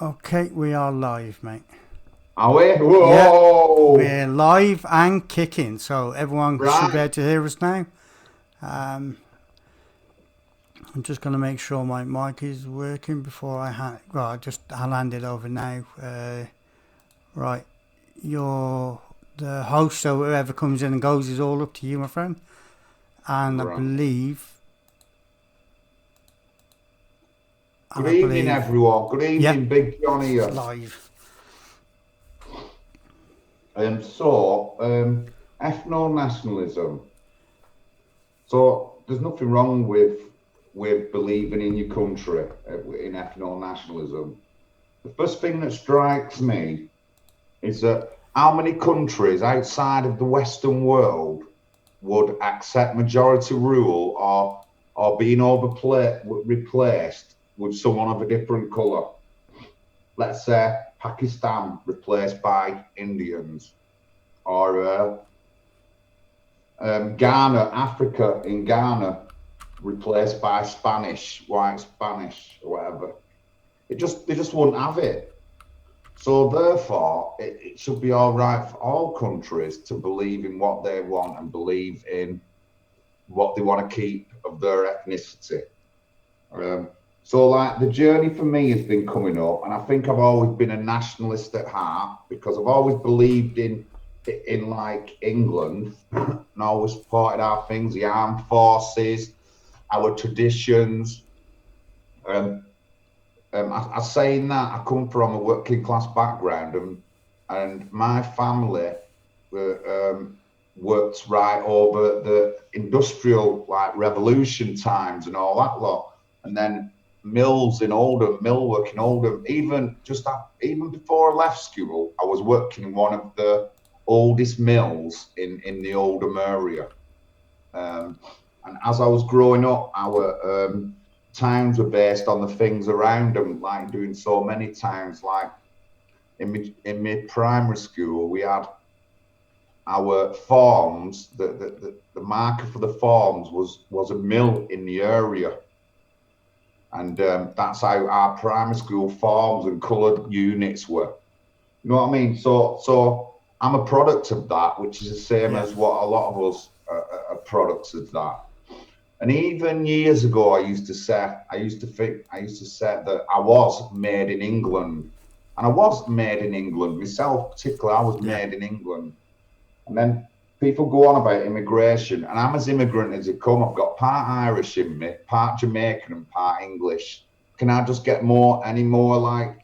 Okay, we are live, mate. Are we? Yeah, Whoa! we're live and kicking, so everyone should be Right. able to hear us now. Um, I'm just going to make sure my mic is working before I'll hand it over now. Right, you're the host, so whoever comes in and goes is all up to you, my friend. And I Right. believe, and Good I evening, believe, everyone. Good yeah, evening, Big John it's here. live. Ethno nationalism. So there's nothing wrong with believing in your country in ethno nationalism. The first thing that strikes me is that how many countries outside of the Western world would accept majority rule or being replaced with someone of a different colour. Let's say Pakistan replaced by Indians, or Ghana, Africa in Ghana replaced by Spanish, white Spanish, or whatever. They just wouldn't have it. So therefore, it should be all right for all countries to believe in what they want and believe in what they want to keep of their ethnicity. So like the journey for me has been coming up, and I think I've always been a nationalist at heart because I've always believed in like England and always supported our things, the armed forces, our traditions. Um, I saying that I come from a working class background, and my family worked right over the industrial like revolution times and all that lot, and then mills in Oldham, mill work in Oldham. Even before I left school, I was working in one of the oldest mills in the Oldham area. Um, and as I was growing up, our towns were based on the things around them, like doing so many towns. Like in mid primary school, we had our forms. The marker for the forms was a mill in the area, and that's how our primary school forms and coloured units were. You know what I mean? So I'm a product of that, which is the same Yeah, as what a lot of us are products of that. And even years ago, I used to say that I was made in England. And I was made in England myself, particularly, I was yeah. made in England. And then people go on about immigration, and I'm as immigrant as it come. I've got part Irish in me, part Jamaican, and part English. Can I just get any more like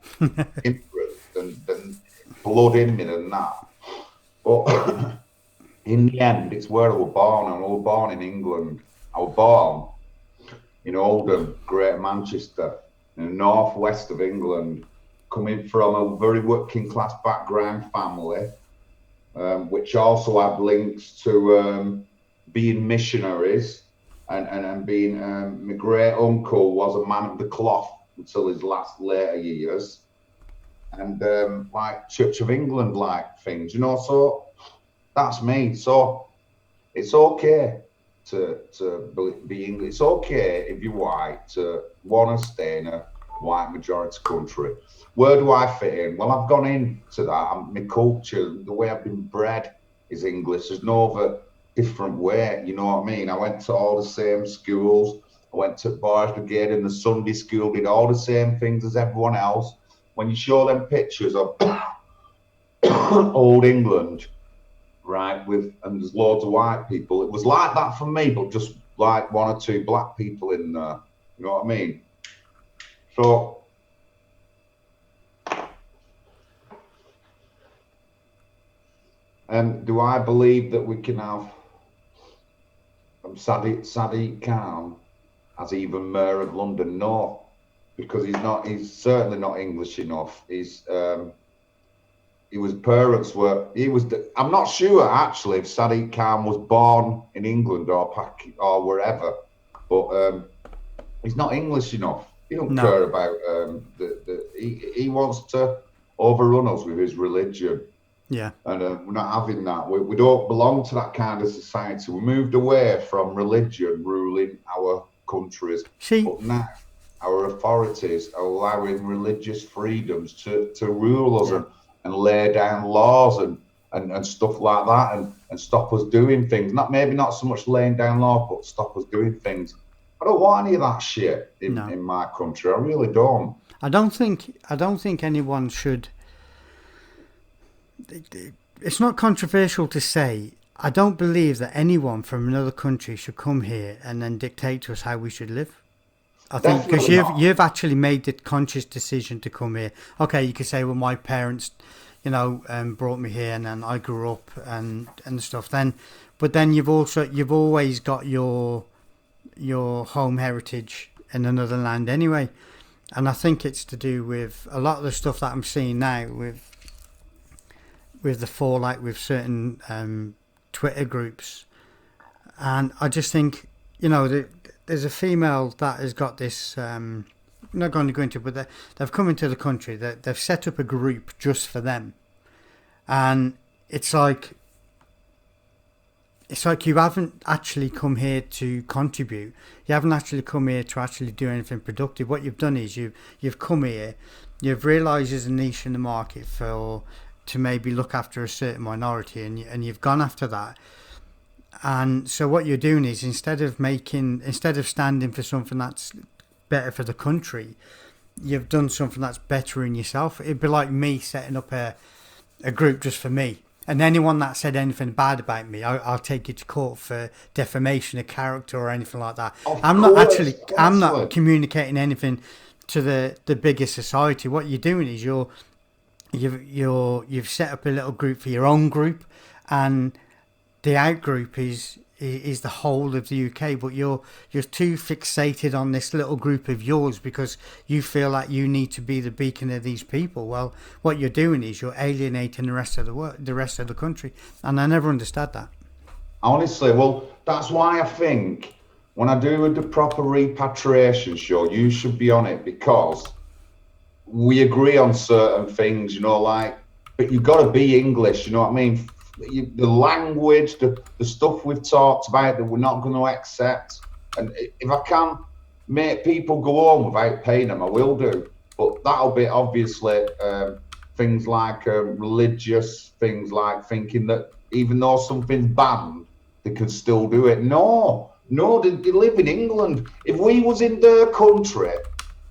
immigrant than blood in me than that? But in the end, it's where I was born, and I was born in England. I was born in Oldham, Greater Manchester, in the northwest of England, coming from a very working class background family, which also had links to being missionaries and being my great uncle was a man of the cloth until his last later years, and like Church of England like things, you know. So that's me. So it's okay to be English. It's okay if you're white to want to stay in a white majority country. Where do I fit in? Well, I've gone into that. My culture, the way I've been bred, is English. There's no other different way. You know what I mean? I went to all the same schools. I went to Boys Brigade in the Sunday school. Did all the same things as everyone else. When you show them pictures of old England, right, and there's loads of white people. It was like that for me, but just like one or two black people in there. You know what I mean? So, do I believe that we can have Sadiq Khan as even mayor of London? No, because he's not. He's certainly not English enough. He was parents were he was. I'm not sure actually if Sadiq Khan was born in England or wherever, but he's not English enough. He don't No, care about he wants to overrun us with his religion, yeah. and we're not having that. We don't belong to that kind of society. We moved away from religion ruling our countries, See, but now. our authorities are allowing religious freedoms to rule us Yeah. and lay down laws and stuff like that and stop us doing things. Not maybe not so much laying down law, but stop us doing things. I don't want any of that shit No. in my country. I really don't. I don't think anyone should. It's not controversial to say. I don't believe that anyone from another country should come here and then dictate to us how we should live. I think because Definitely not. you've actually made the conscious decision to come here. Okay, you could say, well, my parents, brought me here, and then I grew up and stuff. But then you've always got your home heritage in another land anyway. And I think it's to do with a lot of the stuff that I'm seeing now with the fallout with certain Twitter groups. And I just think, there's a female that has got this. I'm not going to go into it, but they've come into the country. They've set up a group just for them, and it's like you haven't actually come here to contribute. You haven't actually come here to actually do anything productive. What you've done is you've come here, you've realised there's a niche in the market to maybe look after a certain minority, and you've gone after that. And so what you're doing is instead of standing for something that's better for the country, you've done something that's better in yourself. It'd be like me setting up a group just for me. And anyone that said anything bad about me, I'll take you to court for defamation of character or anything like that. Of I'm course, not communicating anything to the bigger society. What you're doing is you've set up a little group for your own group, and the out group is the whole of the UK, but you're too fixated on this little group of yours because you feel like you need to be the beacon of these people. Well, what you're doing is you're alienating the rest of the rest of the country, and I never understood that. honestly, well, that's why I think when I do the proper repatriation show, you should be on it because we agree on certain things, like, but you've got to be English, you know what I mean? The language, the stuff we've talked about that we're not going to accept. And if I can make people go home without paying them, I will do. But that'll be obviously things like religious things, like thinking that even though something's banned, they can still do it. No, they live in England. If we was in their country,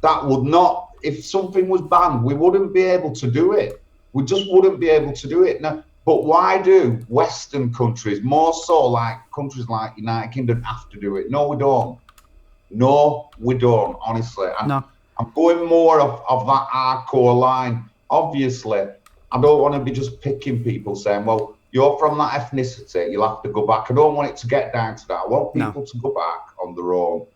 that would not, if something was banned, we wouldn't be able to do it. We just wouldn't be able to do it. Now, but why do Western countries, more so like countries like United Kingdom, have to do it? No, we don't. No, we don't, honestly. And No, I'm going more of that hardcore line. Obviously, I don't want to be just picking people saying, well, you're from that ethnicity, you'll have to go back. I don't want it to get down to that. I want people to go back on their own.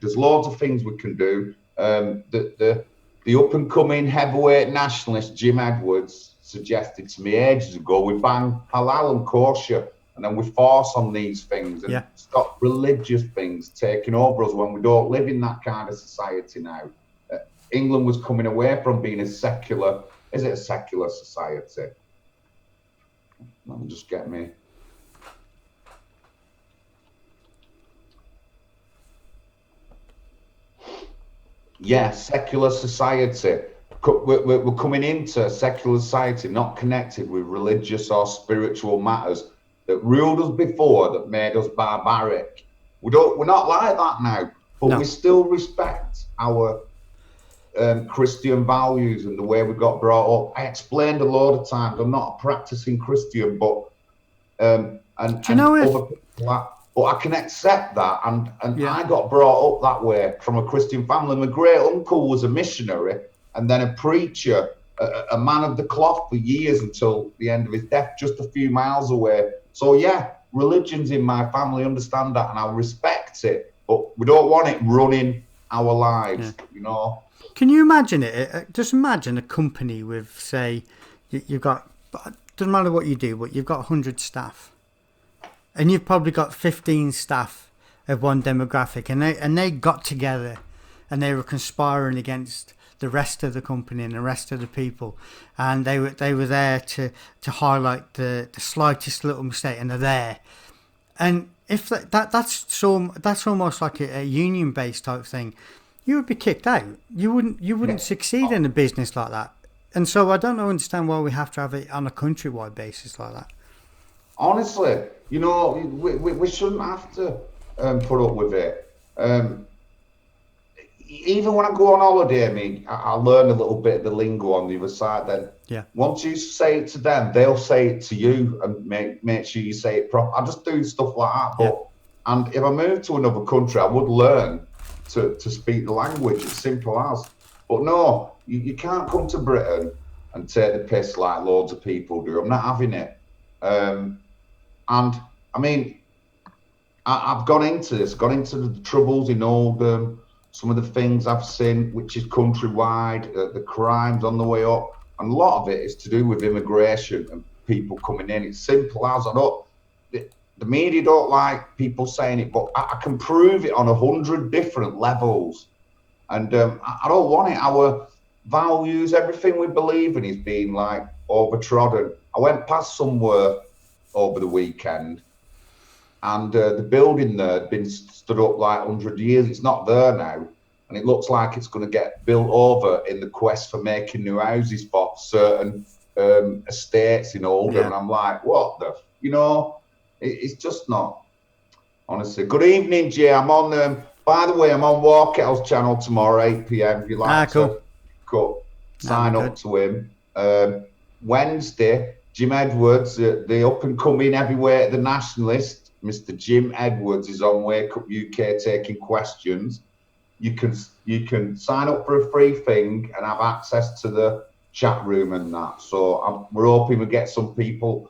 There's loads of things we can do. The up-and-coming heavyweight nationalist Jim Edwards suggested to me ages ago, we ban halal and kosher, and then we force on these things and stop religious things taking over us when we don't live in that kind of society now. England was coming away from being a secular society? Let me just get me. Yeah, secular society. We're coming into a secular society not connected with religious or spiritual matters that ruled us before, that made us barbaric. We're not like that now, but we still respect our Christian values and the way we got brought up. I explained a lot of times I'm not a practicing Christian, but and other people but I can accept that, and I got brought up that way from a Christian family. My great uncle was a missionary and then a preacher, a man of the cloth for years until the end of his death, just a few miles away. So yeah, religion's in my family, understand that, and I respect it, but we don't want it running our lives, Can you imagine it? Just imagine a company with, say, you've got, doesn't matter what you do, but you've got 100 staff. And you've probably got 15 staff of one demographic, and they got together and they were conspiring against the rest of the company and the rest of the people, and they were there to highlight the slightest little mistake, and they're there. And if that's almost like a union based type thing. you would be kicked out. You wouldn't succeed in a business like that. And so I don't understand why we have to have it on a countrywide basis like that. Honestly, we shouldn't have to put up with it. Even when I go on holiday, I learn a little bit of the lingo on the other side. Then Yeah. once you say it to them, they'll say it to you, and make sure you say it proper. I just do stuff like that. Yeah. And if I moved to another country, I would learn to speak the language. It's simple as. But no, you can't come to Britain and take the piss like loads of people do. I'm not having it. And I mean, I've gone into this, gone into the troubles in Oldham, some of the things I've seen, which is countrywide, the crimes on the way up, and a lot of it is to do with immigration and people coming in. It's simple as the media don't like people saying it, but I can prove it on 100 different levels, and I don't want it. Our values, everything we believe in, is being like overtrodden. I went past somewhere over the weekend, and the building there had been stood up like 100 years. It's not there now, and it looks like it's going to get built over in the quest for making new houses for certain estates in Oldham. Yeah. And I'm like, what the, it's just not, honestly. Good evening, Jay. I'm on, by the way, I'm on Warkettle's channel tomorrow, 8 p.m. If you'd like cool. to sign up to him. Wednesday, Jim Edwards, the up-and-coming heavyweight, the Nationalist, Mr. Jim Edwards, is on Wake Up UK taking questions. You can sign up for a free thing and have access to the chat room and that. So we're hoping we get some people,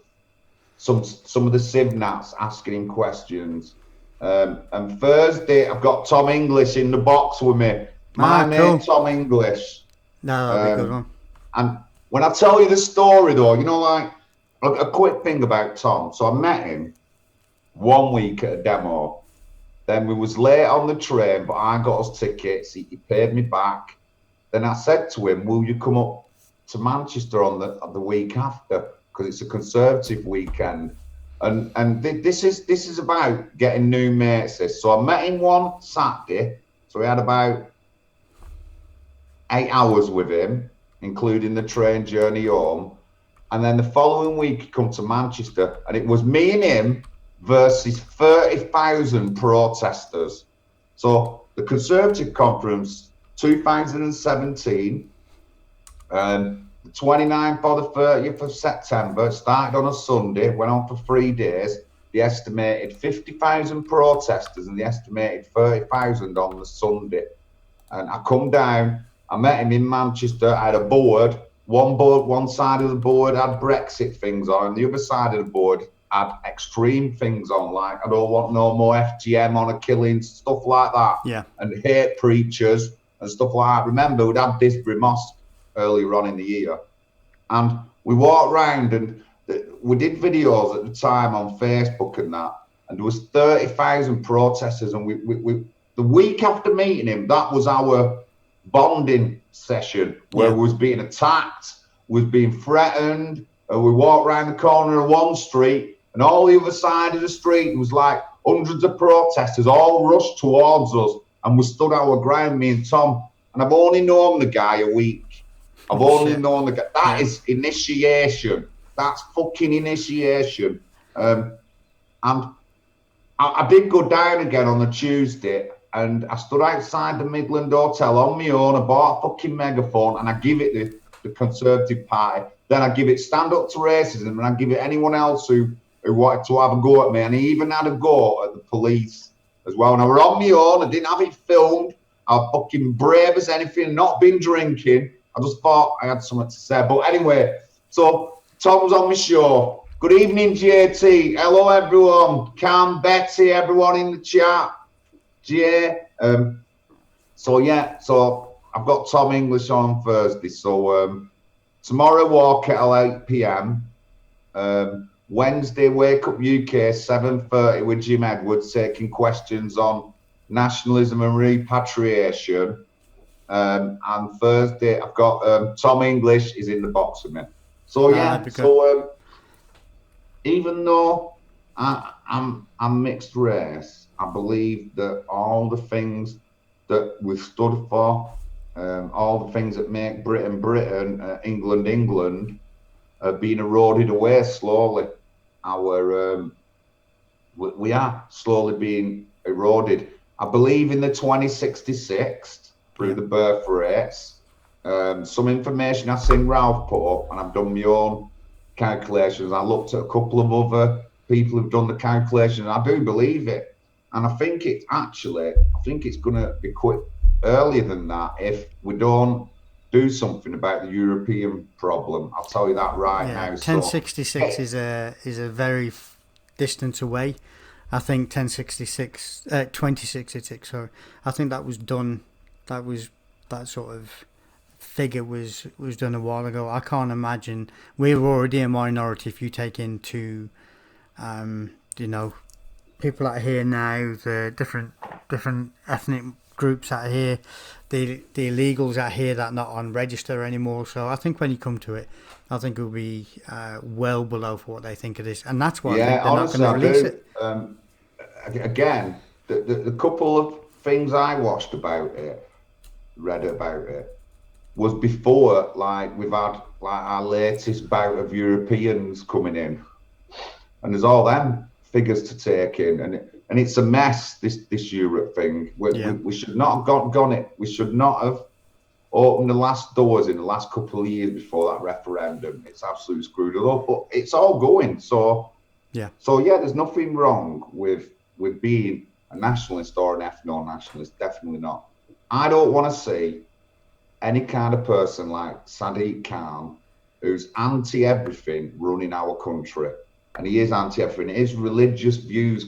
some of the Civnats asking him questions. And Thursday, I've got Tom English in the box with me. My mate, Tom English. No, that'll be a good one. And when I tell you the story, though, like a quick thing about Tom. So I met him 1 week at a demo. Then we was late on the train, but I got us tickets. He paid me back. Then I said to him, "Will you come up to Manchester on the week after? Because it's a Conservative weekend." And this is about getting new mates. So I met him one Saturday. So we had about 8 hours with him, including the train journey home. And then the following week, he come to Manchester, and it was me and him versus 30,000 protesters. So the Conservative Conference 2017, the 29th or the 30th of September, started on a Sunday, went on for 3 days. They estimated 50,000 protesters and they estimated 30,000 on the Sunday. And I come down, I met him in Manchester. I had a board. One side of the board had Brexit things on, and the other side of the board had extreme things on, like I don't want no more FGM on a killing, stuff like that. Yeah. And hate preachers and stuff like that. Remember, we'd had Disbury Mosque earlier on in the year. And we walked around and we did videos at the time on Facebook and that. And there was 30,000 protesters. And we the week after meeting him, that was our bonding session where we was being attacked, was being threatened. We walked around the corner of one street, and all the other side of the street was like hundreds of protesters all rushed towards us, and we stood our ground, me and Tom. And I've only known the guy a week. I've only known the guy. That is initiation. That's fucking initiation. And I did go down again on the Tuesday, and I stood outside the Midland Hotel on my own. I bought a fucking megaphone, and I give it the Conservative Party. Then I give it Stand Up to Racism, and I give it anyone else who wanted to have a go at me. And he even had a go at the police as well. And I was on my own. I didn't have it filmed. I was fucking brave as anything, not been drinking. I just thought I had something to say. But anyway, so Tom's on my show. Good evening, JT. Hello, everyone. Cam, Betsy, everyone in the chat. Jay. So I've got Tom English on Thursday. So tomorrow, Warkettle, 8 p.m. Wednesday, Wake Up UK, 7:30 with Jim Edwards, taking questions on nationalism and repatriation. And Thursday, I've got Tom English is in the box with me. So even though I'm mixed race, I believe that all the things that we've stood for, all the things that make Britain Britain, England England, are being eroded away slowly. We are slowly being eroded. I believe in the 2066 through the birth rates. Some information I've seen Ralph put up, and I've done my own calculations. I looked at a couple of other people who've done the calculation, and I do believe it. And I think it's going to be quite earlier than that if we don't do something about the European problem. I'll tell you that right now. 1066 is a very distance away. I think 2066, sorry. I think that was done. That sort of figure was done a while ago. I can't imagine we're already a minority if you take into, people that are here now, the different ethnic groups that are here, the illegals out here that are not on register anymore. So I think when you come to it, I think it will be well below for what they think it is, and that's why I think they're honestly, not going to release it. Again, the couple of things I watched about it, read about it, was before like we've had like our latest bout of Europeans coming in, and there's all them figures to take in, and it's a mess. This Europe thing. We should not have gone it. We should not have opened the last doors in the last couple of years before that referendum. It's absolutely screwed it up, but it's all going. So there's nothing wrong with being a nationalist or an ethno nationalist. Definitely not. I don't want to see any kind of person like Sadiq Khan, who's anti everything, running our country. And he is anti everything. His religious views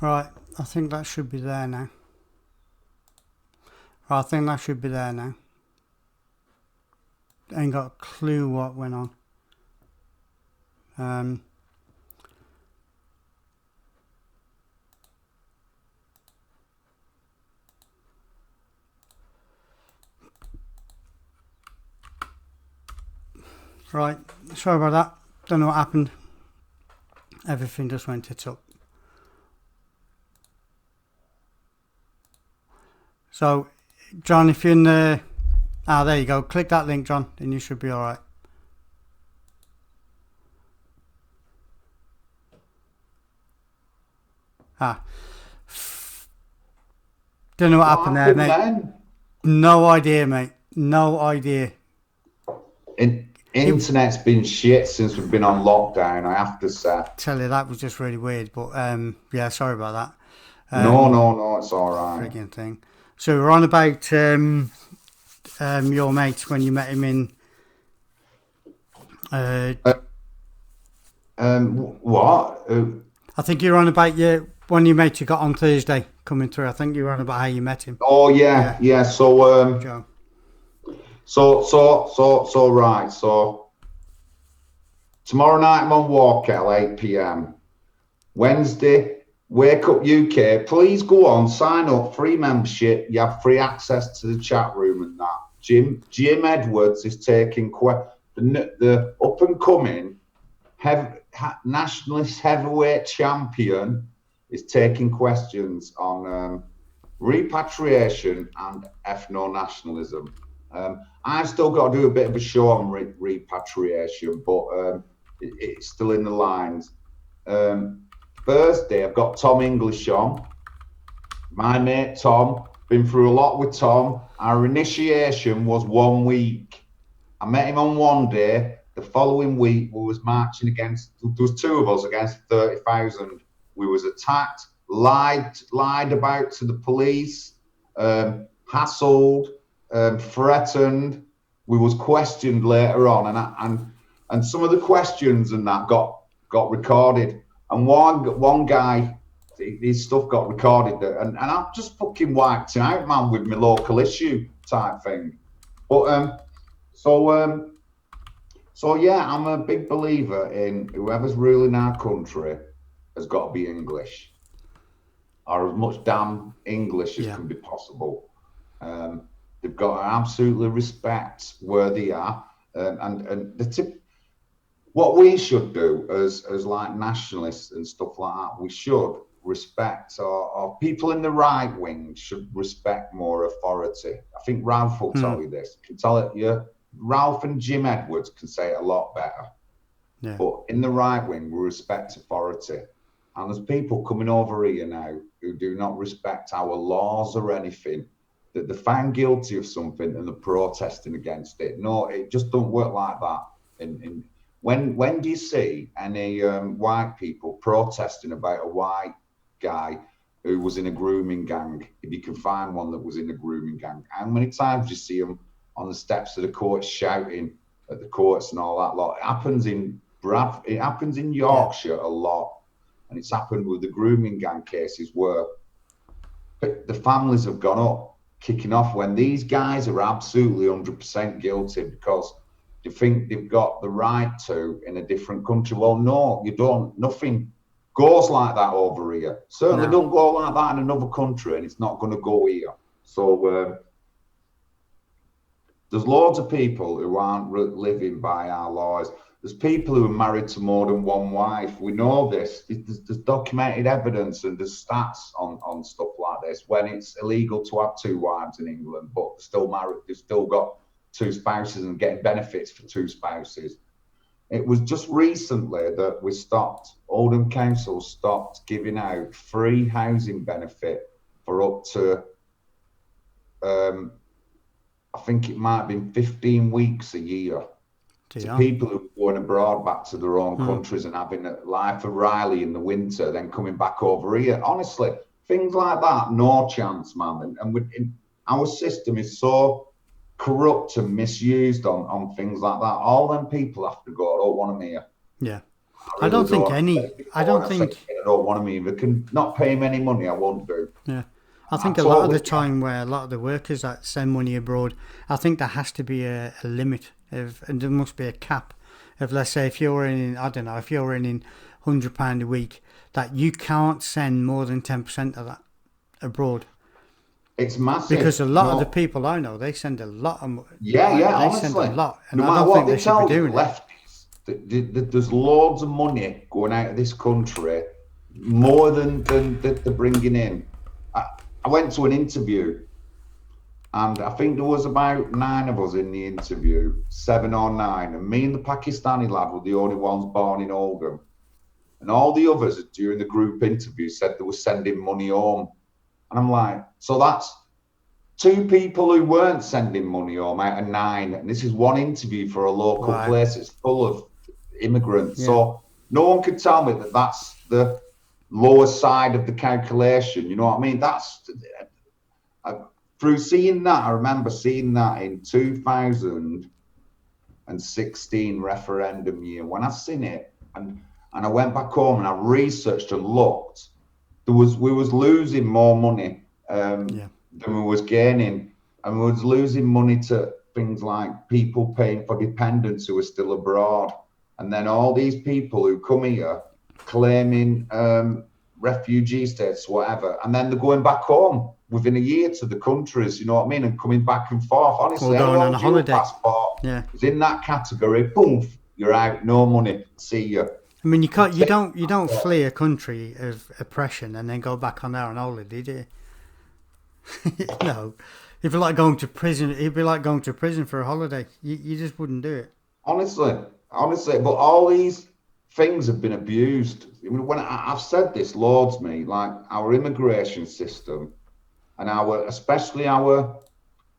Right, I think that should be there now. Right, I think that should be there now. Ain't got a clue what went on. Right, sorry about that. Don't know what happened. Everything just went tits up. So, John, if you're in the... there you go. Click that link, John, and you should be alright. Don't know what happened there, mate. Then? No idea, mate. No idea. Internet's been shit since we've been on lockdown, I have to say. Tell you, that was just really weird. But, yeah, sorry about that. No, it's alright. Frigging thing. So we're on about your mate when you met him in... What? I think you're on about when your mate you got on Thursday coming through. I think you were on about how you met him. Oh yeah. So Joe. So right. So tomorrow night I'm on Walkell, 8 p.m. Wednesday, Wake Up UK. Please go on, sign up, free membership. You have free access to the chat room and that. Jim Edwards is taking the up and coming nationalist heavyweight champion is taking questions on repatriation and ethno nationalism. I've still got to do a bit of a show on repatriation, but it's still in the lines. Thursday, I've got Tom English on. My mate Tom, been through a lot with Tom. Our initiation was 1 week. I met him on one day. The following week, we was marching against, there was 2 of us against 30,000. We was attacked, lied about to the police, hassled, threatened. We was questioned later on, and some of the questions and that got recorded. And one guy, his stuff got recorded, and I just fucking wiped him out, man, with my local issue type thing. But so yeah, I'm a big believer in whoever's ruling our country has got to be English, or as much damn English as can be possible. They've got to absolutely respect where they are, and what we should do as like nationalists and stuff like that, we should respect, or people in the right wing should respect more authority. I think Ralph will tell you this. Can tell it, yeah. Ralph and Jim Edwards can say it a lot better. Yeah. But in the right wing, we respect authority. And there's people coming over here now who do not respect our laws or anything, that they're found guilty of something and they're protesting against it. No, it just don't work like that. When do you see any white people protesting about a white guy who was in a grooming gang? If you can find one that was in a grooming gang, how many times do you see them on the steps of the courts shouting at the courts and all that lot? It happens in Yorkshire a lot, and it's happened with the grooming gang cases where the families have gone up kicking off when these guys are absolutely 100% guilty because they think they've got the right to in a different country. Well, no, you don't. Nothing goes like that over here. Certainly don't go like that in another country, and it's not going to go here. So there's loads of people who aren't living by our laws. There's people who are married to more than one wife. We know this. There's documented evidence and there's stats on stuff like this when it's illegal to have 2 wives in England, but they're still married. They've still got 2 spouses and getting benefits for 2 spouses. It was just recently that Oldham Council stopped giving out free housing benefit for up to, I think it might have been 15 weeks a year to people who are going abroad back to their own countries and having a life of Riley in the winter, then coming back over here. Honestly, things like that, no chance, man. And our system is so corrupt and misused on things like that. All them people have to go. I don't want them here. Yeah. I really don't. I don't think, I don't want them either. Can not pay me any money, I won't do. yeah. I think a lot of totally the time where a lot of the workers that send money abroad, I think there has to be a limit of, and there must be a cap of, let's say, if you're earning, I don't know, if you're earning £100 a week, that you can't send more than 10% of that abroad. It's massive. Because a lot of the people I know, they send a lot of, yeah, they honestly, send a lot, and no I matter don't what think they they should be tell you, doing it. lefties, there's loads of money going out of this country, more than they're bringing in. I went to an interview, and I think there was about 9 of us in the interview, 7 or 9, and me and the Pakistani lad were the only ones born in Oldham. And all the others during the group interview said they were sending money home. And I'm like, so that's 2 people who weren't sending money home out of 9. And this is one interview for a local place. It's full of immigrants. Yeah. So no one could tell me that that's the lower side of the calculation. You know what I mean? That's through seeing that. I remember seeing that in 2016 referendum year. When I seen it, and I went back home and I researched and looked, we was losing more money than we was gaining, and we was losing money to things like people paying for dependents who are still abroad, and then all these people who come here claiming refugee status, whatever, and then they're going back home within a year to the countries, you know what I mean, and coming back and forth. Honestly, or going on a holiday. Passport is in that category. Boom, you're out. No money. See you. I mean, you can't. You don't flee a country of oppression and then go back on there on holiday, do you? No, it'd be like going to prison. It'd be like going to prison for a holiday. You just wouldn't do it. Honestly, but all these things have been abused. I mean, when I've said this loads, me, like our immigration system and especially our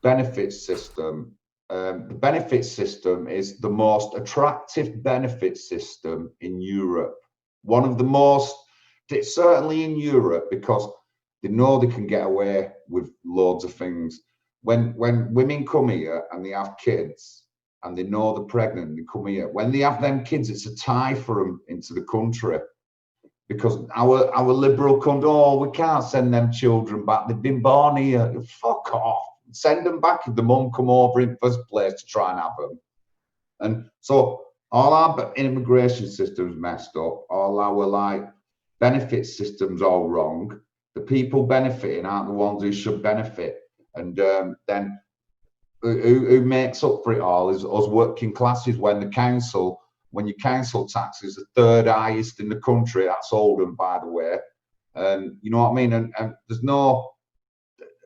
benefits system. The benefits system is the most attractive benefits system in Europe. One of the most, certainly in Europe, because they know they can get away with loads of things. When women come here and they have kids and they know they're pregnant, they come here. When they have them kids, it's a tie for them into the country. Because our liberal country, we can't send them children back. They've been born here. Fuck off. Send them back if the mum come over in the first place to try and have them. And so all our immigration systems messed up. All our benefit systems all wrong. The people benefiting aren't the ones who should benefit. And then who makes up for it all is us working classes. When your council tax is the 3rd highest in the country, that's Oldham, by the way. You know what I mean? And there's no.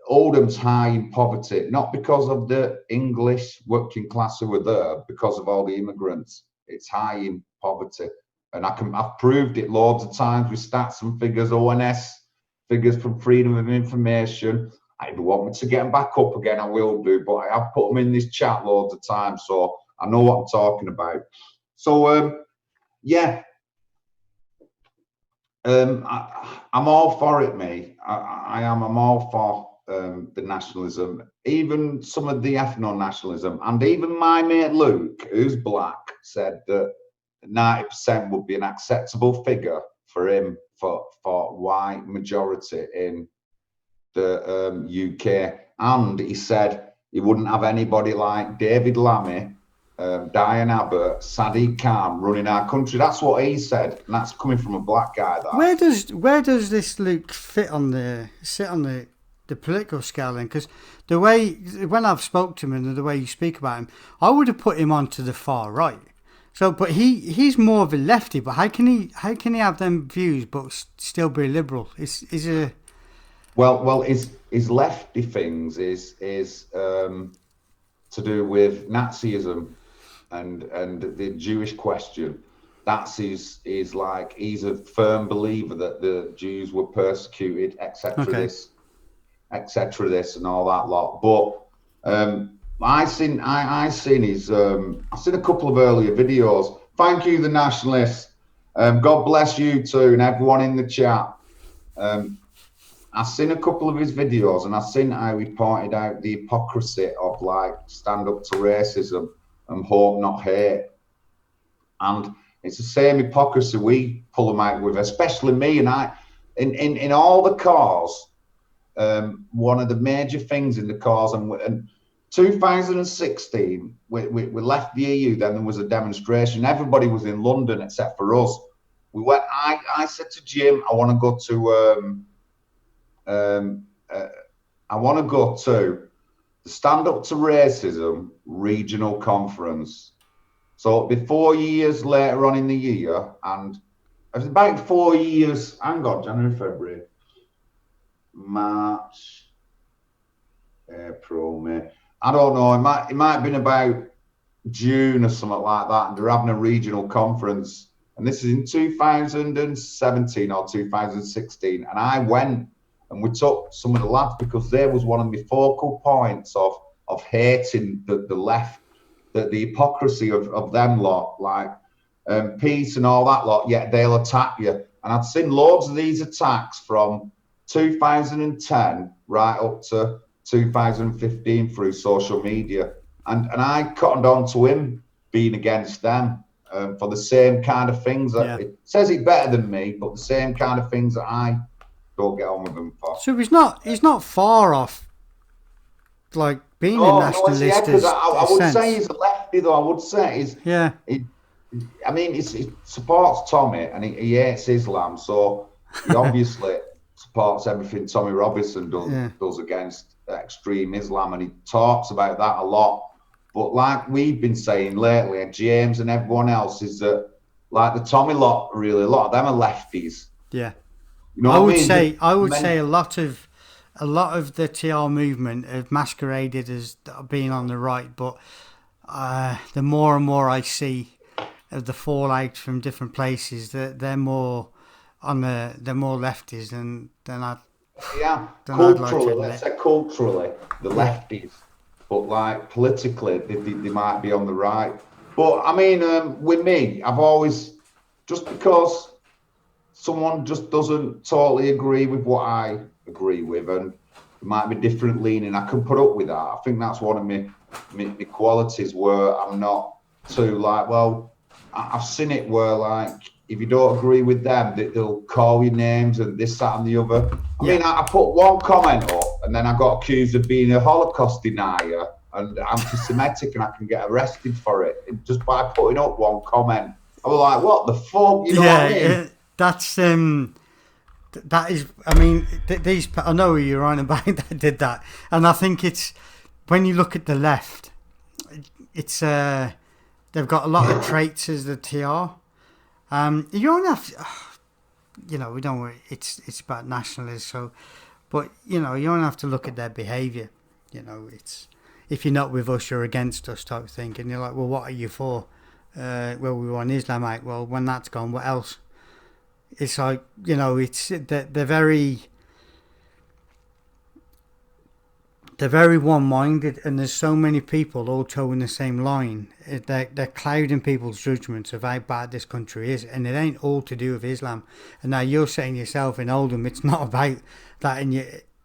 Oldham's high in poverty, not because of the English working class who were there, because of all the immigrants. It's high in poverty. And I've proved it loads of times with stats and figures, ONS figures from Freedom of Information. If you want me to get them back up again, I will do, but I have put them in this chat loads of times, so I know what I'm talking about. So, I'm all for it, mate. I'm all for the nationalism, even some of the ethno nationalism, and even my mate Luke, who's black, said that 90% would be an acceptable figure for him for white majority in the UK. And he said he wouldn't have anybody like David Lammy, Diane Abbott, Sadiq Khan running our country. That's what he said, and that's coming from a black guy. Where does this Luke sit on the political scale then? Because the way, when I've spoke to him and the way you speak about him, I would have put him onto the far right. So, but he's more of a lefty. But how can he have them views but still be liberal? Well, his lefty things is to do with Nazism and the Jewish question. That's he's a firm believer that the Jews were persecuted, etc. This, and all that lot. But I've seen a couple of earlier videos. Thank you, the nationalists. God bless you too, and everyone in the chat. I've seen a couple of his videos, and I've seen how he pointed out the hypocrisy of stand up to racism and hope not hate. And It's the same hypocrisy we pull them out with, especially me and I. In all the cars, one of the major things in the cars, and 2016, we left the EU. Then there was a demonstration. Everybody was in London except for us. We went. I said to Jim, I want to go to the Stand Up to Racism regional conference. So it'll be 4 years later on in the year, and it was about 4 years. Hang on, January, February, March, April, May. I don't know. It might have been about June or something like that, and they're having a regional conference. And this is in 2017 or 2016. And I went and we took some of the lads because there was one of my focal points of hating the left, the hypocrisy of them lot, like peace and all that lot, yet they'll attack you. And I'd seen loads of these attacks from 2010 right up to 2015 through social media. And I cottoned on to him being against them for the same kind of things. That it says he's better than me, but the same kind of things that I don't get on with him for. So he's not far off, like being a nationalist. I would say he's a lefty, though. I would say he's I mean, he supports Tommy and he hates Islam, so he obviously supports everything Tommy Robinson does against extreme Islam, and he talks about that a lot. But like we've been saying lately, and James and everyone else, is that like the Tommy lot, really, a lot of them are lefties. Yeah, you know I would say a lot of the TR movement have masqueraded as being on the right, but the more and more I see of the fallout from different places, that they're more lefties than I. Yeah, culturally, let's say culturally, the lefties. But like politically, they might be on the right. But I mean, with me, I've always, just because someone just doesn't totally agree with what I agree with, and it might be different leaning, I can put up with that. I think that's one of my qualities, where I'm not too like, well, I've seen it where like, if you don't agree with them, they'll call you names and this, that, and the other. I mean, I put one comment up, and then I got accused of being a Holocaust denier and anti-Semitic, and I can get arrested for it just by putting up one comment. I was like, what the fuck? You know what I mean? That's that is. I mean, these. I know who you're on about that did that, and I think it's, when you look at the left, it's they've got a lot of traits as the TR. You don't have to, we don't. It's about nationalism. So, but you don't have to look at their behaviour. It's, if you're not with us, you're against us type of thing. And you're like, well, what are you for? Well, we want Islam out. Well, when that's gone, what else? It's like, it's they're very one-minded, and there's so many people all towing the same line. They're clouding people's judgments of how bad this country is, and it ain't all to do with Islam. And now you're saying yourself in Oldham, it's not about that, and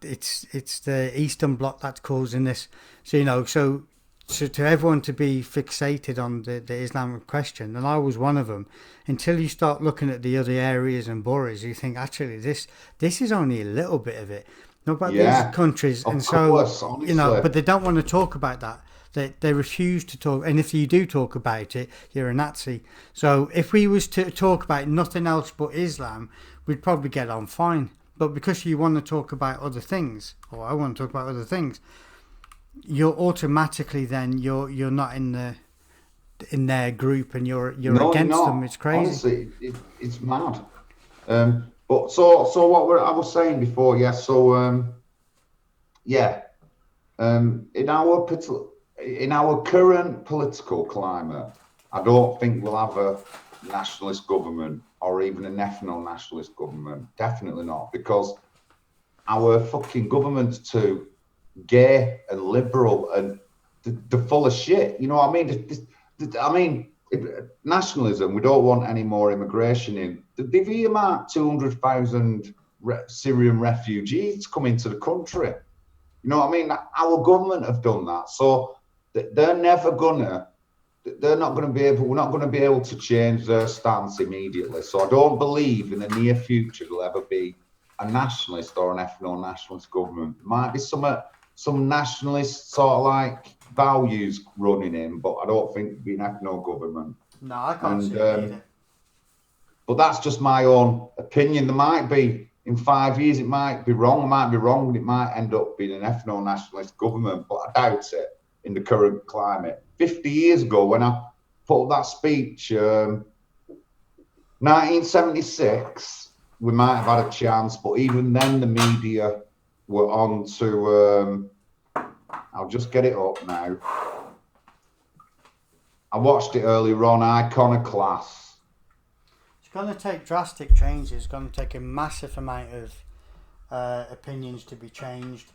it's the Eastern Bloc that's causing this. So so to everyone to be fixated on the Islamic question, and I was one of them, until you start looking at the other areas and boroughs, you think actually this is only a little bit of it. Not about these countries, and so but they don't want to talk about that. They refuse to talk, and if you do talk about it, you're a Nazi. So if we was to talk about nothing else but Islam, we'd probably get on fine. But because you want to talk about other things, or I want to talk about other things, you're automatically then you're not in their group, and you're against them. It's crazy. Honestly, it's mad. But so what I was saying before, in our current political climate, I don't think we'll have a nationalist government or even an ethno nationalist government. Definitely not, because our fucking government's too gay and liberal, and they're full of shit. You know what I mean? Nationalism, we don't want any more immigration in. They've earmarked 200,000 Syrian refugees coming to the country. You know what I mean? Our government have done that. So they're never gonna they're not going to be able. We're not going to be able to change their stance immediately. So I don't believe in the near future there'll ever be a nationalist or an ethno-nationalist government. There might be some nationalist sort of like values running in, but I don't think it'll be an ethno government. No, I can't And see it either. but that's just my own opinion. There might be in 5 years, it might be wrong. I might be wrong, and it might end up being an ethno-nationalist government. But I doubt it in the current climate. 50 years ago, when I put up that speech, 1976, we might have had a chance. But even then, the media were on to. I'll just get it up now. I watched it earlier on, Iconoclast. It's going to take drastic changes. It's going to take a massive amount of opinions to be changed.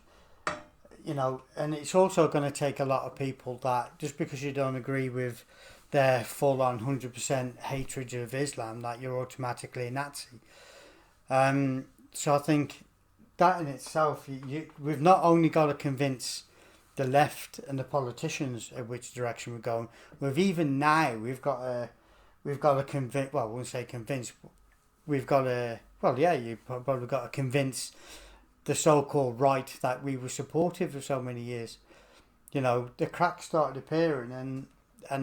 You know, and it's also going to take a lot of people that just because you don't agree with their full-on 100% hatred of Islam, that you're automatically a Nazi. So I think that in itself, we've not only got to convince the left and the politicians of which direction we're going. We've got to convince. Well, I wouldn't say convince. We've got to. Well, yeah, you probably got to convince the so-called right that we were supportive for so many years. You know, the cracks started appearing, and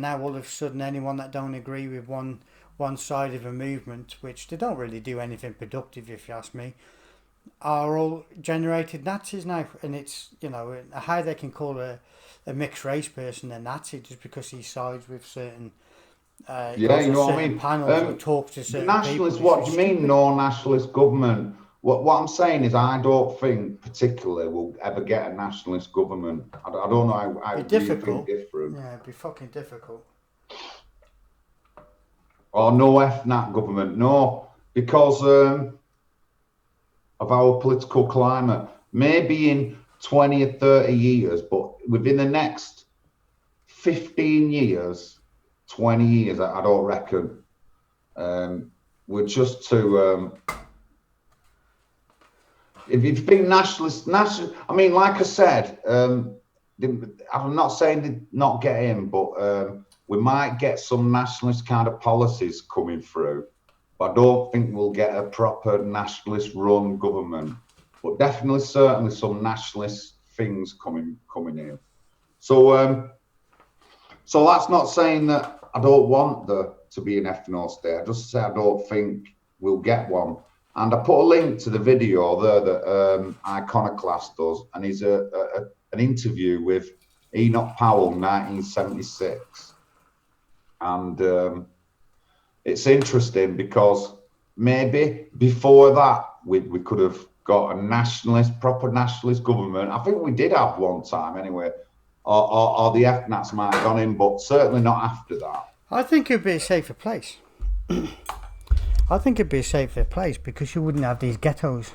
now all of a sudden, anyone that don't agree with one side of a movement, which they don't really do anything productive, if you ask me, are all generated Nazis now. And it's, you know, how they can call a mixed race person a Nazi just because he sides with certain Yeah, you know what I mean. panels or talks to certain Nationalist, people. what do you mean, no nationalist government? What I'm saying is, I don't think particularly we'll ever get a nationalist government. I don't know how It'd be you think difficult. different. Yeah, it'd be fucking difficult. Or no FNAT government, no, because of our political climate. Maybe in 20 or 30 years, but within the next 15 years, 20 years, I don't reckon. We're just too. If you think I mean, like I said, I'm not saying to not get in, but we might get some nationalist kind of policies coming through. But I don't think we'll get a proper nationalist-run government. But definitely, certainly, some nationalist things coming in. So, so that's not saying that I don't want there to be an ethno state. I just say I don't think we'll get one. And I put a link to the video there that Iconoclast does, and he's an interview with Enoch Powell, 1976. And it's interesting because maybe before that we could have got a proper nationalist government. I think we did have one time anyway, or the FNATs might have gone in, but certainly not after that. I think it'd be a safer place. I think it'd be a safer place because you wouldn't have these ghettos.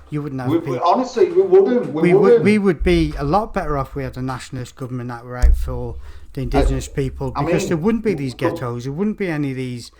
You wouldn't have people. Honestly, we wouldn't. We would be a lot better off. We had a nationalist government that were out for the indigenous people because there wouldn't be these ghettos. There wouldn't be any of these,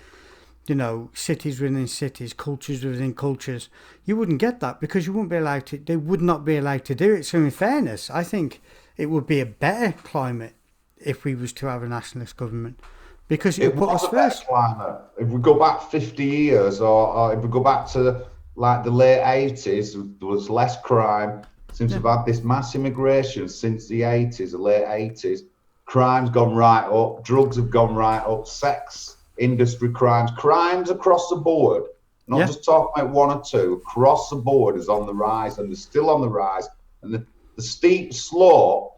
you know, cities within cities, cultures within cultures. You wouldn't get that because you wouldn't be allowed to. They would not be allowed to do it. So, in fairness, I think it would be a better climate if we was to have a nationalist government. Because it put us first. Climate. If we go back 50 years, or if we go back to like the late 80s, there was less crime. Since we've had this mass immigration since the 80s, the late 80s, crime's gone right up, drugs have gone right up, sex industry crimes across the board. Not just talking about one or two, across the board is on the rise, and they're still on the rise. And the steep slope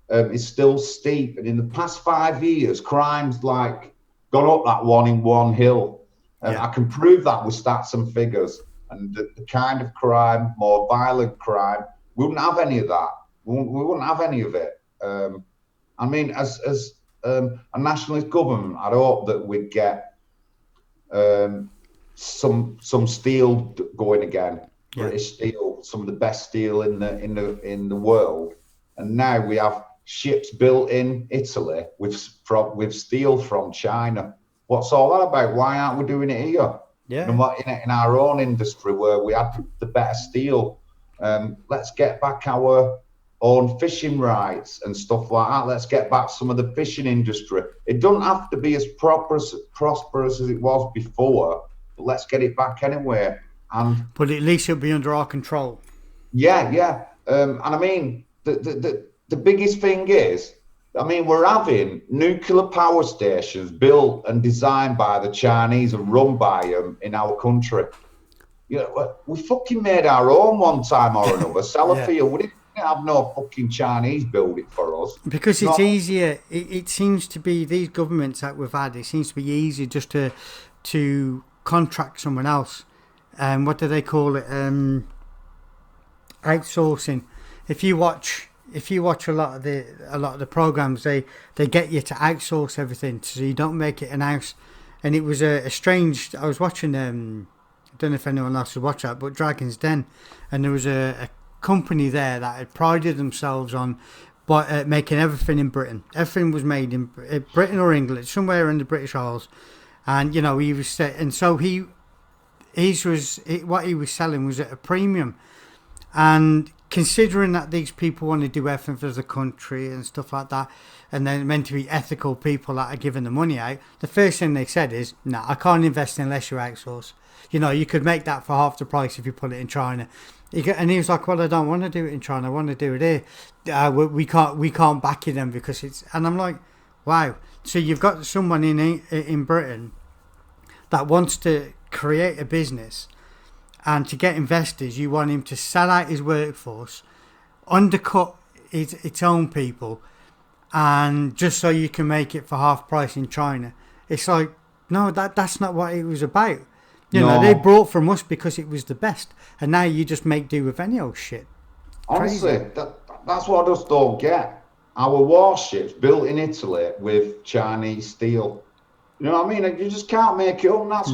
is still steep, and in the past 5 years, crime's like gone up that one in one hill, and I can prove that with stats and figures. And the kind of crime, more violent crime, we wouldn't have any of that. We wouldn't have any of it. I mean, as a nationalist government, I'd hope that we'd get some steel going again, British steel, some of the best steel in the world, and now we have ships built in Italy with steel from China. What's all that about? Why aren't we doing it here? Yeah. In our own industry where we had the better steel. Let's get back our own fishing rights and stuff like that. Let's get back some of the fishing industry. It doesn't have to be as prosperous as it was before, but let's get it back anyway. And But at least it'll be under our control. yeah. And I mean, the biggest thing is, I mean, we're having nuclear power stations built and designed by the Chinese and run by them in our country. You know, we fucking made our own one time or another. Sellafield, we didn't have no fucking Chinese build it for us. Because it's easier. It seems to be these governments that we've had. It seems to be easier just to contract someone else. What do they call it? Outsourcing. If you watch a lot of the programs, they get you to outsource everything so you don't make it in house. And it was a strange. I was watching. I don't know if anyone else would watch that, but Dragon's Den, and there was a company there that had prided themselves on making everything in Britain. Everything was made in Britain or England, somewhere in the British Isles, and you know he was and so what he was selling was at a premium, and considering that these people want to do everything for the country and stuff like that, and they're meant to be ethical people that are giving the money out, the first thing they said is, "No, I can't invest unless you outsource. You know, you could make that for half the price if you put it in China." And he was like, "Well, I don't want to do it in China. I want to do it here. We can't back you then because it's." And I'm like, "Wow!" So you've got someone in Britain that wants to create a business, and to get investors, you want him to sell out his workforce, undercut its own people, and just so you can make it for half price in China. It's like, no, that's not what it was about. You know, they brought from us because it was the best, and now you just make do with any old shit. Honestly, that's what I just don't get. Our warships built in Italy with Chinese steel. You know what I mean? You just can't make it up. And that's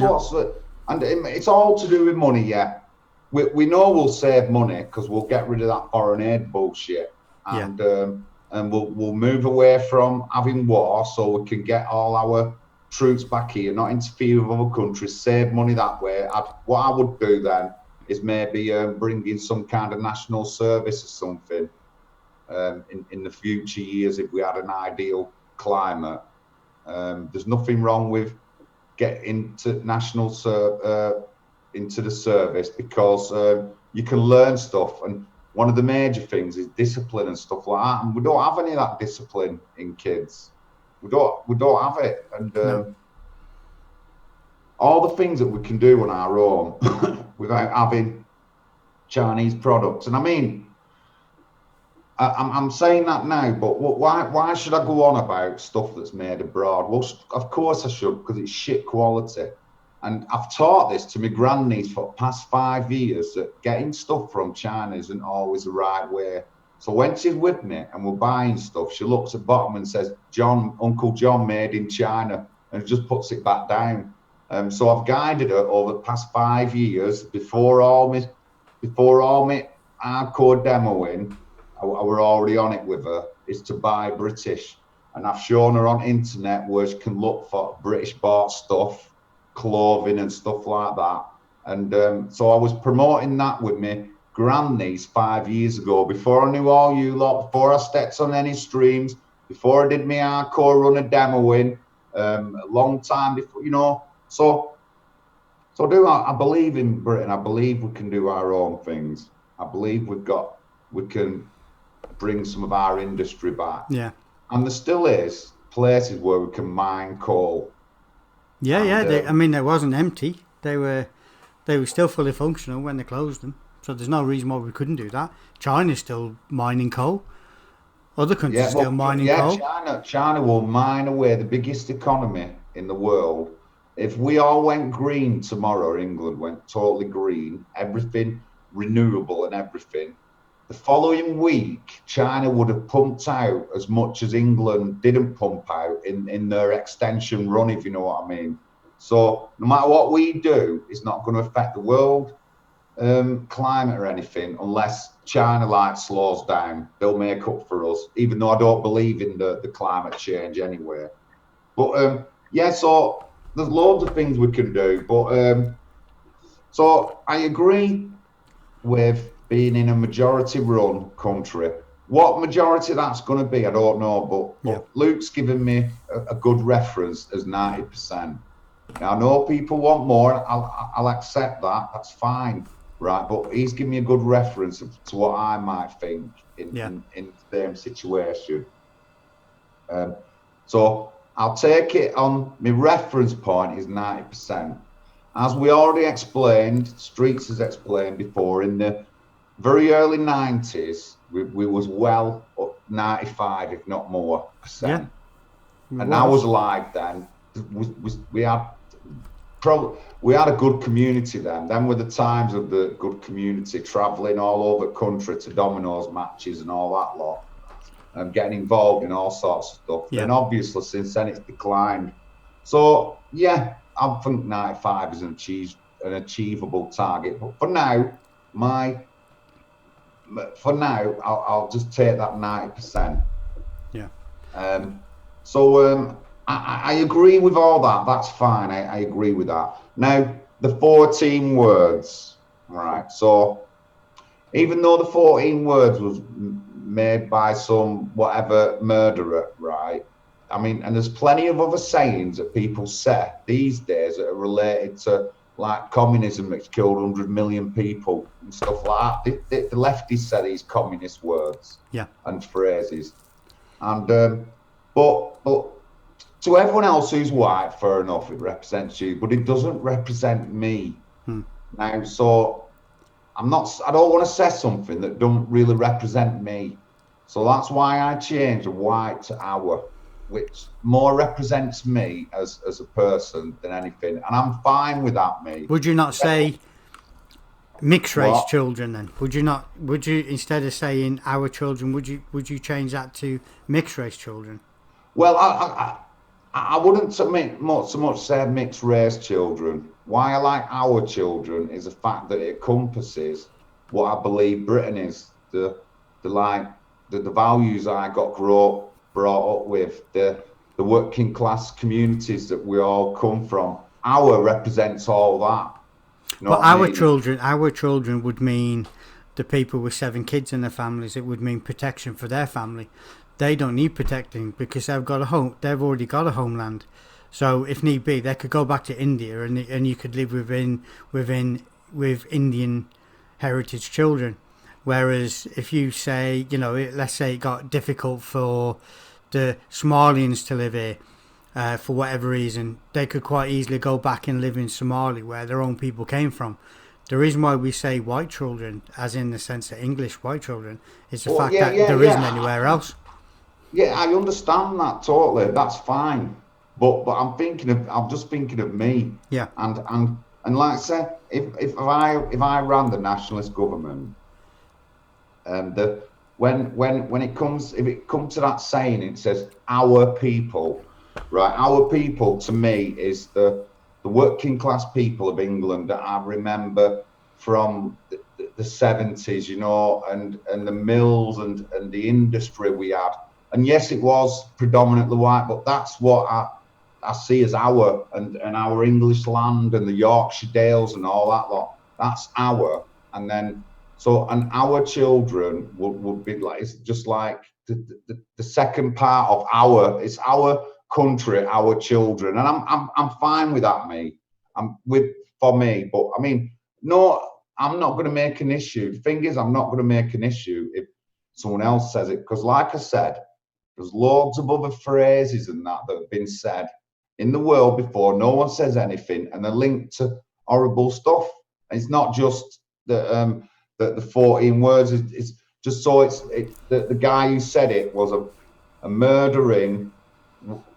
and it's all to do with money. Yeah, we know we'll save money because we'll get rid of that foreign aid bullshit, and we'll move away from having war so we can get all our troops back here, not interfere with other countries, save money that way. What I would do then is maybe bring in some kind of national service or something in the future years if we had an ideal climate. There's nothing wrong with getting into into the service because you can learn stuff, and one of the major things is discipline and stuff like that, and we don't have any of that discipline in kids. We don't have it, and all the things that we can do on our own without having Chinese products. And I mean, I'm saying that now, but why should I go on about stuff that's made abroad? Well, of course I should, because it's shit quality. And I've taught this to my grannies for the past 5 years, that getting stuff from China isn't always the right way. So when she's with me and we're buying stuff, she looks at the bottom and says, Uncle John made in China, and just puts it back down. So I've guided her over the past 5 years, before all my hardcore demoing, I were already on it with her, is to buy British. And I've shown her on internet where she can look for British bought stuff, clothing and stuff like that. And so I was promoting that with me grannies 5 years ago, before I knew all you lot, before I stepped on any streams, before I did my hardcore run of demoing, a long time before, you know. So I believe in Britain. I believe we can do our own things. I believe we can bring some of our industry back. Yeah. And there still is places where we can mine coal. Yeah. They wasn't empty. They were still fully functional when they closed them. So there's no reason why we couldn't do that. China's still mining coal. Other countries still mining coal. China will mine away the biggest economy in the world. If we all went green tomorrow, England went totally green, everything renewable and everything, the following week, China would have pumped out as much as England didn't pump out in their extension run, if you know what I mean. So no matter what we do, it's not going to affect the world climate or anything unless China slows down. They'll make up for us, even though I don't believe in the climate change anyway. But so there's loads of things we can do. But so I agree with being in a majority run country. What majority that's going to be, I don't know. Yeah. But Luke's given me a good reference as 90%. Now, I know people want more. I'll accept that. That's fine, right? But he's given me a good reference to what I might think Yeah. in the same situation. So I'll take it on. My reference point is 90%. As we already explained, Streets has explained before, in the very early 90s, we was well up 95, if not more, Yeah. percent. It And I was was. alive then. We had we had a good community then. Then were the times of the good community, travelling all over the country to Domino's matches and all that lot, and getting involved in all sorts of stuff. Yeah. Then obviously since then it's declined. So yeah, I think 95 is an achievable target. But for now, I'll just take that 90%. Yeah. I agree with all that. That's fine. I agree with that. Now, the 14 words, right? So, even though the 14 words was made by some whatever murderer, right? I mean, and there's plenty of other sayings that people say these days that are related to like communism that's killed 100 million people and stuff like that. The lefties say these communist words Yeah. and phrases. And but to everyone else who's white, fair enough, it represents you, but it doesn't represent me. Now, so I don't want to say something that don't really represent me. So that's why I changed the white to our, which more represents me as a person than anything. And I'm fine with that, me. Would you not say mixed race What? children then? Would you not? Would you, instead of saying our children, would you change that to mixed race children? Well, I wouldn't so much say mixed race children. Why I like our children is the fact that it encompasses what I believe Britain is. The values I got brought up with, the working class communities that we all come from. Our represents all that. You know But what I mean? our children would mean the people with 7 kids in their families. It would mean protection for their family. They don't need protecting because they've got a home. They've already got a homeland. So if need be, they could go back to India, and you could live with Indian heritage children. Whereas if you say, let's say it got difficult for the Somalians to live here, for whatever reason, they could quite easily go back and live in Somalia where their own people came from. The reason why we say white children, as in the sense of English white children, is the Well, fact yeah, that yeah, there isn't yeah. anywhere else. Yeah, I understand that totally. That's fine. But I'm just thinking of me. Yeah, And like I said, if I ran the nationalist government, the when it comes if it comes to that saying, it says our people, right? Our people to me is the working class people of England that I remember from the 70s, and the mills and the industry we had. And yes, it was predominantly white, but that's what I see as our and our English land and the Yorkshire Dales and all that lot. That's our. And then and our children would be like, it's just like the second part of it's our country, our children. And I'm fine with that, me. I'm with for me. But I mean, no, I'm not going to make an issue. The thing is, I'm not going to make an issue if someone else says it, because like I said, there's loads of other phrases and that have been said in the world before. No one says anything, and they're linked to horrible stuff. And it's not just the 14 words. It's just so the guy who said it was a murdering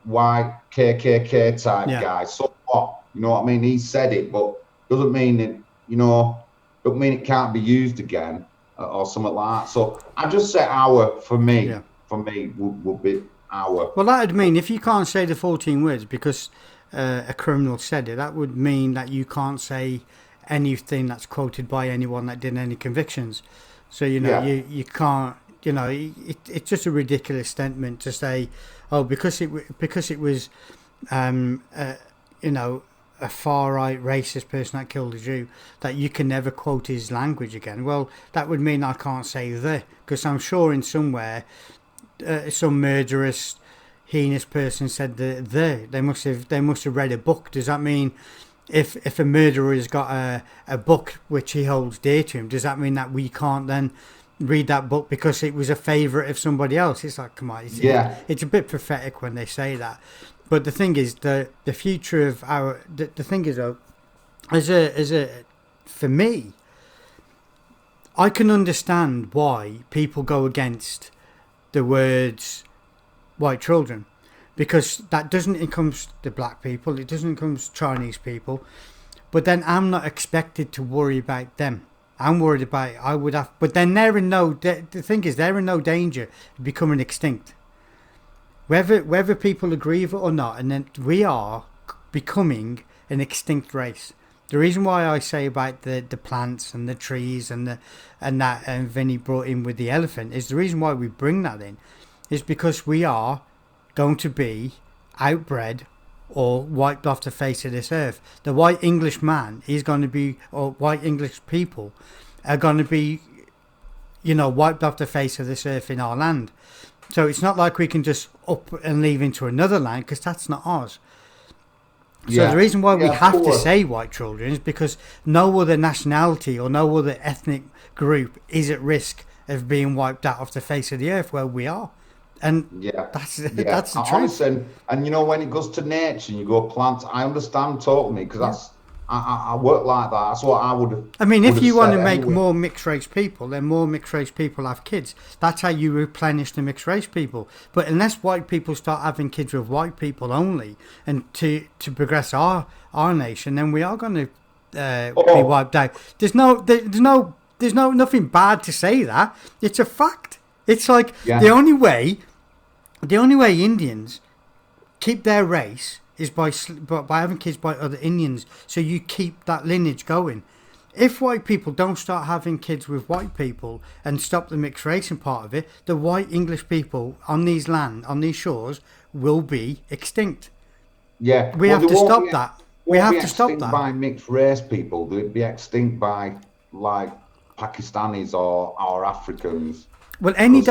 white KKK type yeah. guy. So what? You know what I mean? He said it, but doesn't mean it. Don't mean it can't be used again or something like that. So I just say our for me. Yeah. For me, would be our. Well, that would mean if you can't say the 14 words because a criminal said it, that would mean that you can't say anything that's quoted by anyone that did any convictions. So Yeah. you can't. It's just a ridiculous statement to say, oh, because it was, you know, a far right racist person that killed a Jew, that you can never quote his language again. Well, that would mean I can't say the, because I'm sure in somewhere some murderous, heinous person said the. They must have read a book. Does that mean if a murderer has got a book which he holds dear to him, does that mean that we can't then read that book because it was a favourite of somebody else? It's like, come on, it's a bit pathetic when they say that. But the thing is, the future of the thing is, though, for me, I can understand why people go against the words white children, because that doesn't encompass the black people, it doesn't encompass Chinese people, but then I'm not expected to worry about them. I'm worried about I would have, but then the thing is, they're in no danger of becoming extinct. Whether people agree with it or not, and then we are becoming an extinct race. The reason why I say about the plants and the trees and Vinny brought in with the elephant is the reason why we bring that in is because we are going to be outbred or wiped off the face of this earth. The white English man is going to be, or white English people are going to be, wiped off the face of this earth in our land. So it's not like we can just up and leave into another land, because that's not ours. So the reason why we have to say white children is because no other nationality or no other ethnic group is at risk of being wiped out off the face of the earth where we are. And that's the truth. And when it goes to nature and you go plants, I understand totally, because I work like that. That's what I would have. I mean, if you want to make more mixed race people, then more mixed race people have kids. That's how you replenish the mixed race people. But unless white people start having kids with white people only, and to progress our nation, then we are going to be wiped out. There's nothing bad to say that. It's a fact. It's like the only way Indians keep their race is by having kids by other Indians, so you keep that lineage going. If white people don't start having kids with white people and stop the mixed racing part of it, the white English people on these shores will be extinct. Yeah, we have to stop that. We have to stop that. By mixed race people, they'd be extinct by like Pakistanis or Africans. Well, any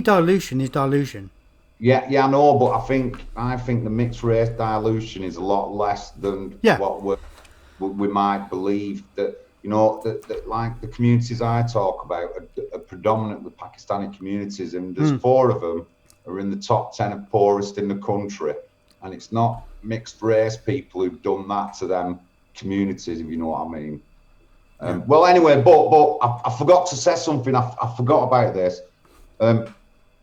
dilution is dilution. Yeah, I know, but I think the mixed race dilution is a lot less than what we might believe. That that like the communities I talk about are predominantly Pakistani communities, and there's 4 of them are in the top 10 of poorest in the country, and it's not mixed race people who've done that to them communities, if you know what I mean. Well, anyway, but I forgot to say something. I forgot about this.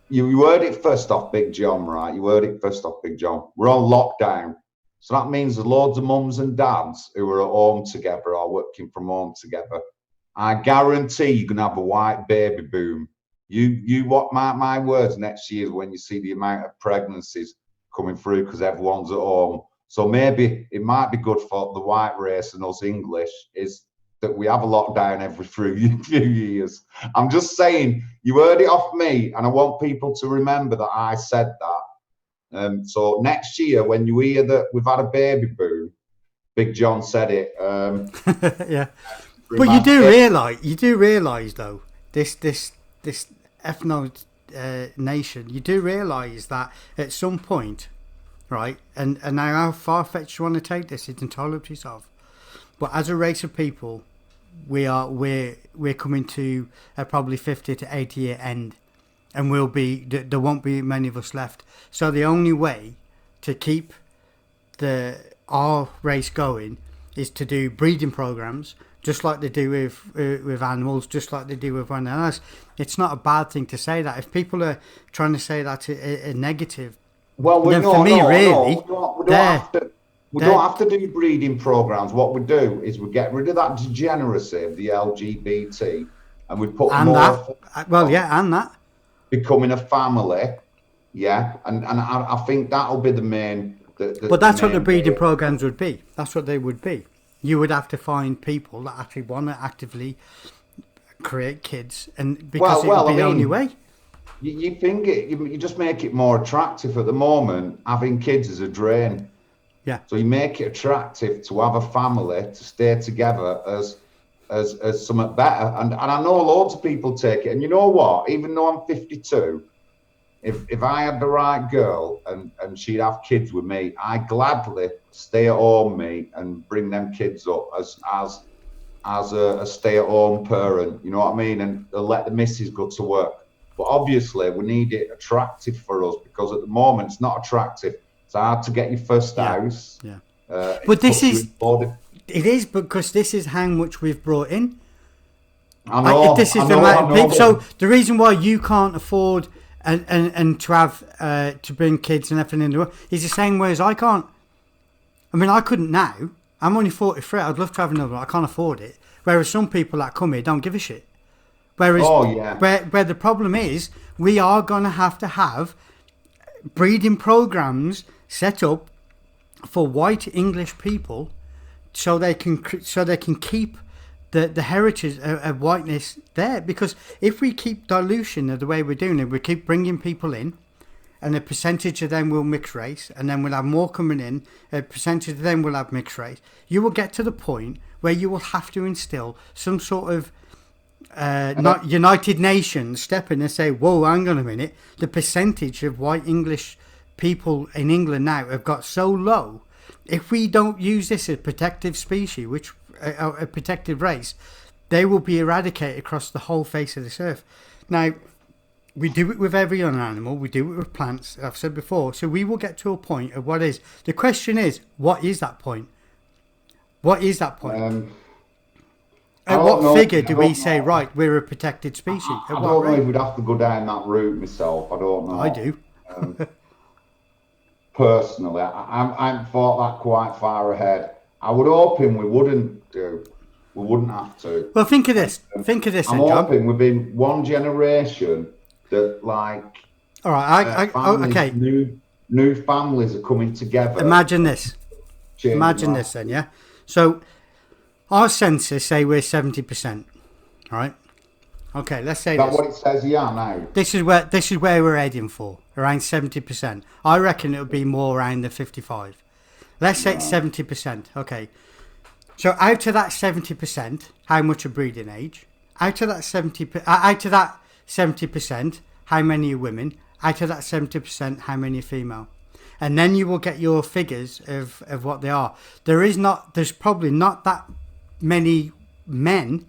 You heard it first off, Big John, right? You heard it first off, Big John. We're on lockdown. So that means there's loads of mums and dads who are at home together or working from home together. I guarantee you're going to have a white baby boom. You what my words next year when you see the amount of pregnancies coming through because everyone's at home. So maybe it might be good for the white race and us English is that we have a lockdown every few years. I'm just saying, you heard it off me, and I want people to remember that I said that. So next year, when you hear that we've had a baby boom, Big John said it. Yeah, but you do realise though, this Ethno nation, you do realise that at some point, right? And now how far-fetched you want to take this, it's entirely up to yourself. But as a race of people, we're coming to a probably 50 to 80 year end, and there won't be many of us left. So the only way to keep our race going is to do breeding programs, just like they do with animals, just like they do with one else. It's not a bad thing to say that. If people are trying to say that's a negative, well, we don't have to do breeding programs. What we do is we get rid of that degeneracy of the LGBT, and we put that becoming a family, and I think that'll be the main. But that's what the breeding programs would be. That's what they would be. You would have to find people that actually want to actively create kids, and because it would be the only way. You think you just make it more attractive at the moment. Having kids is a drain. Yeah. So you make it attractive to have a family, to stay together as something better. And I know loads of people take it. And you know what? Even though I'm 52, if I had the right girl and she'd have kids with me, I'd gladly stay at home, me, and bring them kids up as a stay-at-home parent, you know what I mean, and let the missus go to work. But obviously, we need it attractive for us, because at the moment it's not attractive. It's hard to get your first house. Yeah. But this is it is because this is how much we've brought in. I know. This is I the know, amount of people. So but the reason why you can't afford and to have to bring kids and everything in the world is the same way as I can't. I mean, I couldn't now. I'm only 43. I'd love to have another one. I can't afford it. Whereas some people that come here don't give a shit. Whereas where the problem is, we are going to have breeding programs set up for white English people, so they can keep the heritage of whiteness there. Because if we keep dilution of the way we're doing it, we keep bringing people in, and a percentage of them will mix race, and then we'll have more coming in, a percentage of them will have mixed race. You will get to the point where you will have to instill some sort of not United Nations step in and say, whoa, hang on a minute, the percentage of white English people in England now have got so low. If we don't use this as protective species, which a protected race, they will be eradicated across the whole face of this earth. Now, we do it with every other animal, we do it with plants, I've said before, so we will get to a point of what is. The question is, what is that point? What is that point? At what figure do we say, right, we're a protected species? I don't know if we'd have to go down that route myself. I don't know. I do. Personally, I haven't thought that quite far ahead. I would hoping we wouldn't do. We wouldn't have to. Well, think of this. I'm hoping within one generation that, like, all right, okay, new families are coming together. Imagine this. Imagine this then, yeah. So our census say we're 70%. All right. Okay, let's say that's what it says here now. This is where we're heading for, around 70%. I reckon it would be more around the 55. Let's say it's 70%. Okay. So out of that 70%, how much are breeding age? Out of that 70%, how many are women? Out of that 70%, how many are female? And then you will get your figures of what they are. There's probably not that many men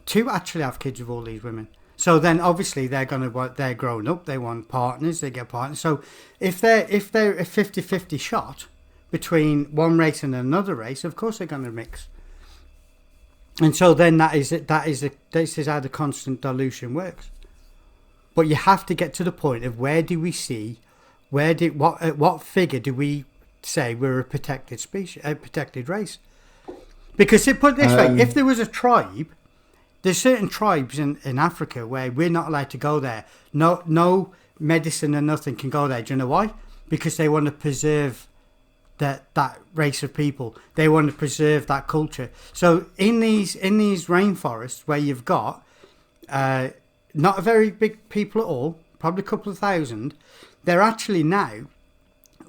to actually have kids with all these women. So then obviously they're grown up, they want partners, they get partners. So if they're a 50-50 shot between one race and another race, of course they're going to mix. And so then this is how the constant dilution works. But you have to get to the point of at what figure do we say we're a protected species, a protected race? Because put it this way, if there was a tribe, there's certain tribes in Africa where we're not allowed to go there. No medicine and nothing can go there. Do you know why? Because they want to preserve that race of people. They want to preserve that culture. So in these rainforests where you've got not a very big people at all, probably a couple of thousand, they're actually now,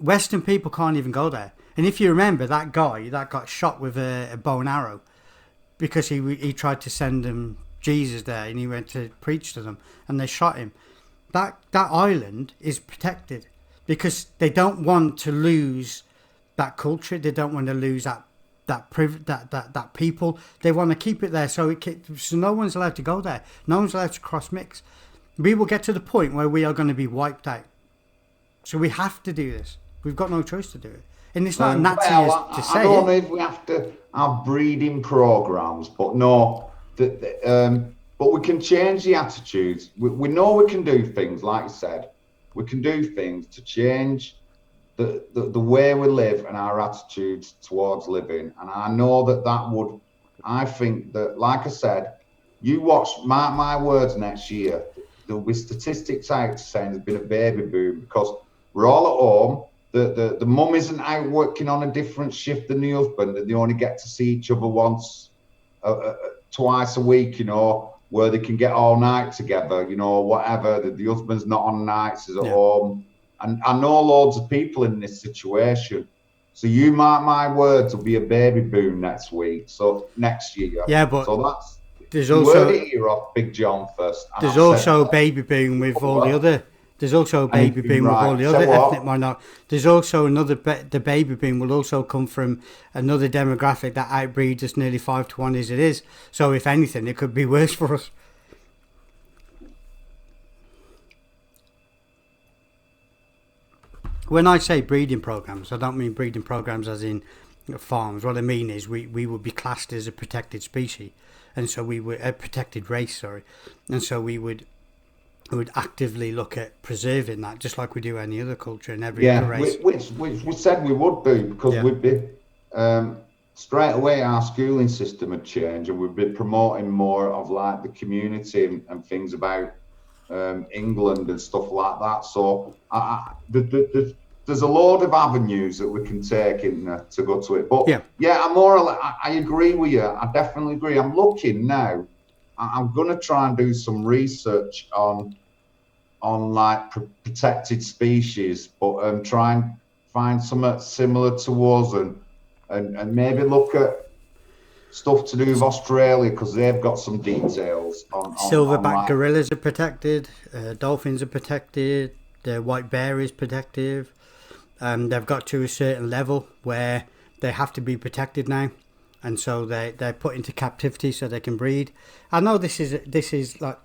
Western people can't even go there. And if you remember that guy that got shot with a bow and arrow because he tried to send them Jesus there and he went to preach to them and they shot him. That island is protected because they don't want to lose that culture. They don't want to lose that people. They want to keep it there so no one's allowed to go there. No one's allowed to cross mix. We will get to the point where we are going to be wiped out. So we have to do this. We've got no choice to do it. And it's not Nazi to say. I don't know if we have to have breeding programs, but no. But we can change the attitudes. We know we can do things, like I said. We can do things to change the way we live and our attitudes towards living. And I know that would, I think that, like I said, you watch my words next year, there'll be statistics out saying there's been a baby boom because we're all at home. The mum isn't out working on a different shift than the husband, and they only get to see each other twice a week, where they can get all night together, whatever. The husband's not on nights, he's at home. And I know loads of people in this situation. So you mark my words, will be a baby boom next year. Yeah, but So that's, there's you heard also it here off Big John first, and there's I've said also a baby boom with all the what? other. There's also a And he's baby been boom with all right. the So other ethnic what? minorities. There's also the baby boom will also come from another demographic that outbreeds us nearly 5-1 as it is. So if anything, it could be worse for us. When I say breeding programs, I don't mean breeding programs as in farms. What I mean is we would be classed as a protected species, and so we were a protected race. Sorry, and so we would actively look at preserving that, just like we do any other culture in every other Yeah, race. which we said we would do, because Yeah. we'd be straight away our schooling system had changed, and we'd be promoting more of like the community and things about England and stuff like that. So there's a load of avenues that we can take in to go to it. But Yeah. yeah, I'm more or less, I agree with you. I definitely agree. I'm looking now. I'm going to try and do some research on like protected species, but try and find something similar to us, and maybe look at stuff to do with Australia, because they've got some details on Silverback like, gorillas are protected, dolphins are protected, the white bear is protected. They've got to a certain level where they have to be protected now, and so they're put into captivity so they can breed. I know this is like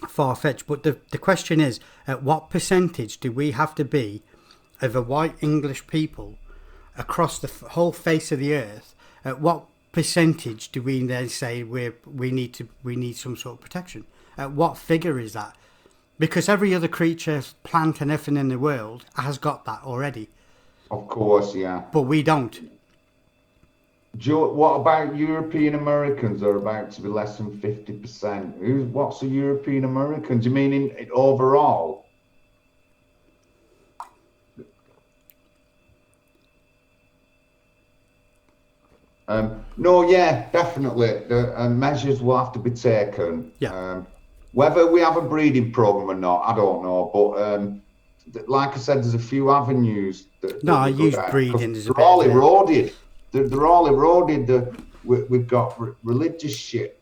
far-fetched, but the question is, at what percentage do we have to be of a white English people across the whole face of the earth? At what percentage do we then say we need some sort of protection? At what figure is that? Because every other creature, plant and everything in the world has got that already, of course, yeah. but we don't. What about European Americans are about to be less than 50%? What's a European American? Do you mean in overall? No, yeah, definitely. The measures will have to be taken. Yeah. Whether we have a breeding program or not, I don't know. But like I said, there's a few avenues No, that I we go use down, breeding because as a they're bit all of a... eroded. They're all eroded. We've got religious shit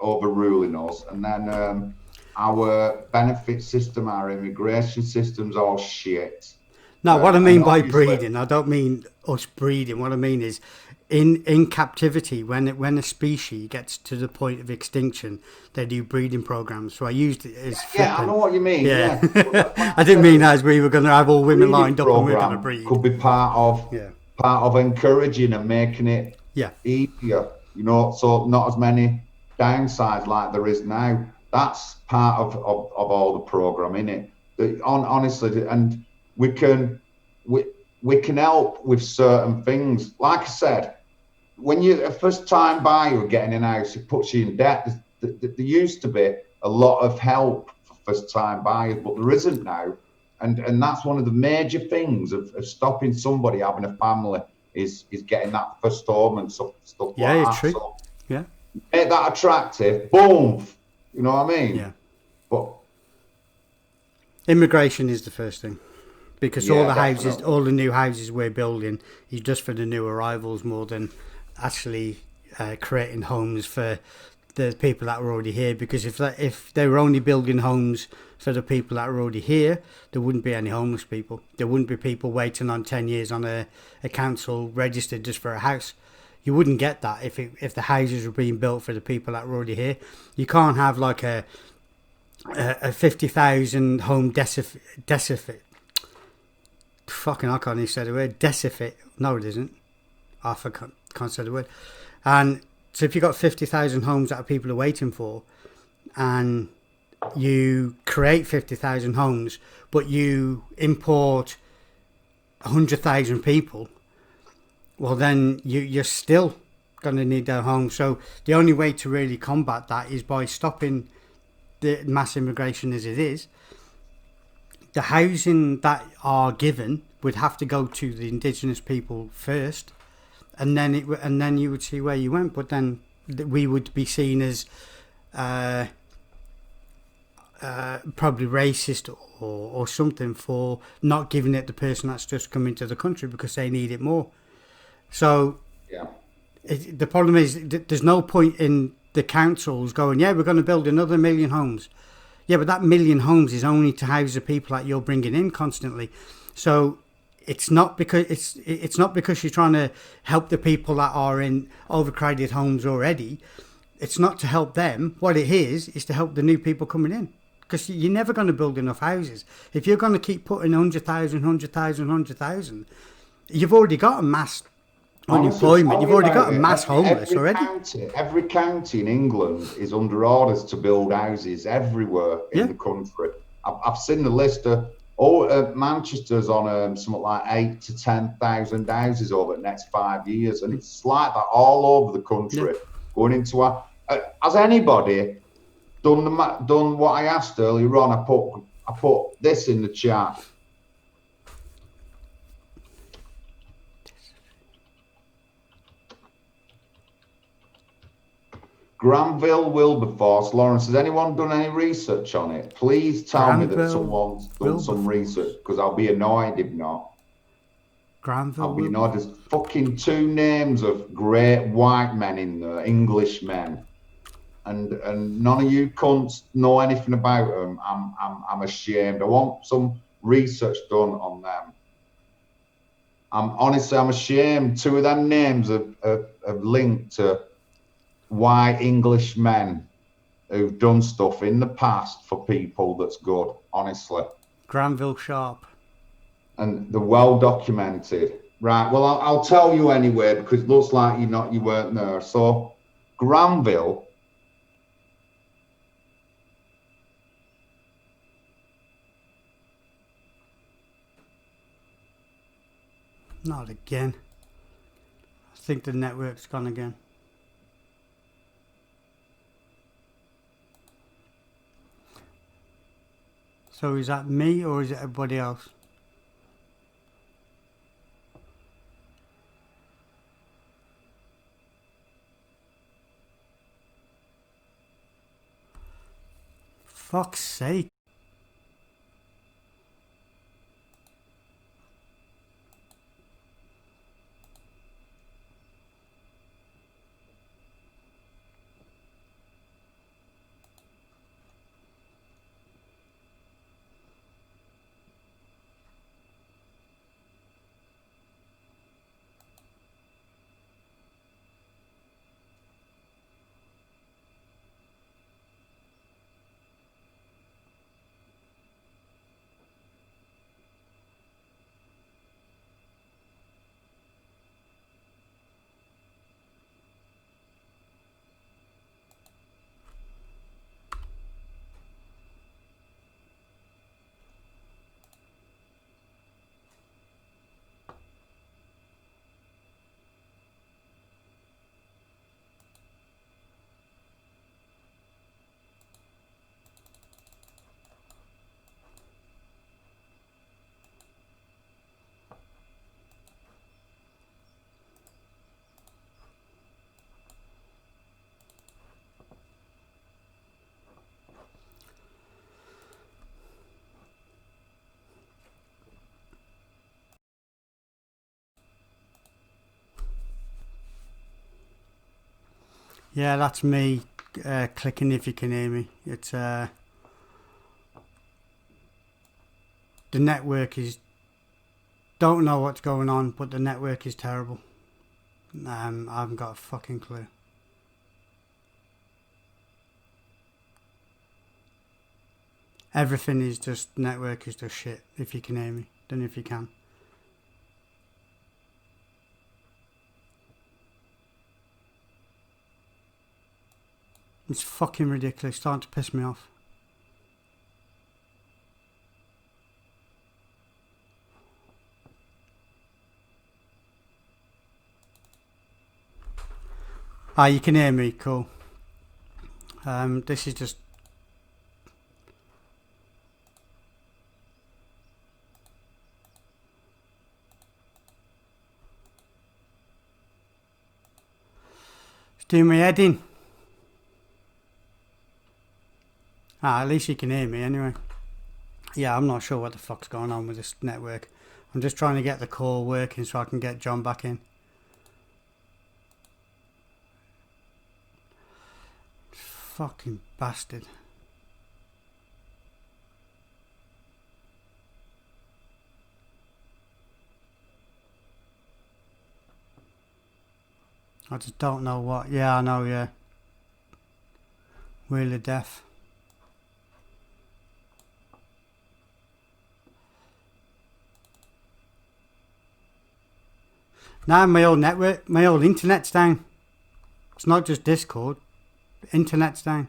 overruling us, and then our benefit system, our immigration system's all shit. No, what I And mean by obviously, breeding, I don't mean us breeding. What I mean is, in captivity, when a species gets to the point of extinction, they do breeding programs. So I used it as yeah, I flipping. know what you mean. Yeah, Yeah, but like I I didn't said, mean as we were going to have all women breeding lined up and we are going to program breed. could be Yeah, part of encouraging and making it yeah, easier. So not as many downsides like there is now. That's part of all the program, innit? Honestly, and we can we can help with certain things. Like I said, when you're a first time buyer getting in a house, it puts you in debt. There used to be a lot of help for first time buyers, but there isn't now. And that's one of the major things of stopping somebody having a family is getting that first home and stuff yeah, like it's that. true. So Yeah, make that attractive, boom. You know what I mean? yeah. But Immigration is the first thing, because all yeah, the houses, definitely. all the new houses we're building is just for the new arrivals more than actually creating homes for the people that were already here. Because if they were only building homes for the people that were already here, there wouldn't be any homeless people. There wouldn't be people waiting on 10 years on a council registered just for a house. You wouldn't get that if the houses were being built for the people that were already here. You can't have like a 50,000 home decifit. Fucking, I can't even say the word. Decifit. No, it isn't. I can't say the word. And so if you've got 50,000 homes that people are waiting for, and you create 50,000 homes, but you import 100,000 people, well, then you're still going to need their homes. So the only way to really combat that is by stopping the mass immigration as it is. The housing that are given would have to go to the indigenous people first, and then you would see where you went. But then we would be seen as probably racist or something for not giving it the person that's just come into the country because they need it more. So Yeah. the problem is there's no point in the councils going, yeah, we're going to build another 1,000,000 homes. Yeah, but that 1,000,000 homes is only to house the people that you're bringing in constantly. So it's not because it's not because you're trying to help the people that are in overcrowded homes already. It's not to help them. What it is to help the new people coming in. Because you're never going to build enough houses. If you're going to keep putting 100,000, 100,000, 100,000, you've already got a mass Honestly, unemployment. tell You've me already about got a it. mass homeless already. Every county in England is under orders to build houses everywhere in Yeah. the country. I've seen the list of all Manchester's on something like 8 to 10,000 houses over the next 5 years, and it's like that all over the Yeah. country. Going into has anybody done what I asked earlier on? I put this in the chat. Granville Wilberforce. Lawrence, has anyone done any research on it? Please tell me that Granville someone's done some Wilberforce. research, because I'll be annoyed if not. Granville I'll be annoyed. Wilberforce. There's fucking 2 names of great white men in there, English men, and none of you cunts know anything about them. I'm ashamed. I want some research done on them. I'm ashamed. 2 of them names have linked to white English men who've done stuff in the past for people that's good, honestly. Granville Sharp. And they're well documented. Right, well, I'll tell you anyway, because it looks like you weren't there. So, Granville, Not again. I think the network's gone again. So is that me or is it everybody else? Fuck's sake. Yeah, that's me clicking if you can hear me. It's the network is don't know what's going on, but the network is terrible. I haven't got a fucking clue. Everything is just network is just shit. If you can hear me, don't know if you can. It's fucking ridiculous. It's starting to piss me off. Ah, you can hear me. Cool. This is just. It's doing my head in. At least you can hear me anyway. Yeah, I'm not sure what the fuck's going on with this network. I'm just trying to get the call working so I can get John back in. Fucking bastard. I just don't know what. Yeah, I know, yeah. Wheel of Death. Now my old network, my old internet's down. It's not just Discord. Internet's down.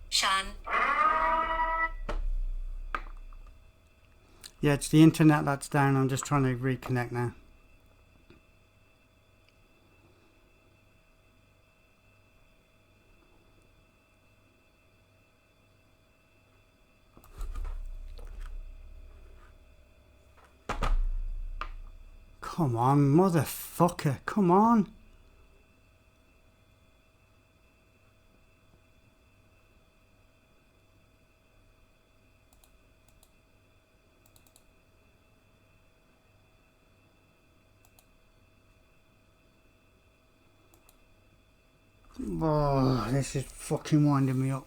Sean. Yeah, it's the internet that's down. I'm just trying to reconnect now. Come on, motherfucker. Come on. Oh, this is fucking winding me up.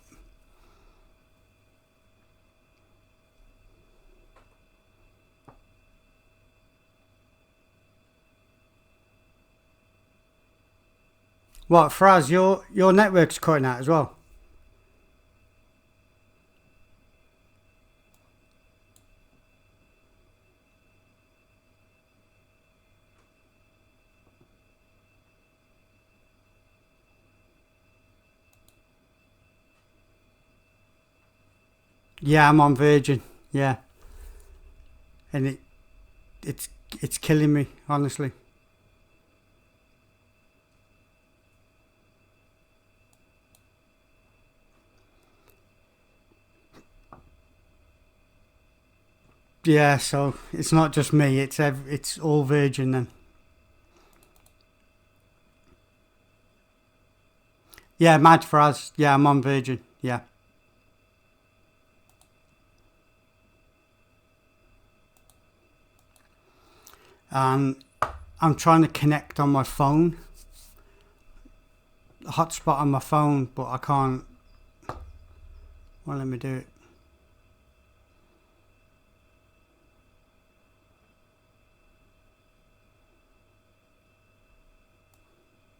What, Fraz, your network's cutting out as well? Yeah, I'm on Virgin. Yeah. And it's killing me, honestly. Yeah, so it's not just me, it's all Virgin then. Yeah, Mad Fraz. Yeah, I'm on Virgin. Yeah. And I'm trying to connect on my phone. Hotspot on my phone, but I can't. Well, let me do it.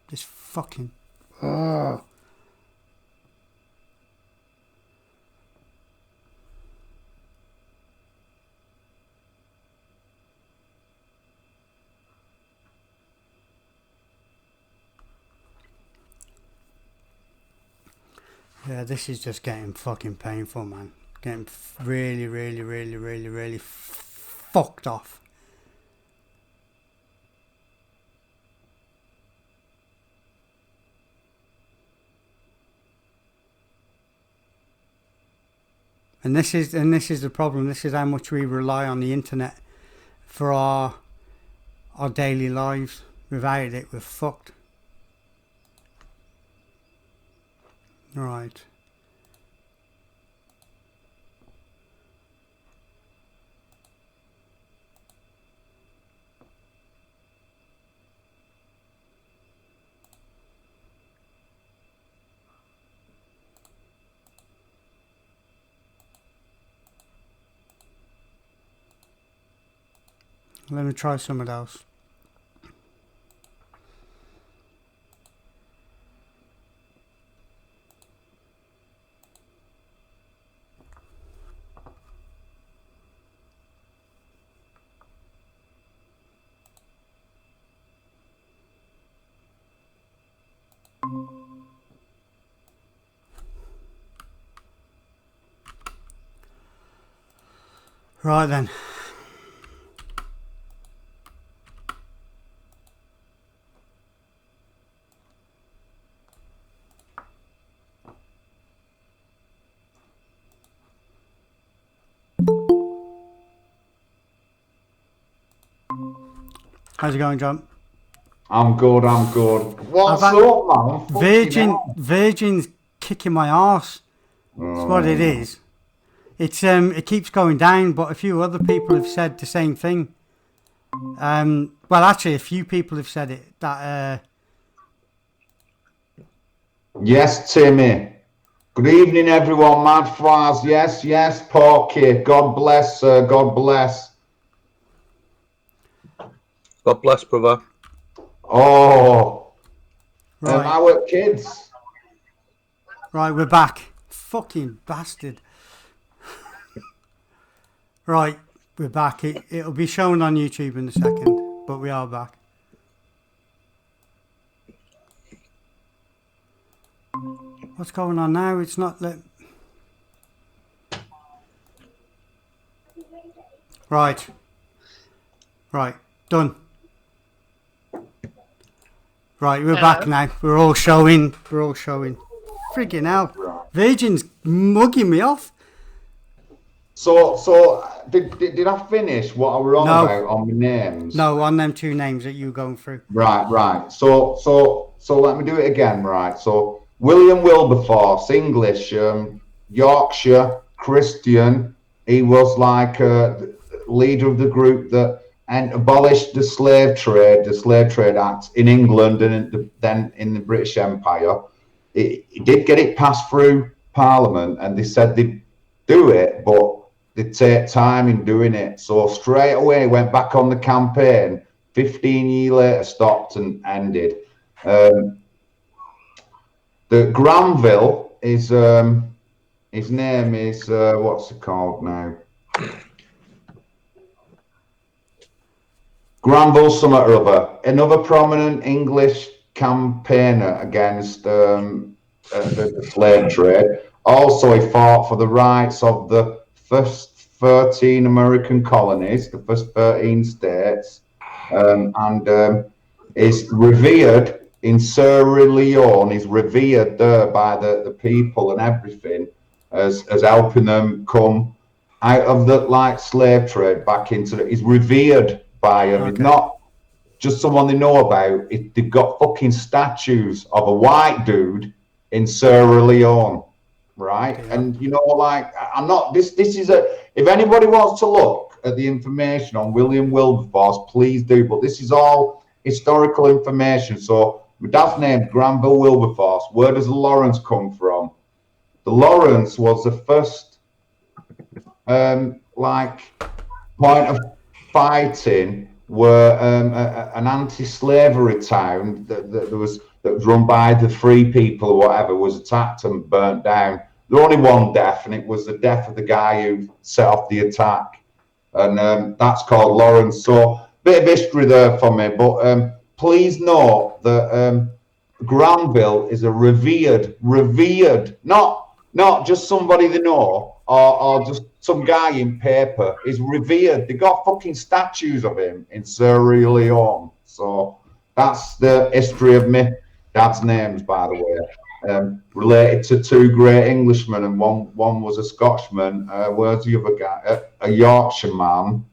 This fucking. Oh. Yeah, this is just getting fucking painful, man. Getting really, really, really, really, really fucked off. And this is the problem. This is how much we rely on the internet for our daily lives. Without it, we're fucked. Right. Let me try something else. Right then. How's it going, John? I'm good. What's I've had up, man? Fucking hell. Virgin's kicking my arse. That's what it is. It's it keeps going down, but a few other people have said the same thing. Well, actually, a few people have said it. That Yes, Timmy. Good evening, everyone. Mad Fries. Yes, Porky. God bless, sir. God bless. God bless, brother. Oh, right, our kids. right, we're back. Fucking bastard. Right, we're back. It'll be shown on YouTube in a second, but we are back. What's going on now? It's not let. Right. Right. Done. Right, we're back now. We're all showing. Freaking hell. Virgin's mugging me off. So did I finish what I were on No. about on the names? No, on them two names that you going through. Right. So let me do it again. Right. So William Wilberforce, English, Yorkshire, Christian. He was like the leader of the group that abolished the Slave Trade Act in England and then in the British Empire. He did get it passed through Parliament, and they said they'd do it, but they'd take time in doing it. So straight away went back on the campaign. 15 years later, stopped and ended. The Granville is his name is what's it called now? Granville something or other. Another prominent English campaigner against the slave trade. Also, he fought for the rights of the first 13 American colonies, the first 13 states, and is revered in Sierra Leone. He's revered there by the people and everything as helping them come out of the slave trade back into it. He's revered by them. Okay. He's not just someone they know about. They've got fucking statues of a white dude in Sierra Leone, right? Okay, and you know, I'm not. This is a. If anybody wants to look at the information on William Wilberforce, please do. But this is all historical information. So my dad's name, Granville Wilberforce. Where does the Lawrence come from? The Lawrence was the first, point of fighting were an anti-slavery town that was run by the free people or whatever was attacked and burnt down. There was only one death, and it was the death of the guy who set off the attack, and that's called Lawrence. So bit of history there for me, but please note that Granville is a revered, not just somebody they know or just some guy in paper. Is revered. They got fucking statues of him in Sierra Leone. So that's the history of me dad's names, by the way. Related to two great Englishmen, and one was a Scotchman. Where's the other guy? A Yorkshire man.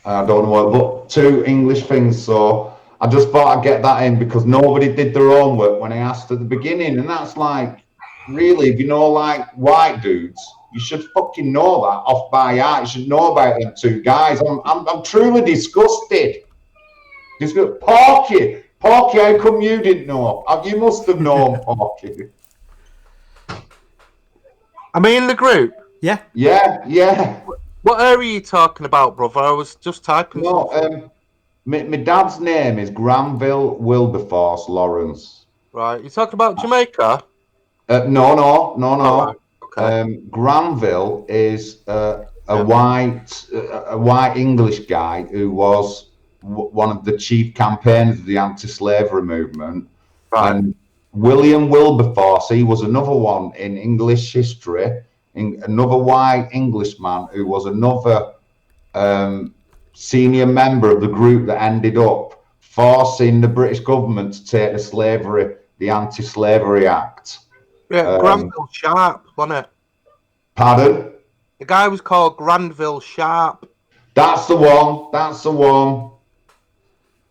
I don't know, but two English things. So I just thought I'd get that in because nobody did their homework when I asked at the beginning, and that's like, really, if you know, like white dudes, you should fucking know that off by heart. You should know about them two guys. I'm truly disgusted. Porky, how come you didn't know? You must have known, Porky. Am I in the group? Yeah. Yeah. What area are you talking about, brother? I was just typing. No, my dad's name is Granville Wilberforce Lawrence. Right. You talking about Jamaica? No. Oh, right. Okay. Granville is a white English guy who was one of the chief campaigners of the anti-slavery movement. Right. And William Wilberforce, he was another one in English history, another white Englishman who was another senior member of the group that ended up forcing the British government to take the Anti-Slavery Act. Yeah, Granville Sharp, wasn't it? Pardon? The guy was called Granville Sharp. That's the one. That's the one.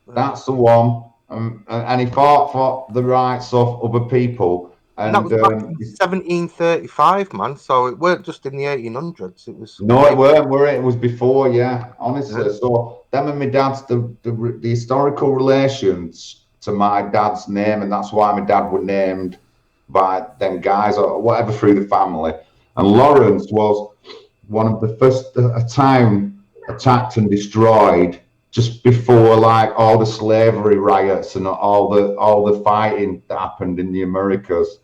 That's the one. And he fought for the rights of other people. And that was back in 1735, man. So it weren't just in the 1800s. It was. No, it weren't. It was before, yeah. Honestly, Yeah. so them and my dad's the historical relations to my dad's name, and that's why my dad was named by them guys or whatever through the family. And Lawrence was one of the first a town attacked and destroyed just before like all the slavery riots and all the fighting that happened in the Americas.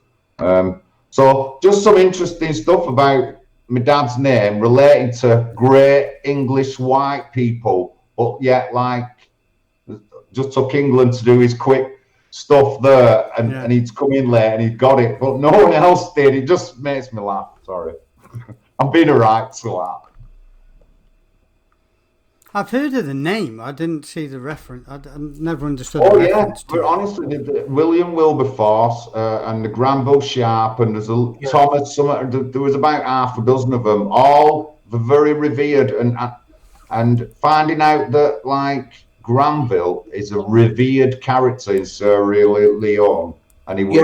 So just some interesting stuff about my dad's name relating to great English white people, but yet like just took England to do his quick stuff there, and he'd come in late and he'd got it, but no one else did. It just makes me laugh. Sorry, I'm being alright to laugh. I've heard of the name. I didn't see the reference. I never understood the reference. But honestly, William Wilberforce and the Granville Sharp, and there's a Thomas. There was about half a dozen of them. All very revered, and finding out that like Granville is a revered character in Sierra Leone, and he was.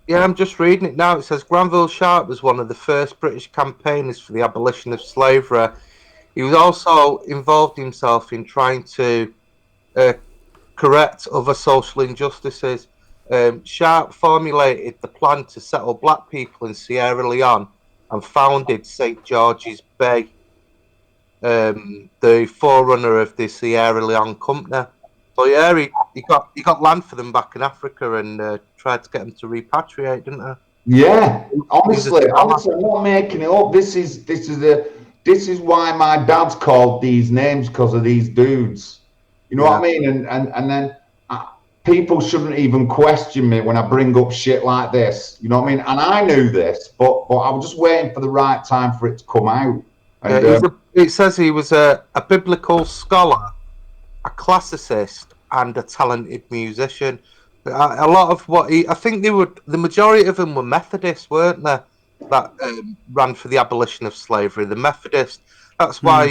Yeah, I'm just reading it now. It says Granville Sharp was one of the first British campaigners for the abolition of slavery. He was also involved himself in trying to correct other social injustices. Sharp formulated the plan to settle black people in Sierra Leone and founded St. George's Bay, the forerunner of the Sierra Leone Company. So yeah, he got land for them back in Africa and tried to get them to repatriate, didn't he? Yeah, honestly, I'm not making it up. This is why my dad's called these names, because of these dudes. You know what I mean? And then people shouldn't even question me when I bring up shit like this. You know what I mean? And I knew this, but I was just waiting for the right time for it to come out. And, it says he was a biblical scholar, a classicist, and a talented musician. A lot of I think the majority of them were Methodists, weren't they? That ran for the abolition of slavery. The Methodist. That's why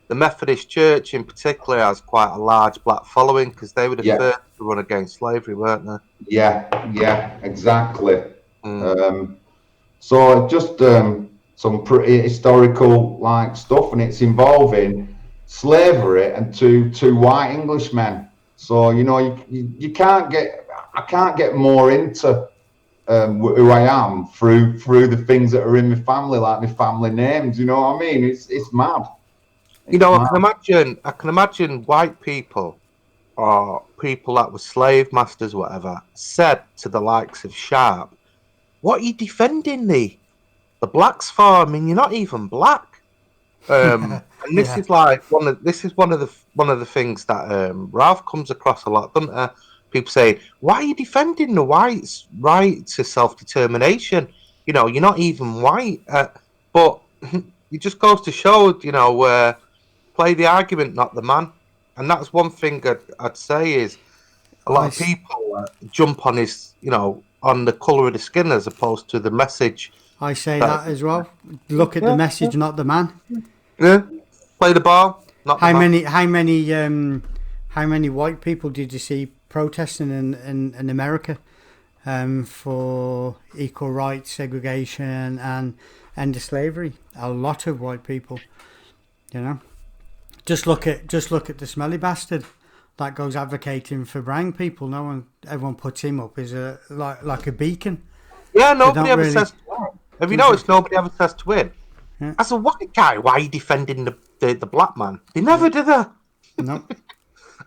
the Methodist Church, in particular, has quite a large black following, because they were the first to run against slavery, weren't they? Yeah, exactly. So just some pretty historical like stuff, and it's involving slavery and two white Englishmen. So you know you can't get. I can't get more into who I am through the things that are in my family, like my family names. You know what I mean? It's mad. You know, I can imagine white people or people that were slave masters, whatever, said to the likes of Sharp, "What are you defending the blacks for? I mean, you're not even black." And this is like one of the things that Ralph comes across a lot, doesn't he? People say, "Why are you defending the whites' right to self-determination? You know, you're not even white." But it just goes to show, you know, play the argument, not the man. And that's one thing I'd say is a lot of people jump on his, you know, on the colour of the skin as opposed to the message. I say that as well. Look at the message, not the man. Yeah, play the ball, not the man. How many white people did you see protesting in America for equal rights, segregation, and end of slavery? A lot of white people, you know. Just look at the smelly bastard that goes advocating for brown people. Everyone puts him up as like a beacon. Yeah, nobody ever says to win. Have you noticed nobody ever says to win? Yeah. As a white guy, why are you defending the black man? They never do that. No.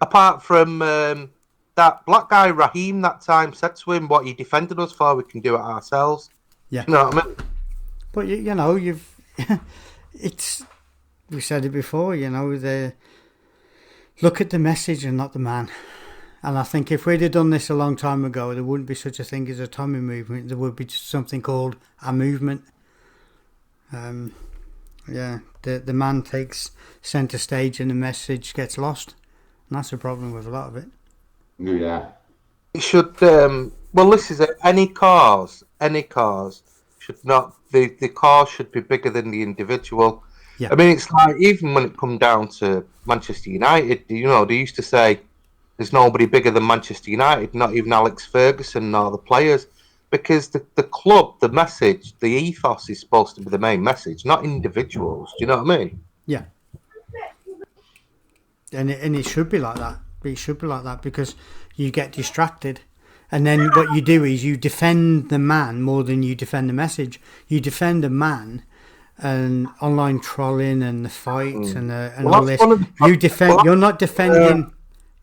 Apart from that black guy, Raheem, that time said to him, "What are you defending us for? We can do it ourselves." Yeah. You know what I mean? But, you know, we said it before, you know, look at the message and not the man. And I think if we'd have done this a long time ago, there wouldn't be such a thing as a Tommy movement. There would be something called a movement. The man takes centre stage and the message gets lost. And that's a problem with a lot of it. Yeah. It should, well, this is it. Any cause should not. The cause should be bigger than the individual. Yeah. I mean, it's like even when it come down to Manchester United, you know, they used to say there's nobody bigger than Manchester United, not even Alex Ferguson nor the players, because the club, the message, the ethos is supposed to be the main message, not individuals. Do you know what I mean? Yeah. And it should be like that. It should be like that because you get distracted. And then what you do is you defend the man more than you defend the message. You defend the man and online trolling and the fights and all this. You defend. You're not defending.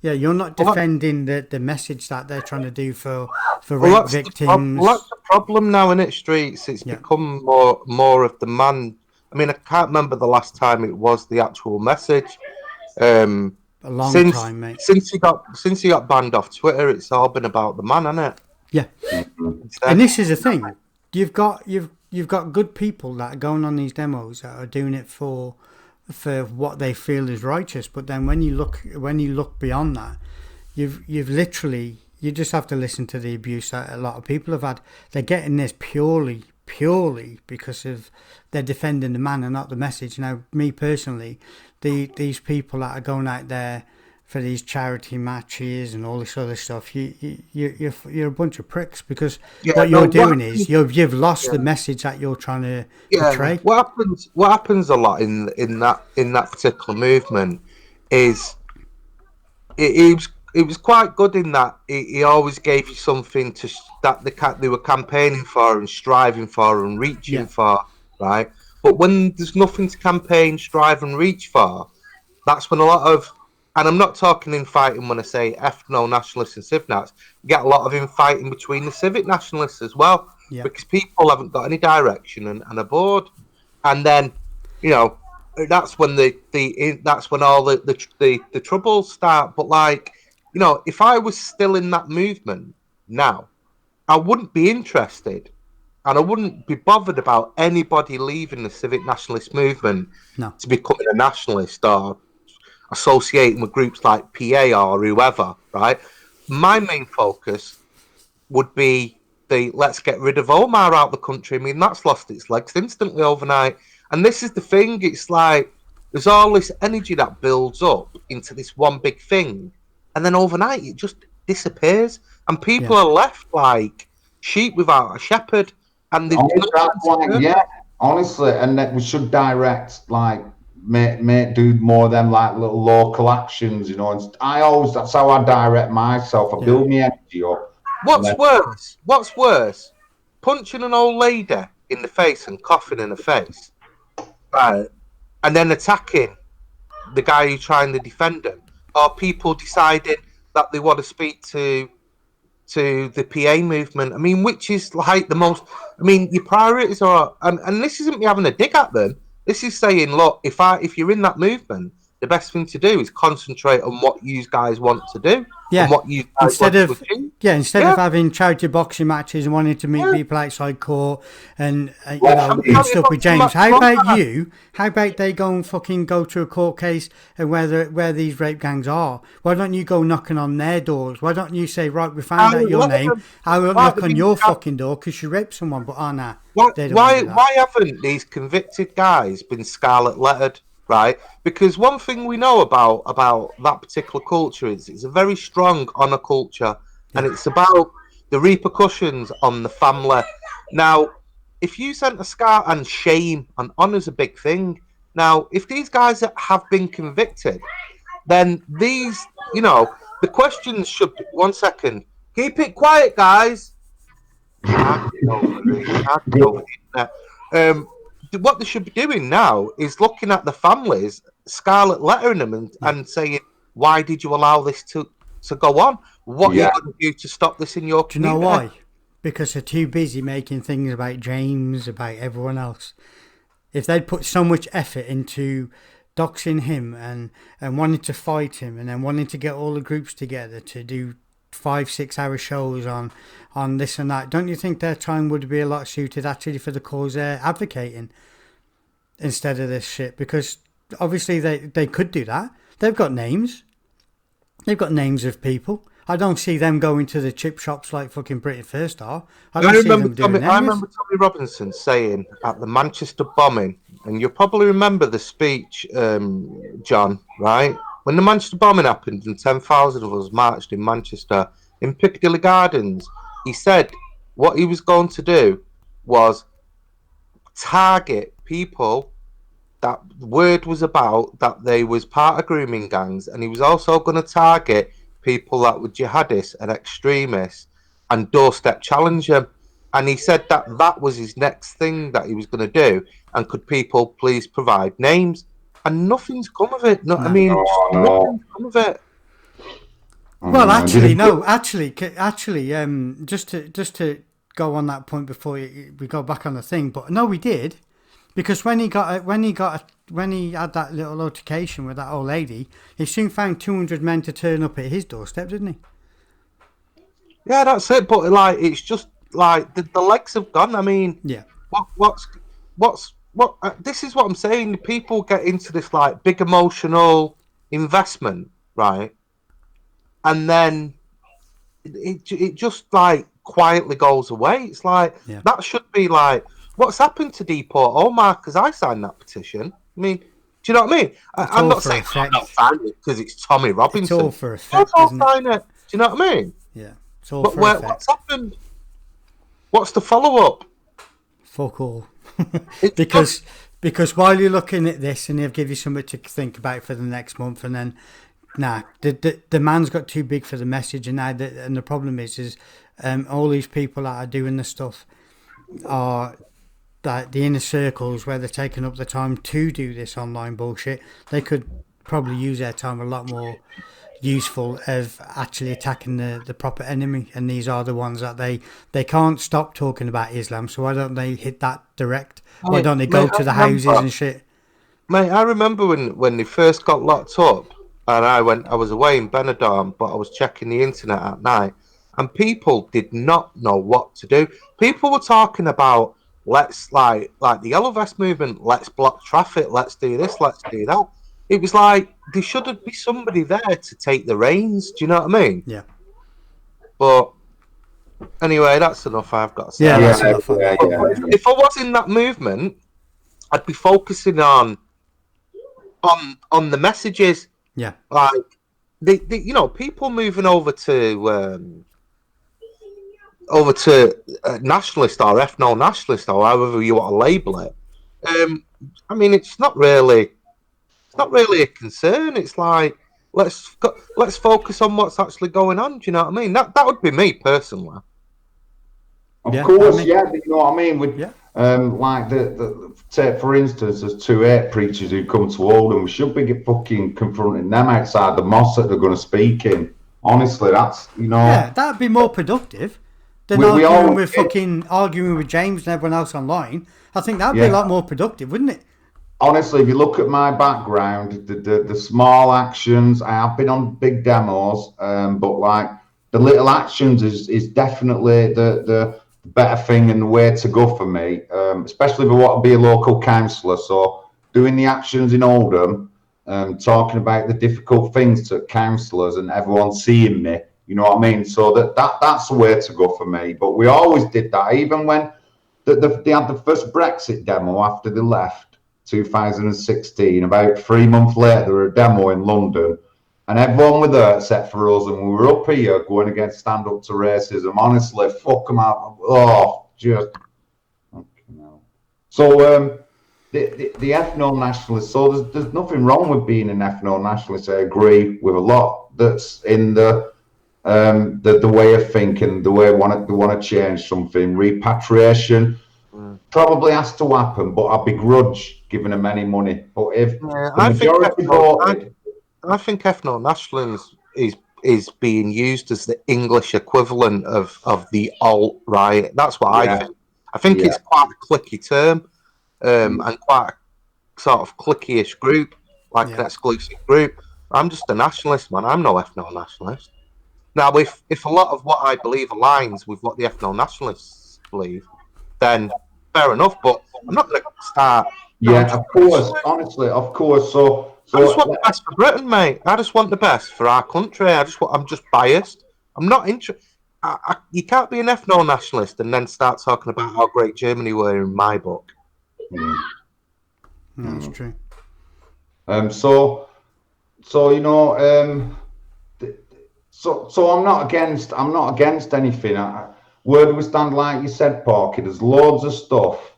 Yeah, you're not defending the message that they're trying to do for rape victims. That's the problem now in streets. It's become more of the man. I mean, I can't remember the last time it was the actual message. A long time, mate. Since he got banned off Twitter, it's all been about the man, hasn't it? Yeah. And this is the thing. You've got good people that are going on these demos that are doing it for what they feel is righteous. But then when you look beyond that, you've literally, you just have to listen to the abuse that a lot of people have had. They're getting this purely because of they're defending the man and not the message. Now, me personally, these people that are going out there for these charity matches and all this other stuff, you're a bunch of pricks because what you're doing is you've lost the message that you're trying to portray. What happens a lot in that particular movement is it was quite good in that he always gave you something that they were campaigning for and striving for and reaching for, right? But when there's nothing to campaign, strive and reach for, that's when a lot of, and I'm not talking infighting when I say ethno nationalists and civic nats, you get a lot of infighting between the civic nationalists as well, because people haven't got any direction and are bored. And then, you know, that's when that's when all the troubles start. But like, you know, if I was still in that movement now, I wouldn't be interested. And I wouldn't be bothered about anybody leaving the civic nationalist movement to becoming a nationalist or associating with groups like PA or whoever, right? My main focus would be let's get rid of Omar out of the country. I mean, that's lost its legs instantly overnight. And this is the thing. It's like there's all this energy that builds up into this one big thing. And then overnight, it just disappears. And people are left like sheep without a shepherd. And honestly, and that we should direct do more of them like little local actions, you know. And that's how I direct myself. I build my energy up. What's worse? Punching an old lady in the face and coughing in the face, right? And then attacking the guy who's trying to defend him, or people deciding that they want to speak to the PA movement. I mean, which is like the most. I mean, your priorities are, and this isn't me having a dig at them. This is saying, look, if you're in that movement, the best thing to do is concentrate on what you guys want to do. Yeah. And what you guys instead of having charity boxing matches and wanting to meet people outside court and and stuff with James. How about they go and fucking go to a court case and where these rape gangs are? Why don't you go knocking on their doors? Why don't you say, right, we found out your name, I will knock on your fucking door because you raped someone, but why haven't these convicted guys been scarlet lettered? Right, because one thing we know about that particular culture is it's a very strong honour culture, and it's about the repercussions on the family. Now, if you sent a scar and shame and honour's a big thing. Now, if these guys have been convicted, then these, you know, the questions should be, 1 second, keep it quiet, guys. What they should be doing now is looking at the families, scarlet lettering them and saying, why did you allow this to go on? What are you going to do to stop this in your community? Do you know why? Because they're too busy making things about James, about everyone else. If they'd put so much effort into doxing him and wanting to fight him and then wanting to get all the groups together to do 5-6 hour shows on this and that, don't you think their time would be a lot suited actually for the cause they're advocating instead of this shit? Because obviously they could do that. They've got names of people. I don't see them going to the chip shops like fucking Britain First are. I I don't see them remember doing I any. remember Tommy Robinson saying at the Manchester bombing, and you'll probably remember the speech, John, right? When the Manchester bombing happened and 10,000 of us marched in Manchester in Piccadilly Gardens, he said what he was going to do was target people that word was about that they was part of grooming gangs, and he was also going to target people that were jihadists and extremists and doorstep challenge them. And he said that that was his next thing that he was going to do. And could people please provide names? And nothing's come of it. No, I mean, nothing's come of it. Well, actually, no. Actually, just to go on that point before we go back on the thing, but no, we did, because when he had that little altercation with that old lady, he soon found 200 men to turn up at his doorstep, didn't he? Yeah, that's it. But like, it's just like the legs have gone. I mean, Yeah. This is what I'm saying. People get into this like big emotional investment, right? And then it just like quietly goes away. It's like that should be like, what's happened to deport Omar? Because I signed that petition. I mean, do you know what I mean? I'm not saying I'm not signing it because it's Tommy Robinson. It's all for effect, isn't it? Do you know what I mean? Yeah, it's all but for effect. What's happened? What's the follow up? Fuck all. because while you're looking at this, and they'll give you something to think about for the next month, and then the man's got too big for the message, and and the problem is all these people that are doing the stuff are that the inner circles where they're taking up the time to do this online bullshit. They could probably use their time a lot more useful of actually attacking the proper enemy, and these are the ones that they can't stop talking about Islam, so why don't they hit that direct? Why don't they go to the houses and shit? Mate, I remember when they first got locked up, and I was away in Benidorm, but I was checking the internet at night, and people did not know what to do. People were talking about, let's like the Yellow Vest movement, let's block traffic, let's do this, let's do that. It was like there should be somebody there to take the reins. Do you know what I mean? Yeah. But anyway, that's enough I've got to say. Yeah, that's enough. If I was in that movement, I'd be focusing on the messages. Yeah. Like people moving over to nationalist or ethno nationalist or however you want to label it. I mean, it's not really a concern. It's like let's focus on what's actually going on. Do you know what I mean? That would be me personally. Of course, you know what I mean. Like take for instance, there's 2 preachers who come to Oldham. We should be fucking confronting them outside the mosque that they're going to speak in. Honestly, that's Yeah, that'd be more productive than arguing with James and everyone else online. I think that'd be a lot more productive, wouldn't it? Honestly, if you look at my background, the small actions, I have been on big demos, but like the little actions is definitely the better thing and the way to go for me, especially if I want to be a local councillor. So doing the actions in Oldham, talking about the difficult things to councillors and everyone seeing me, you know what I mean? So that's the way to go for me. But we always did that, even when they had the first Brexit demo after they left. 2016, about 3 months later, there was a demo in London, and everyone was there except for us, and we were up here going against Stand Up to Racism. Honestly, fuck them out. Oh, just so the ethno nationalist. So there's nothing wrong with being an ethno nationalist. I agree with a lot that's in the way of thinking, the way they want to change something. Repatriation probably has to happen, but I begrudge giving them any money. But if the majority voted, I think ethno nationalism is being used as the English equivalent of the alt-right. That's what I think. I think it's quite a clicky term, and quite a sort of clicky-ish group, like an exclusive group. I'm just a nationalist, man. I'm no ethno-nationalist. Now, if a lot of what I believe aligns with what the ethno-nationalists believe, then fair enough, but I'm not going to start. Of course, honestly, of course. So I just want the best for Britain, mate. I just want the best for our country. I'm just biased. I'm not interested. You can't be an ethno-nationalist and then start talking about how great Germany were in my book. That's true. So you know, so I'm not against anything. Where do we stand? Like you said, Porky, there's loads of stuff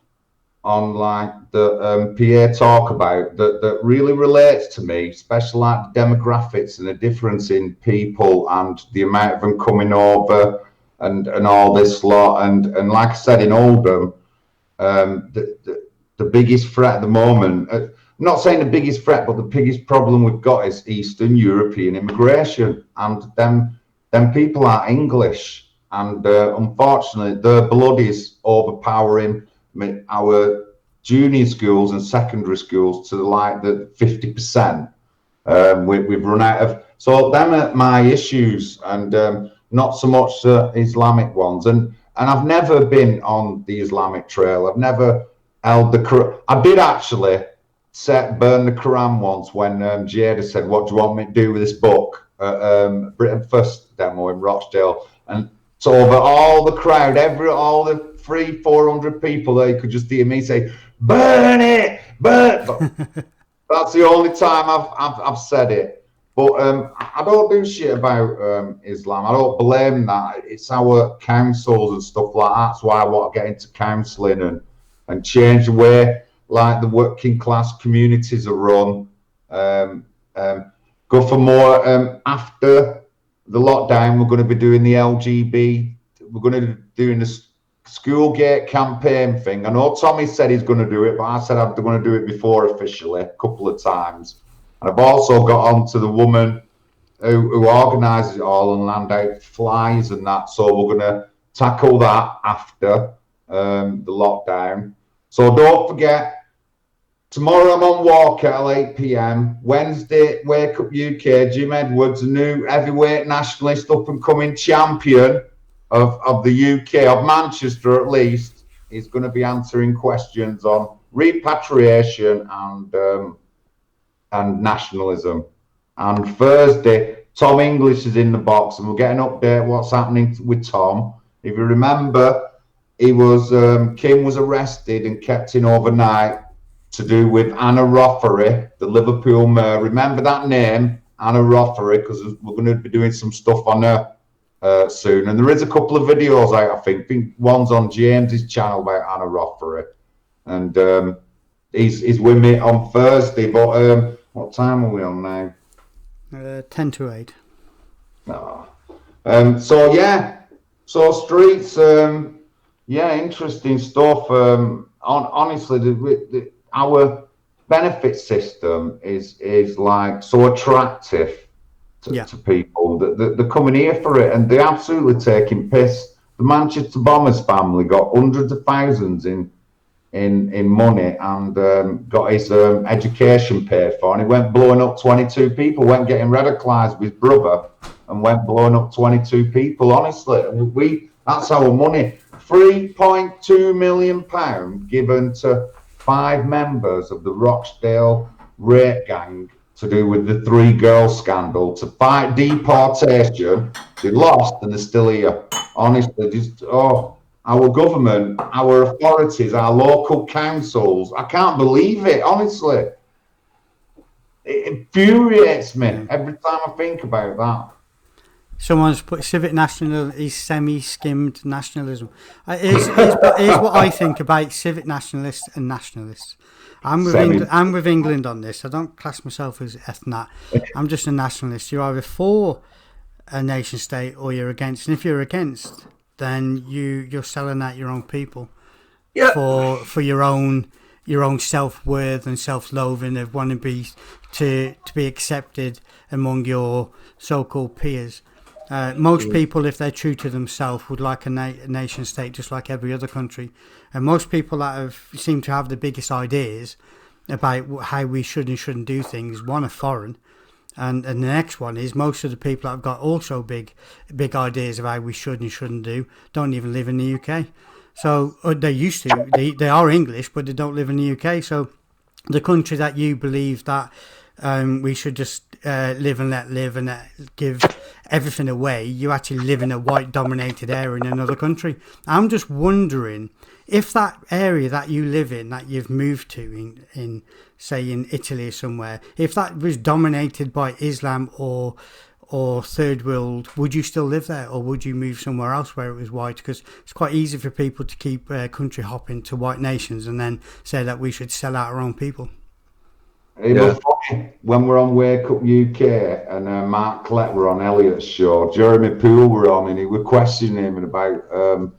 on like the PA talk about that really relates to me, especially like the demographics and the difference in people and the amount of them coming over and all this lot. And like I said, in Oldham, the biggest threat at the moment, I'm not saying the biggest threat, but the biggest problem we've got is Eastern European immigration, and them people are English, and unfortunately their blood is overpowering our junior schools and secondary schools to like the 50%. We've run out of, so them are my issues, and not so much the Islamic ones. And I've never been on the Islamic trail. I've never held the Quran. I did actually burn the Quran once when Jada said, "What do you want me to do with this book?" Britain First demo in Rochdale, and so over all the crowd, all the 300-400 people there, you could just hear me say, "Burn it, burn!" But that's the only time I've said it. But I don't do shit about Islam. I don't blame that. It's our councils and stuff like that. That's why I want to get into counselling and change the way like the working class communities are run. Go for more after the lockdown. We're going to be doing the LGB. We're going to be doing the school gate campaign thing. I know Tommy said he's going to do it, but I said I'm going to do it before officially a couple of times. And I've also got on to the woman who organises it all and land out flies and that. So we're going to tackle that after the lockdown. So don't forget, tomorrow I'm on walk at 8 p.m. Wednesday, Wake Up UK, Jim Edwards, a new heavyweight nationalist up and coming champion of the UK, of Manchester at least, is going to be answering questions on repatriation and nationalism. And Thursday, Tom English is in the box, and we'll get an update what's happening with Tom. If you remember, he was Kim was arrested and kept in overnight to do with Anna Rothery, the Liverpool mayor. Remember that name, Anna Rothery, because we're going to be doing some stuff on her soon. And there is a couple of videos out, I think one's on James's channel about Anna Rothery, and he's with me on Thursday. But what time are we on now? 10 to 8. Oh. So yeah, so streets, yeah, interesting stuff. Honestly, our benefit system is like so attractive to people that they're coming here for it, and they're absolutely taking piss. The Manchester Bombers family got hundreds of thousands in money and got his education paid for, and he went blowing up 22 people, went getting radicalised with his brother and went blowing up 22 people. Honestly, that's our money. £3.2 million given to 5 members of the Rochdale rape gang to do with the 3 girls scandal, to fight deportation. They lost and they're still here. Honestly, our government, our authorities, our local councils, I can't believe it, honestly. It infuriates me every time I think about that. Someone's put civic nationalism is semi-skimmed nationalism. Here's what I think about civic nationalists and nationalists. I'm with England on this. I don't class myself as ethno. I'm just a nationalist. You're either for a nation state or you're against. And if you're against, then you're selling out your own people for your own self-worth and self-loathing of wanting to be accepted among your so-called peers. Most people, if they're true to themselves, would like a nation state just like every other country. And most people that seem to have the biggest ideas about how we should and shouldn't do things, one are foreign, and the next one is most of the people that have got also big ideas of how we should and shouldn't do don't even live in the UK. So they used to. They are English, but they don't live in the UK. So the country that you believe that we should just live and let live and give everything away, you actually live in a white-dominated area in another country. I'm just wondering if that area that you live in, that you've moved to in say in Italy or somewhere, if that was dominated by Islam or third world, would you still live there, or would you move somewhere else where it was white? Because it's quite easy for people to keep country hopping to white nations and then say that we should sell out our own people. It was funny when we're on Wake Up UK and Mark Collett were on Elliot's show. Jeremy Poole were on, and he were questioning him about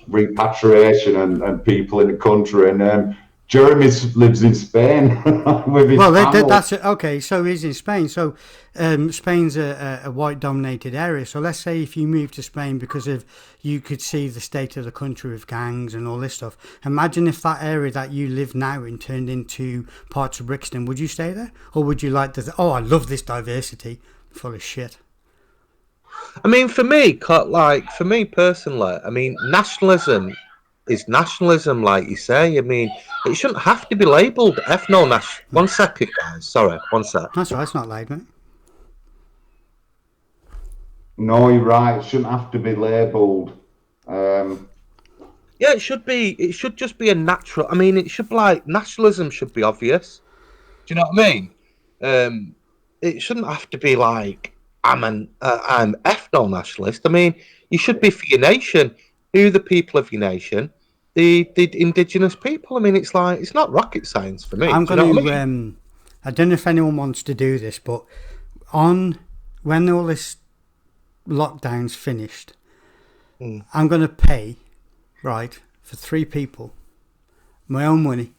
repatriation and people in the country. And Jeremy lives in Spain with his family. That's it. Okay, so he's in Spain. So Spain's a white-dominated area. So let's say if you move to Spain because of you could see the state of the country with gangs and all this stuff. Imagine if that area that you live now in turned into parts of Brixton. Would you stay there, or would you like to? I love this diversity. Full of shit. I mean, for me personally, I mean, nationalism is nationalism, like you say. I mean, it shouldn't have to be labelled ethno-national. 1 second, guys. Sorry, 1 sec. That's right, it's not labelled, mate. No, you're right. It shouldn't have to be labelled. Yeah, it should be. It should just be a natural. I mean, it should be like nationalism should be obvious. Do you know what I mean? It shouldn't have to be like I'm ethno-nationalist. I mean, you should be for your nation. Who are the people of your nation? The indigenous people. I mean, it's like it's not rocket science for me. I'm going to. I don't know if anyone wants to do this, but when all this lockdown's finished, I'm going to pay, right, for 3 people, my own money.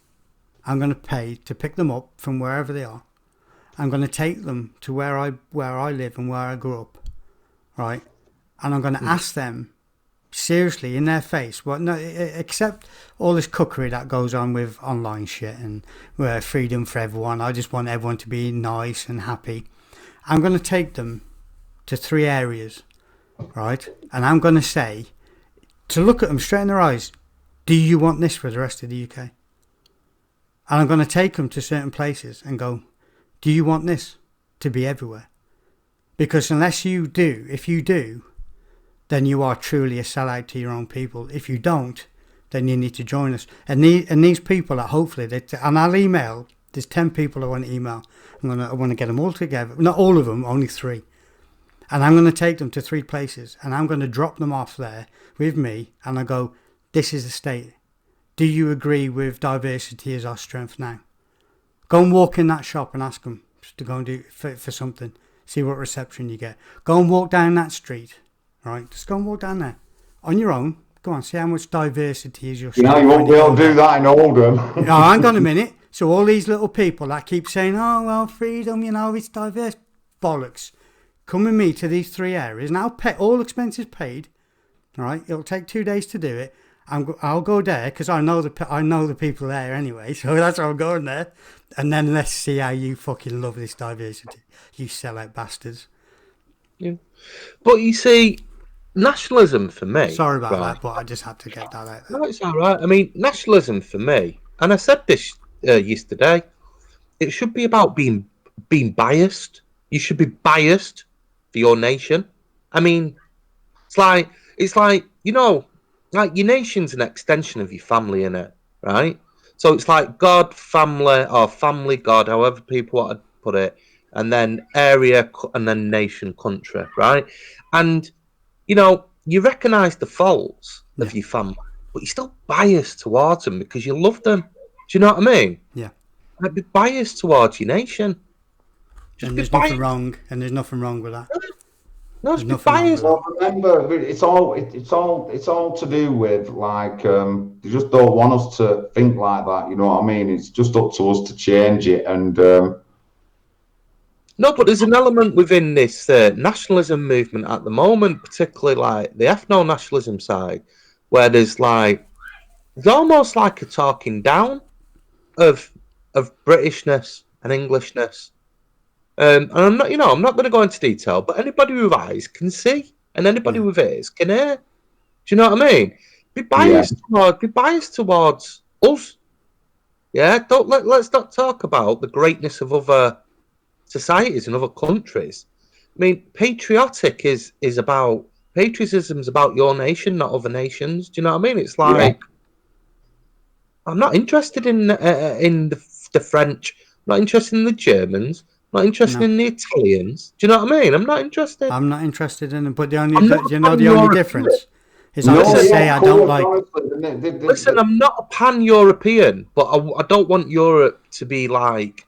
I'm going to pay to pick them up from wherever they are. I'm going to take them to where I live and where I grew up, right? And I'm going to ask them seriously in their face, except all this cookery that goes on with online shit and freedom for everyone. I just want everyone to be nice and happy. I'm going to take them to 3 areas, right? And I'm going to say, to look at them straight in their eyes, do you want this for the rest of the UK? And I'm going to take them to certain places and go, do you want this to be everywhere? Because unless you do, if you do, then you are truly a sellout to your own people. If you don't, then you need to join us. And these people that hopefully, and I'll email, there's 10 people I want to email. I want to get them all together. Not all of them, only 3. And I'm going to take them to 3 places. And I'm going to drop them off there with me. And I go, this is the state. Do you agree with diversity as our strength now? Go and walk in that shop and ask them to go and do for something. See what reception you get. Go and walk down that street. Right? Just go and walk down there. On your own. Go on, see how much diversity is your strength. You won't be able to do that in Oldham. No, hang on a minute. So all these little people that keep saying, oh, well, freedom, it's diverse. Bollocks. Come with me to these 3 areas and I'll pay all expenses paid. All right? It'll take 2 days to do it. I'll go there because I know the people there anyway, so that's why I'm going there. And then let's see how you fucking love this diversity, you sellout bastards. Yeah, but you see, nationalism for me. Sorry about that, but I just had to get that out there. No, it's all right. I mean, nationalism for me, and I said this yesterday. It should be about being biased. You should be biased for your nation. I mean, it's like like your nation's an extension of your family, innit? Right? So it's like God, family, or family, God, however people want to put it, and then area, and then nation, country, right? And, you recognise the faults of your family, but you're still biased towards them because you love them. Do you know what I mean? Yeah. Like, be biased towards your nation. And there's nothing wrong, with that. No, it's biased. Well, remember, it's all to do with like they just don't want us to think like that. You know what I mean? It's just up to us to change it. And no, but there's an element within this nationalism movement at the moment, particularly like the ethno-nationalism side, where there's almost like a talking down of Britishness and Englishness. And I'm not going to go into detail, but anybody with eyes can see, and anybody with ears can hear. Do you know what I mean? Be biased towards us. Yeah, let's not talk about the greatness of other societies and other countries mean, patriotism is about your nation, not other nations. Do you know what I mean? It's like I'm not interested in the French. I'm not interested in the Germans. I'm not interested No. in the Italians. Do you know what I mean? I'm not interested. I'm not interested in it. But the I'm not only the only pan-European. difference is No, I Listen, say I of don't course, like. honestly, Listen, I'm not a pan-European, but I don't want Europe to be like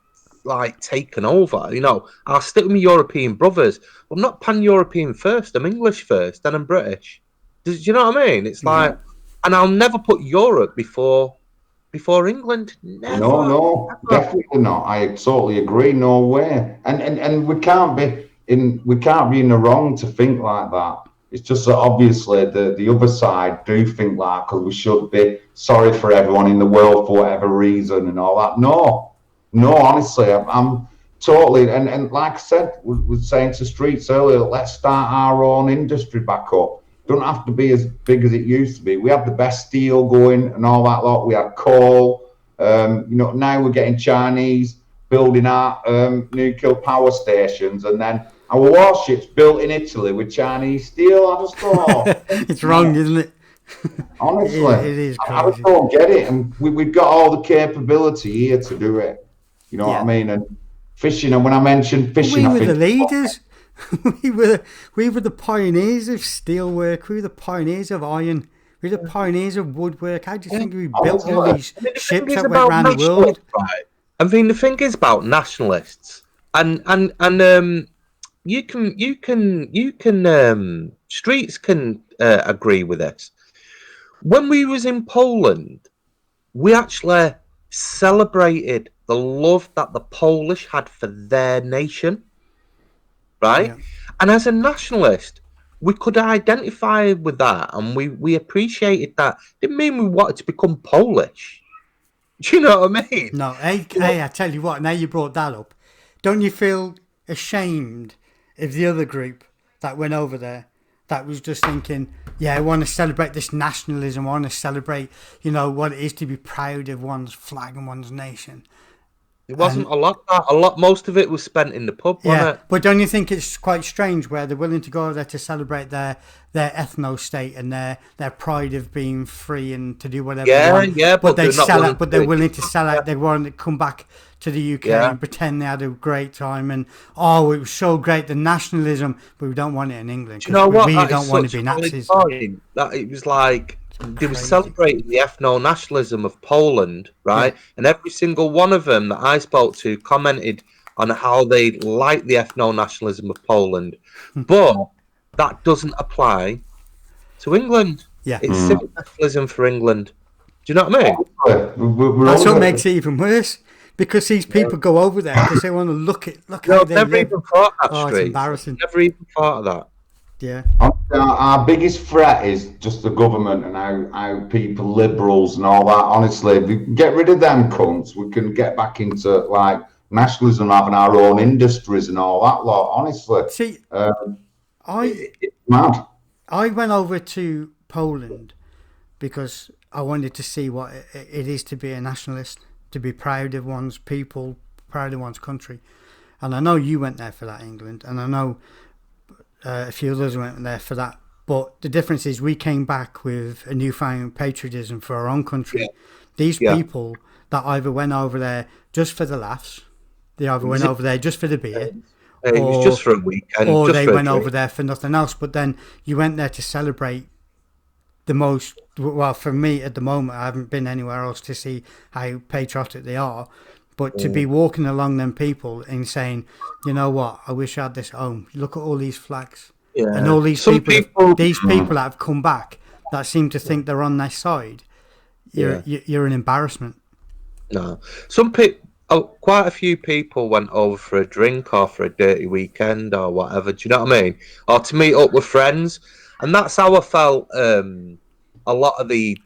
taken over. You know, I'll stick with my European brothers. I'm not pan-European first. I'm English first, then I'm British. Do you know what I mean? It's like, and I'll never put Europe before England. No, Never. no, Never. definitely not. I totally agree. No way. And we can't be in the wrong to think like that. It's just that obviously the other side do think like because we should be sorry for everyone in the world for whatever reason and all that. No, no, honestly, I'm totally and like I said, we was saying to Streets earlier, let's start our own industry back up. Don't have to be as big as it used to be. We had the best steel going and all that lot. We had coal. Now we're getting Chinese building our nuclear power stations, and then our warships built in Italy with Chinese steel. I just thought, It's wrong, isn't it? honestly, It is I just crazy. don't get it. And we've got all the capability here to do it. You know what I mean? And fishing, and when I mentioned fishing, We I were the think leaders. we were the pioneers of steelwork. We were the pioneers of iron. We were the pioneers of woodwork. How do you think we built all these I mean, the thing ships is that went about around the world? nationalists, right? I mean, the thing is about nationalists, and Streets can agree with this. When we was in Poland, we actually celebrated the love that the Polish had for their nation, right? Yeah. And as a nationalist, we could identify with that, and we appreciated that. Didn't mean we wanted to become Polish. Do you know what I mean? No, hey, I tell you what, now you brought that up, don't you feel ashamed of the other group that went over there that was just thinking, yeah, I want to celebrate this nationalism, I want to celebrate, what it is to be proud of one's flag and one's nation. It wasn't a lot. Most of it was spent in the pub, wasn't Yeah, it? but don't you think it's quite strange where they're willing to go over there to celebrate their ethno state and their pride of being free and to do whatever they want? Yeah, but they they're not sell willing out. But to they're do willing it. to sell out. They want to come back to the UK Yeah. and pretend they had a great time. And it was so great, the nationalism, but we don't want it in England Do you know because what? we really That is don't want to such be a valid Nazis. point. That it was like they were Crazy. celebrating the ethno nationalism of Poland, right? Yeah. And every single one of them that I spoke to commented on how they like the ethno nationalism of Poland, but that doesn't apply to England. Yeah. It's civic nationalism for England. Do you know what I mean? we're That's all what makes it even worse. Because these people go over there because they want to look No, how I've they never live. even thought that, Oh, it's Street. embarrassing. Never even thought of that. Yeah. Our biggest threat is just the government and how people, liberals and all that. Honestly, if we can get rid of them cunts, we can get back into like nationalism, having our own industries and all that lot. Honestly, See, it's mad. I went over to Poland because I wanted to see what it is to be a nationalist, to be proud of one's people, proud of one's country. And I know you went there for that, England, and I know a few others went there for that. But the difference is we came back with a newfound patriotism for our own country. Yeah. These Yeah. people that either went over there just for the laughs, they either went over there just for the beer, It was just for a weekend. or just they for a went drink. over there for nothing else. But then you went there to celebrate the most. Well, for me at the moment, I haven't been anywhere else to see how patriotic they are. But to be walking along them people and saying, you know what, I wish I had this at home. Look at all these flags. Yeah. And all these Some people that have come back that seem to think they're on their side. You're an embarrassment. No, some people, quite a few people went over for a drink or for a dirty weekend or whatever. Do you know what I mean? Or to meet up with friends, and that's how I felt. A lot of the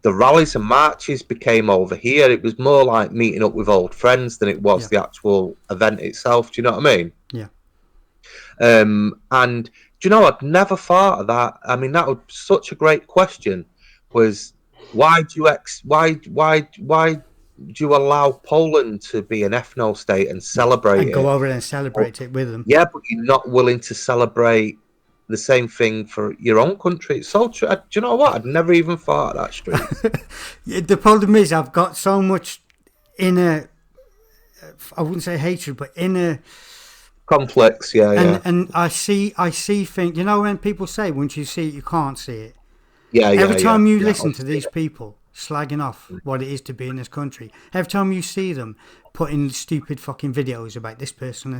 rallies and marches became over here. It was more like meeting up with old friends than it was the actual event itself. Do you know what I mean? Yeah. And do you know, I'd never thought of that. I mean, that was such a great question. Was why do you do you allow Poland to be an ethno state and celebrate And it? go over there and celebrate it with them. Yeah, but you're not willing to celebrate the same thing for your own country. It's so true. Do you know what? I'd never even thought of that, Streets. The problem is I've got so much inner, I wouldn't say hatred, but inner Conflicts, yeah. And I see things, you know, when people say once you see it you can't see it. Yeah. Every time you yeah, listen to these people slagging off what it is to be in this country, every time you see them putting stupid fucking videos about this person,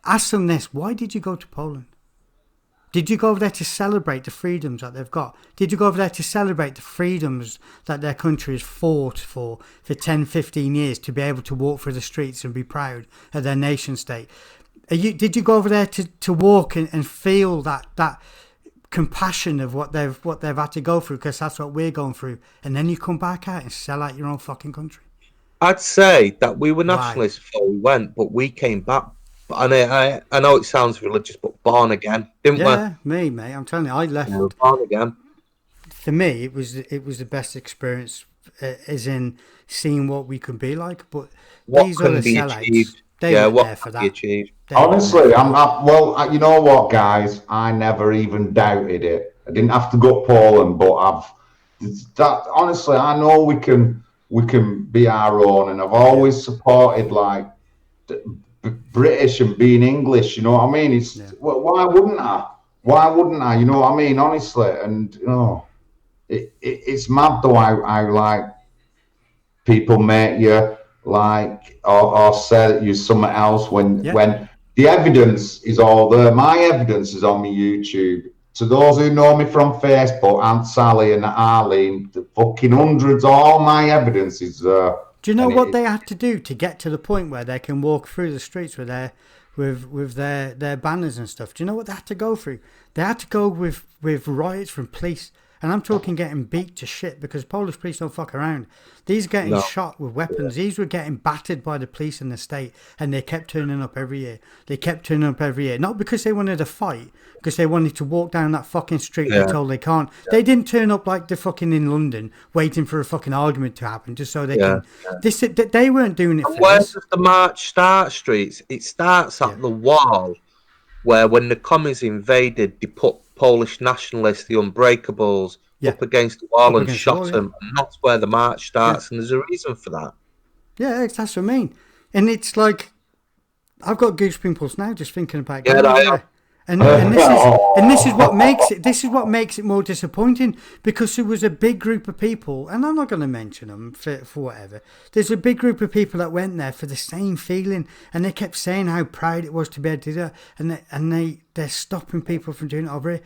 ask them this: why did you go to Poland? Did you go over there to celebrate the freedoms that they've got? Did you go over there to celebrate the freedoms that their country has fought for 10, 15 years, to be able to walk through the streets and be proud of their nation state? Did you go over there to walk and feel that compassion of what they've had to go through, because that's what we're going through, and then you come back out and sell out your own fucking country? I'd say that we were Why? nationalists before we went, but we came back. And I know it sounds religious, but born again, didn't we? Yeah, me, mate. I'm telling you, I left. Yeah, born again. For me, it was the best experience, as in seeing what we could be like. But What these can other be sellouts, achieved? they Yeah, weren't what there for can be that. achieved? Honestly, well, you know what, guys? I never even doubted it. I didn't have to go to Poland, but honestly, I know we can be our own, and I've always supported like British and being English. You know what I mean? Well, why wouldn't I? Why wouldn't I? You know what I mean? Honestly, and you know, it's mad though. I like people make you like or say that you're something else when the evidence is all there. My evidence is on my YouTube. To those who know me from Facebook, Aunt Sally and Arlene, the fucking hundreds, all my evidence is there. Do you know what they had to do to get to the point where they can walk through the streets with their banners and stuff? Do you know what they had to go through? They had to go with riots from police. And I'm talking getting beat to shit, because Polish police don't fuck around. These are getting shot with weapons. These were getting battered by the police in the state, and they kept turning up every year. Not because they wanted to fight, because they wanted to walk down that fucking street they're told they can't. They didn't turn up like the fucking in London, waiting for a fucking argument to happen just so they can. They weren't doing it for Where this. does the march start, Streets? It starts at the wall, where when the commies invaded, they put Polish nationalists, the Unbreakables, up against the wall and shot them. And that's where the march starts, and there's a reason for that. Yeah, that's what I mean. And it's like, I've got goosebumps now just thinking about going there. And this is what makes it more disappointing, because there was a big group of people, and I'm not going to mention them for whatever. There's a big group of people that went there for the same feeling, and they kept saying how proud it was to be able to do that, and they're stopping people from doing it over here.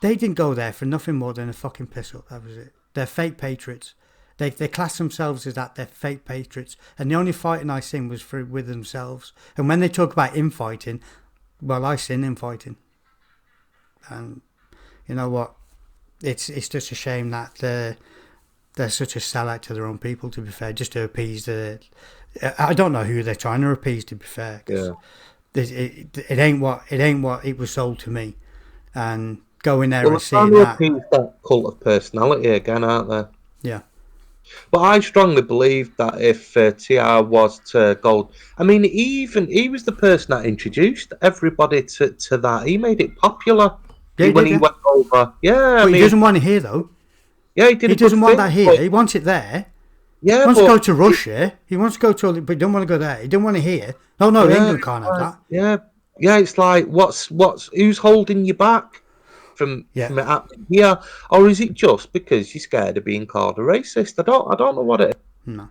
They didn't go there for nothing more than a fucking piss up. That was it. They're fake patriots. They class themselves as that. They're fake patriots, and the only fighting I seen was with themselves. And when they talk about infighting, well, I seen infighting. And you know what? It's just a shame that they're such a sellout to their own people, to be fair, just to appease I don't know who they're trying to appease, to be fair. It ain't what it was sold to me. And going there and seeing that. That cult of personality again, aren't they? Yeah. But I strongly believe that if TR was to go, I mean, he was the person that introduced everybody to that. He made it popular when he went over. Yeah, but he doesn't want it here, though. Yeah, he did. He doesn't want that here. He wants it there. Yeah, he wants to go to Russia. He wants to go to, but he don't want to go there. He don't want it here. No, England can't have that. Yeah. It's like, who's holding you back from it happening here, or is it just because you're scared of being called a racist? I don't know what it is. No.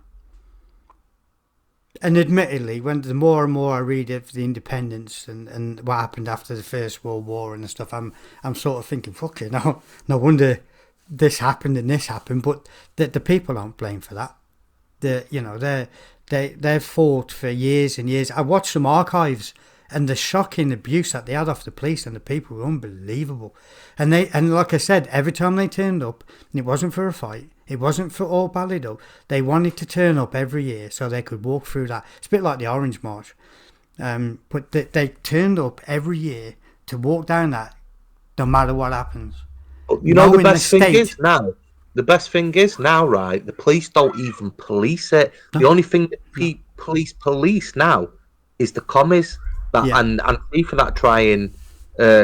And admittedly, when the more and more I read of the independence and what happened after the First World War and stuff, I'm sort of thinking, fuck it, no wonder this happened and this happened. But the people aren't blamed for that. They've fought for years and years. I watched some archives, and the shocking abuse that they had off the police and the people were unbelievable. And like I said, every time they turned up, and it wasn't for a fight, it wasn't for all ballied up, they wanted to turn up every year so they could walk through that. It's a bit like the Orange March. But they turned up every year to walk down that, no matter what happens. You know, the best thing is now, the best thing is now, right? The police don't even police it. No. The only thing that police now is the commies that and FIFA that try and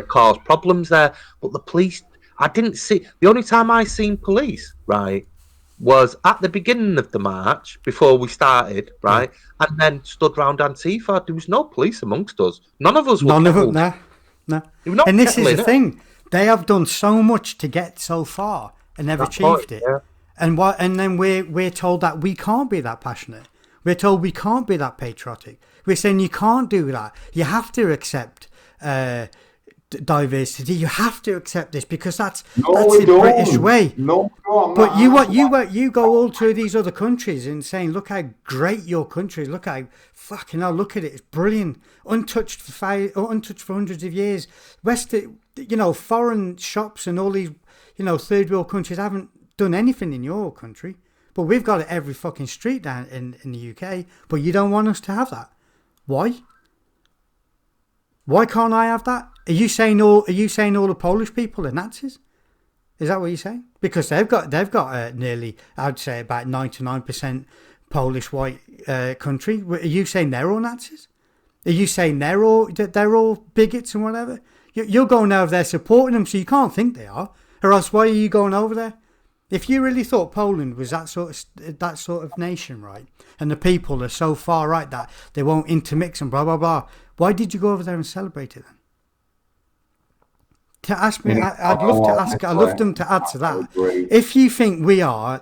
cause problems there. But the police, I didn't see. The only time I seen police, right, was at the beginning of the march before we started, right, and then stood round Antifa. There was no police amongst us. None of us were killed. No. And this is the thing. They have done so much to get so far and never achieved it. Yeah. And then we're told that we can't be that passionate. We're told we can't be that patriotic. We're saying you can't do that. You have to accept diversity. You have to accept this because that's the British way. No, but you go all to these other countries and saying, look how great your country is. Look how fucking hell, look at it. It's brilliant. Untouched for hundreds of years. Foreign shops and all these, third world countries haven't done anything in your country. But we've got it every fucking street down in the UK. But you don't want us to have that. Why? Why can't I have that? Are you saying all the Polish people are Nazis? Is that what you're saying? Because they've got nearly, I'd say about 99% Polish white country. Are you saying they're all Nazis? Are you saying they're all bigots and whatever? You're going over there supporting them, so you can't think they are. Or else, why are you going over there? If you really thought Poland was that sort of nation, right, and the people are so far right that they won't intermix and blah blah blah, why did you go over there and celebrate it then? To ask me, I'd love them to add to that. If you think we are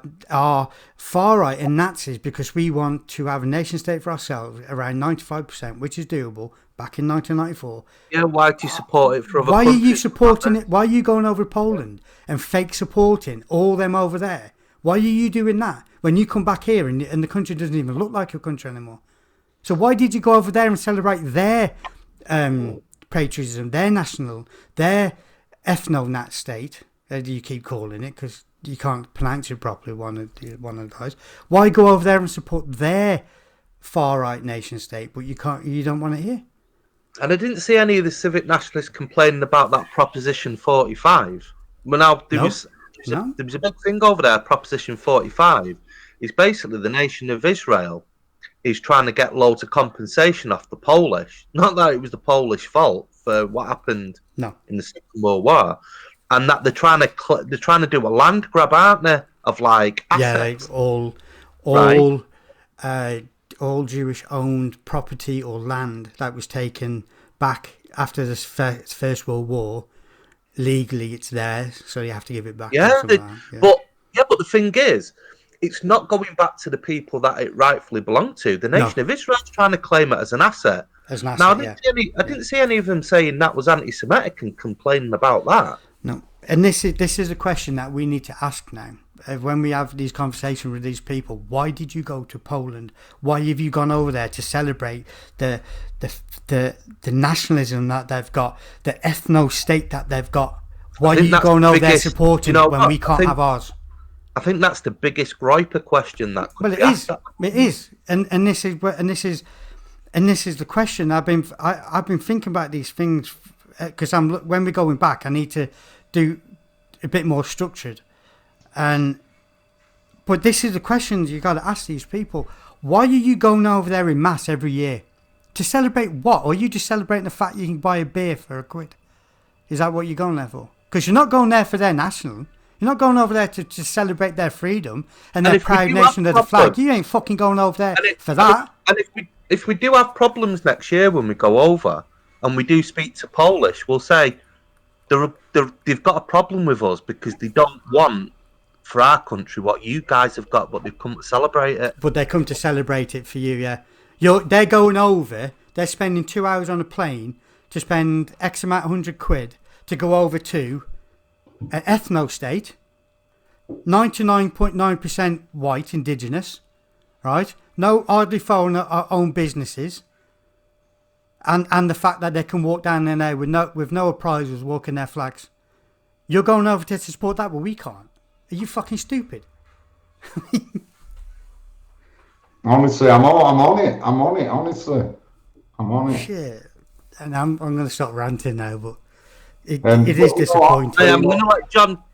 far right and Nazis because we want to have a nation state for ourselves around 95%, which is doable, back in 1994. Yeah, why do you support it for other countries? Why are you supporting it? Why are you going over Poland and fake supporting all them over there? Why are you doing that when you come back here and the country doesn't even look like your country anymore? So why did you go over there and celebrate their patriotism, their national, their ethno-nat state, as you keep calling it, because you can't pronounce it properly, one of the guys. Why go over there and support their far-right nation state, but you don't want it here? And I didn't see any of the civic nationalists complaining about that Proposition 45. Well, now, there was a big thing over there, Proposition 45. It's basically the nation of Israel is trying to get loads of compensation off the Polish. Not that it was the Polish fault for what happened in the Second World War, and that they're trying to do a land grab, aren't they, of like assets? Yeah, all Jewish owned property or land that was taken back after the First World War. Legally, it's theirs, so you have to give it back. But the thing is, it's not going back to the people that it rightfully belonged to. The nation of Israel is trying to claim it as an asset. Now, I didn't see any of them saying that was anti-Semitic and complaining about that. No, and this is a question that we need to ask now. When we have these conversations with these people, why did you go to Poland? Why have you gone over there to celebrate the nationalism that they've got, the ethno state that they've got? Why are you going over there supporting it when we can't have ours? I think that's the biggest griper question that could be asked. It is, and this is the question. I've been thinking about these things because when we're going back, I need to do a bit more structured. But this is the questions you got to ask these people. Why are you going over there in mass every year? To celebrate what? Or are you just celebrating the fact you can buy a beer for £1? Is that what you're going there for? Because you're not going there for their national. You're not going over there to celebrate their freedom and their proud nation of the flag. You ain't fucking going over there for that. And if we do have problems next year when we go over and we do speak to Polish, we'll say they've got a problem with us because they don't want for our country what you guys have got, but they've come to celebrate it. But they come to celebrate it for you, yeah. They're going over, they're spending 2 hours on a plane to spend X amount of £100 to go over to an ethno state, 99.9% white, indigenous, right? No hardly foreigner owned businesses, and the fact that they can walk down there with no appraisals walking their flags. You're going over to support that, but we can't. Are you fucking stupid? Honestly, I'm on it. Honestly, I'm on it. Shit, and I'm going to stop ranting now, but it is disappointing. I'm going to let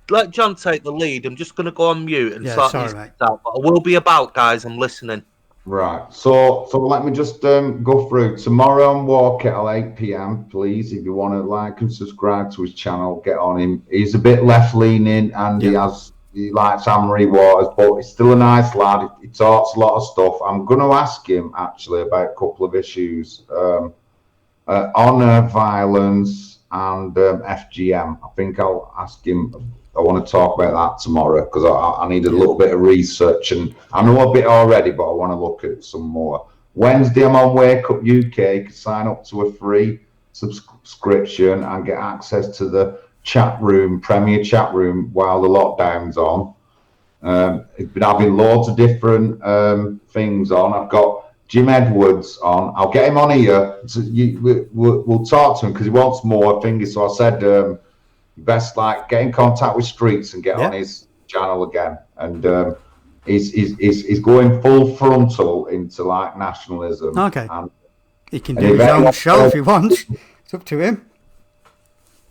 let John take the lead. I'm just going to go on mute and sort sorry, these mate. out. But I will be about, guys. I'm listening. Right. So let me just go through. Tomorrow on Warkettle, 8 p.m. Please, if you want to like and subscribe to his channel, get on him. He's a bit left leaning and he likes Amory Waters, but he's still a nice lad. He talks a lot of stuff. I'm going to ask him actually about a couple of issues. Honour violence and FGM. I think I'll ask him. I want to talk about that tomorrow because I need a little bit of research, and I know a bit already, but I want to look at it some more. Wednesday, I'm on Wake Up UK. You can sign up to a free subscription and get access to the chat room, premier chat room, while the lockdown's on. It's been having loads of different things on. I've got Jim Edwards on. I'll get him on here. We'll talk to him because he wants more fingers. So I said, best like get in contact with Streets and get on his channel again. And he's going full frontal into like nationalism. Okay. And he can do his own show if he wants. It's up to him.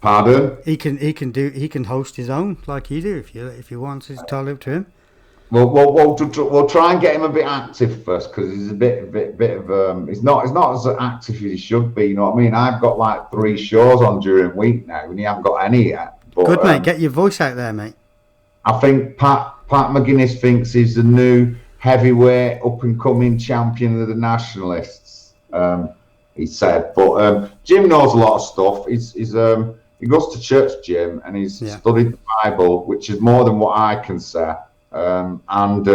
Pardon? He can host his own like you do if he wants. It's totally up to him. We'll try and get him a bit active first because he's a bit of he's not as active as he should be. You know what I mean? I've got like 3 shows on during the week now, and he hasn't got any yet. But, good mate, get your voice out there, mate. I think Pat McGuinness thinks he's the new heavyweight up and coming champion of the Nationalists. He said, but Jim knows a lot of stuff. He goes to church, Jim, and he's studied the Bible, which is more than what I can say. And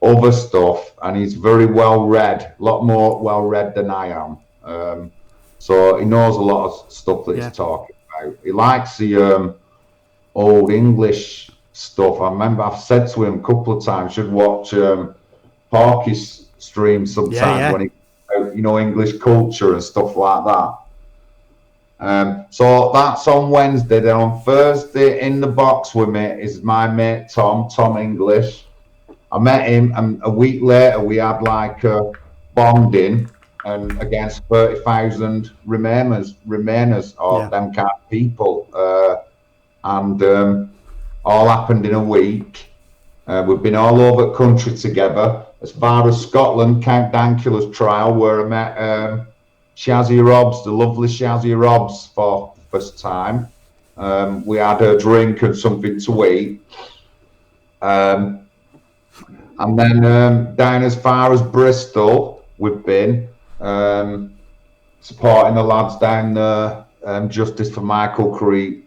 other stuff, and he's very well read, a lot more well read than I am. So he knows a lot of stuff that he's talking about. He likes the old English stuff. I remember I've said to him a couple of times, should watch Parky's stream sometimes when he, English culture and stuff like that. So that's on Wednesday. Then on Thursday, in the box with me is my mate Tom English. I met him, and a week later we had like a bonding and against 30,000 Remainers or them kind of people, and all happened in a week. We've been all over the country together, as far as Scotland, Count Dankula's trial, where I met Shazzy Robs, the lovely Shazzy Robs, for the first time. We had a drink and something to eat. And then down as far as Bristol, we've been supporting the lads down there, Justice for Michael Crehan.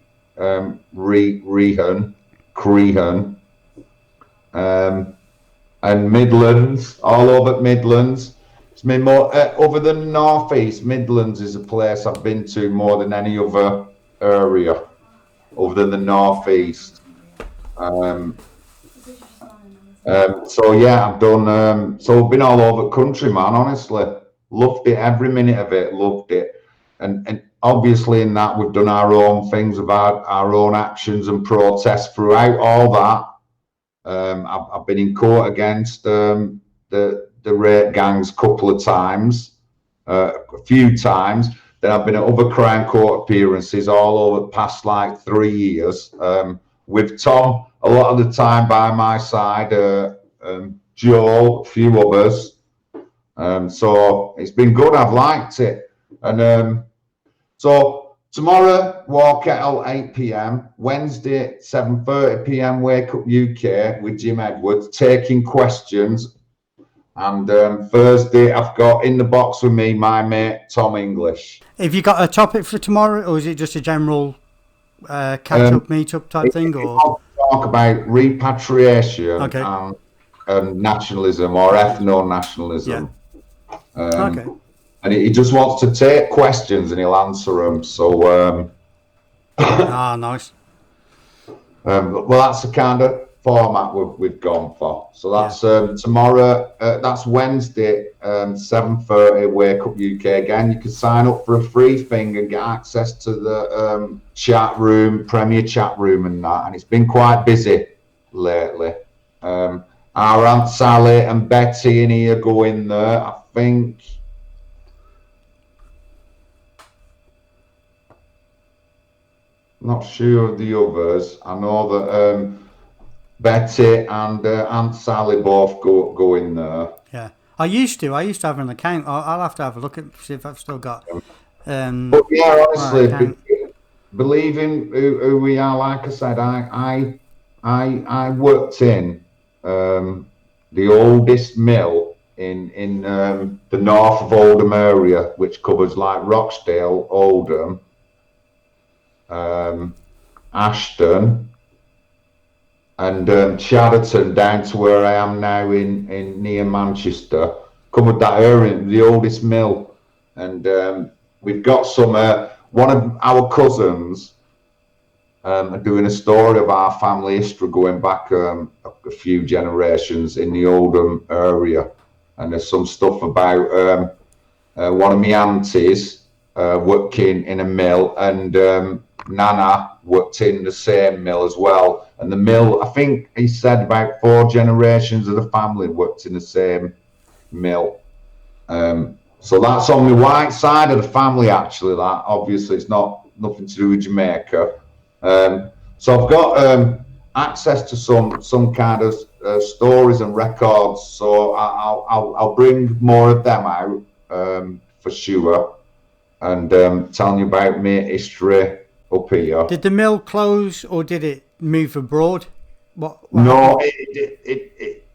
And Midlands, all over Midlands. It's been more other than North East. Midlands is a place I've been to more than any other area, other than the North East. So yeah, I've done. So I've been all over the country, man. Honestly, loved it, every minute of it. Loved it, and obviously in that we've done our own things about our own actions and protests throughout all that. I've been in court against the rape gangs a couple of times, a few times. Then I've been at other crime court appearances all over the past like 3 years, with Tom a lot of the time by my side, Joel, a few others. So it's been good. I've liked it. And so tomorrow, Warkettle, 8 p.m. Wednesday, 7:30 p.m. Wake Up UK with Jim Edwards, taking questions. And Thursday, I've got in the box with me my mate Tom English. Have you got a topic for tomorrow, or is it just a general catch-up, meet-up type thing? Or talk about repatriation and nationalism, or ethno-nationalism. Okay. And he just wants to take questions and he'll answer them. So nice. Well, that's the kind of format we've gone for. So that's tomorrow. That's Wednesday, 7:30. Wake Up UK again. You can sign up for a free thing and get access to the chat room, premier chat room, and that. And it's been quite busy lately. Our Aunt Sally and Betty in here go in there. I think. Not sure of the others. I know that Betty and Aunt Sally both go in there. Yeah. I used to have an account. I'll have to have a look at see if I've still got But yeah, my honestly, account. believing who we are, like I said, I worked in the oldest mill in the north of Oldham area, which covers like Rochdale, Oldham, Ashton, and Chadderton down to where I am now in near Manchester. Covered that area, the oldest mill, and we've got some. One of our cousins are doing a story of our family history going back a few generations in the Oldham area, and there's some stuff about one of my aunties working in a mill, and Nana worked in the same mill as well. And the mill, I think he said about 4 generations of the family worked in the same mill. So that's on the white side of the family, actually. That obviously it's nothing to do with Jamaica. So I've got access to some kind of stories and records. So I'll bring more of them out for sure, and telling you about my history up here. Did the mill close or did it move abroad? What No,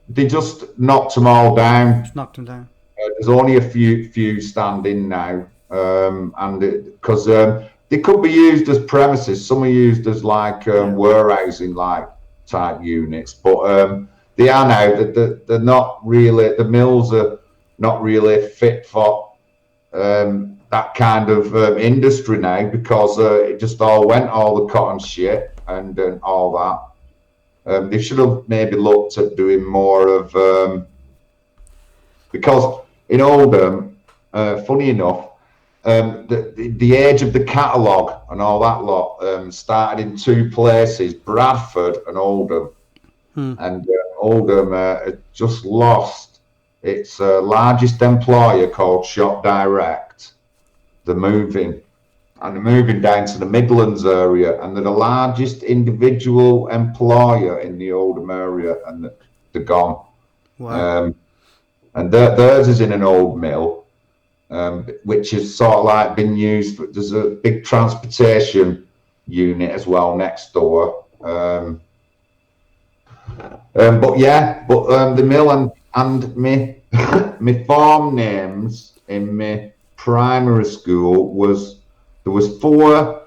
they just knocked them all down. just knocked them down. There's only a few standing now, and because they could be used as premises, some are used as like warehousing like type units, but they are now that they're not really, the mills are not really fit for that kind of industry now, because it just all the cotton shit and all that. They should have maybe looked at doing more of because in Oldham, funny enough, the age of the catalogue and all that lot started in 2 places, Bradford and Oldham. And Oldham had just lost its largest employer, called Shop Direct. They're moving down to the Midlands area, and they're the largest individual employer in the Oldham area, and they're gone. Wow. And theirs is in an old mill, which is sort of like been used. There's a big transportation unit as well next door. But the mill and me my farm names in my primary school there was 4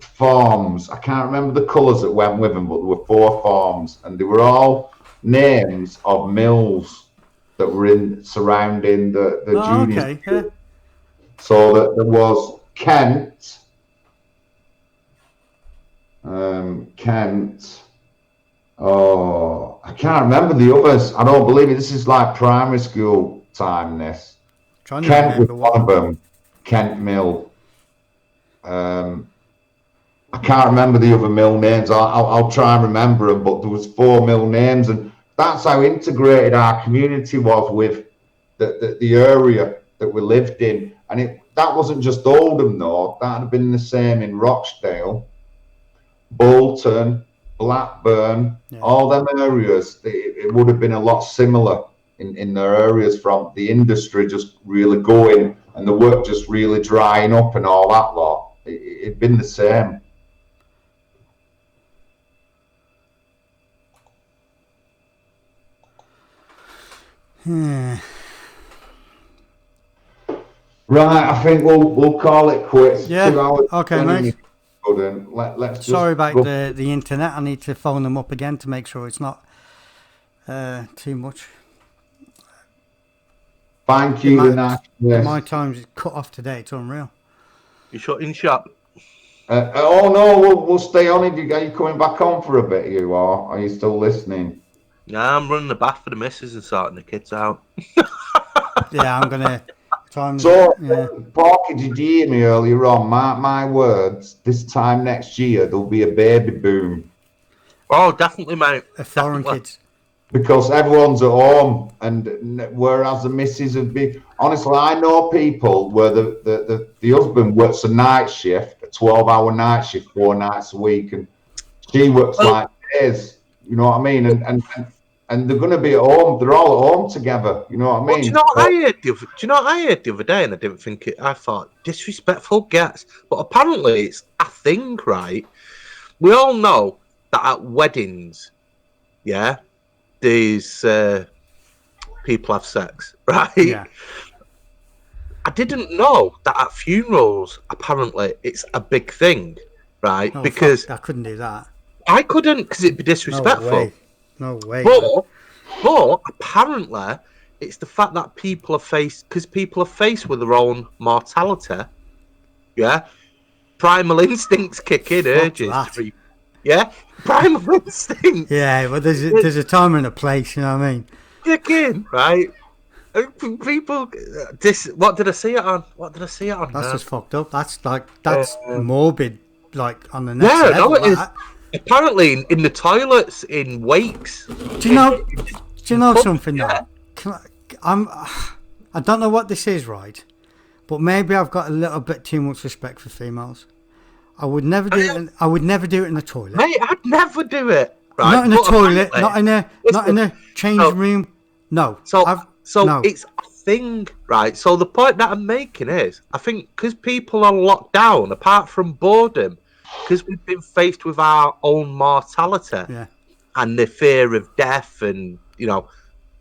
farms. I can't remember the colours that went with them, but there were 4 farms, and they were all names of mills that were surrounding the junior okay. school. Yeah. So that there was Kent, oh, I can't remember the others. I don't believe it. This is like primary school time, this. Trying to Kent was remember one of them. Kent Mill. I can't remember the other mill names. I'll try and remember them, but there was 4 mill names, and that's how integrated our community was with the area that we lived in. And that wasn't just Oldham, though. That had been the same in Rochdale, Bolton, Blackburn, all them areas. It would have been a lot similar in their areas, from the industry just really going and the work just really drying up and all that lot. It'd been the same. Right, I think we'll call it quits. Yeah. 2 hours. Okay, mate. Let's Sorry about the internet. I need to phone them up again to make sure it's not too much. Thank you, Nationalism. My time's cut off today. It's unreal. You shutting shop? Oh no, we'll stay on. Are you coming back on for a bit? You are you still listening? Nah, I'm running the bath for the missus and sorting the kids out. Yeah, I'm gonna. Porky, did you hear me earlier on? My words. This time next year there'll be a baby boom. Oh, definitely, mate. Foreign kids. Because everyone's at home, and whereas the missus have been, honestly, I know people where the husband works a night shift a 12-hour night shift 4 nights a week, and she works like days. You know what I mean? And they're going to be at home. They're all at home together. You know what I mean? Do you know what I heard the other day? And I didn't think it. I thought disrespectful gets, but apparently it's a thing, right? We all know that at weddings, yeah, these people have sex, right? Yeah. I didn't know that at funerals, apparently, it's a big thing, right? Oh, because fuck, I couldn't do that. I couldn't, because it'd be disrespectful. No way. But apparently, it's the fact that people are faced with their own mortality. Yeah, primal instincts kick in, urges. Yeah, primal instinct. Yeah, well, there's a time and a place. You know what I mean? Kick in, right? People, what did I see it on? That's just fucked up. That's morbid, like on the next level. No, it is. Apparently, in the toilets, in wakes. Do you know something? Yeah. I don't know what this is, right? But maybe I've got a little bit too much respect for females. I would never do it. I would never do it in the toilet. Mate, I'd never do it. Right? Not in a toilet. Not in a change room. No. So it's a thing, right? So the point that I'm making is, I think because people are locked down, apart from boredom, because we've been faced with our own mortality and the fear of death, and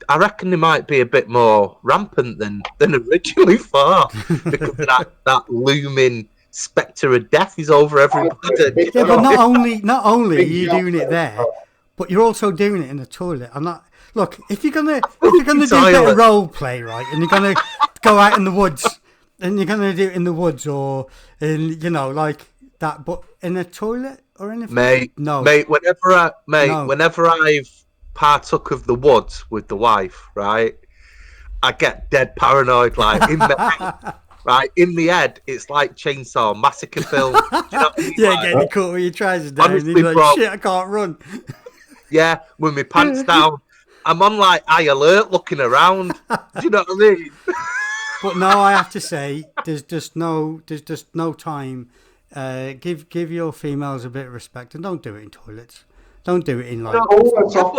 I reckon they might be a bit more rampant than originally thought, because of that looming spectre of death is over everybody. Yeah, but not only are you doing it there, but you're also doing it in the toilet. Look, if you're gonna do a bit of role play, right, and you're gonna go out in the woods, and you're gonna do it in the woods or in like that, but in a toilet or in a mate, whenever I've partook of the woods with the wife, right, I get dead paranoid, like in the head, right, in the head, it's like Chainsaw Massacre film. Do you know what I mean? Yeah, getting the cut with your trousers down, and you're like, shit, I can't run. Yeah, with my pants down. I'm on like high alert, looking around. Do you know what I mean? But no, I have to say, there's just no time. Give your females a bit of respect, and don't do it in toilets. Don't do it in like. Do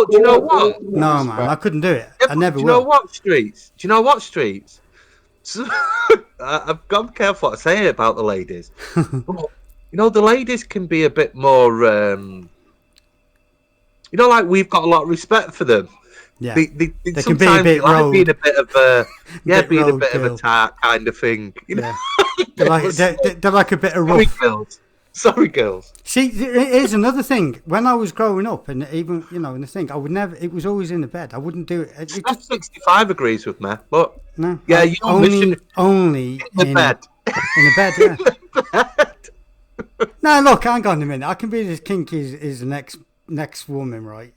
you know what? No, man, I couldn't do it. I never will. Do you know what streets? So, I've got to be careful what I say about the ladies. But, the ladies can be a bit more. Like we've got a lot of respect for them. Yeah, they can be a bit like being a bit of a bit of a tart kind of thing. Yeah. they're like a bit of rough. Sorry, girls. See, here's another thing. When I was growing up, and even in the thing, I would never. It was always in the bed. I wouldn't do it. 65 agrees with me, but no. Yeah, only in the bed. In the bed, yeah. No, look, hang on a minute. I can be as kinky as the next woman, right?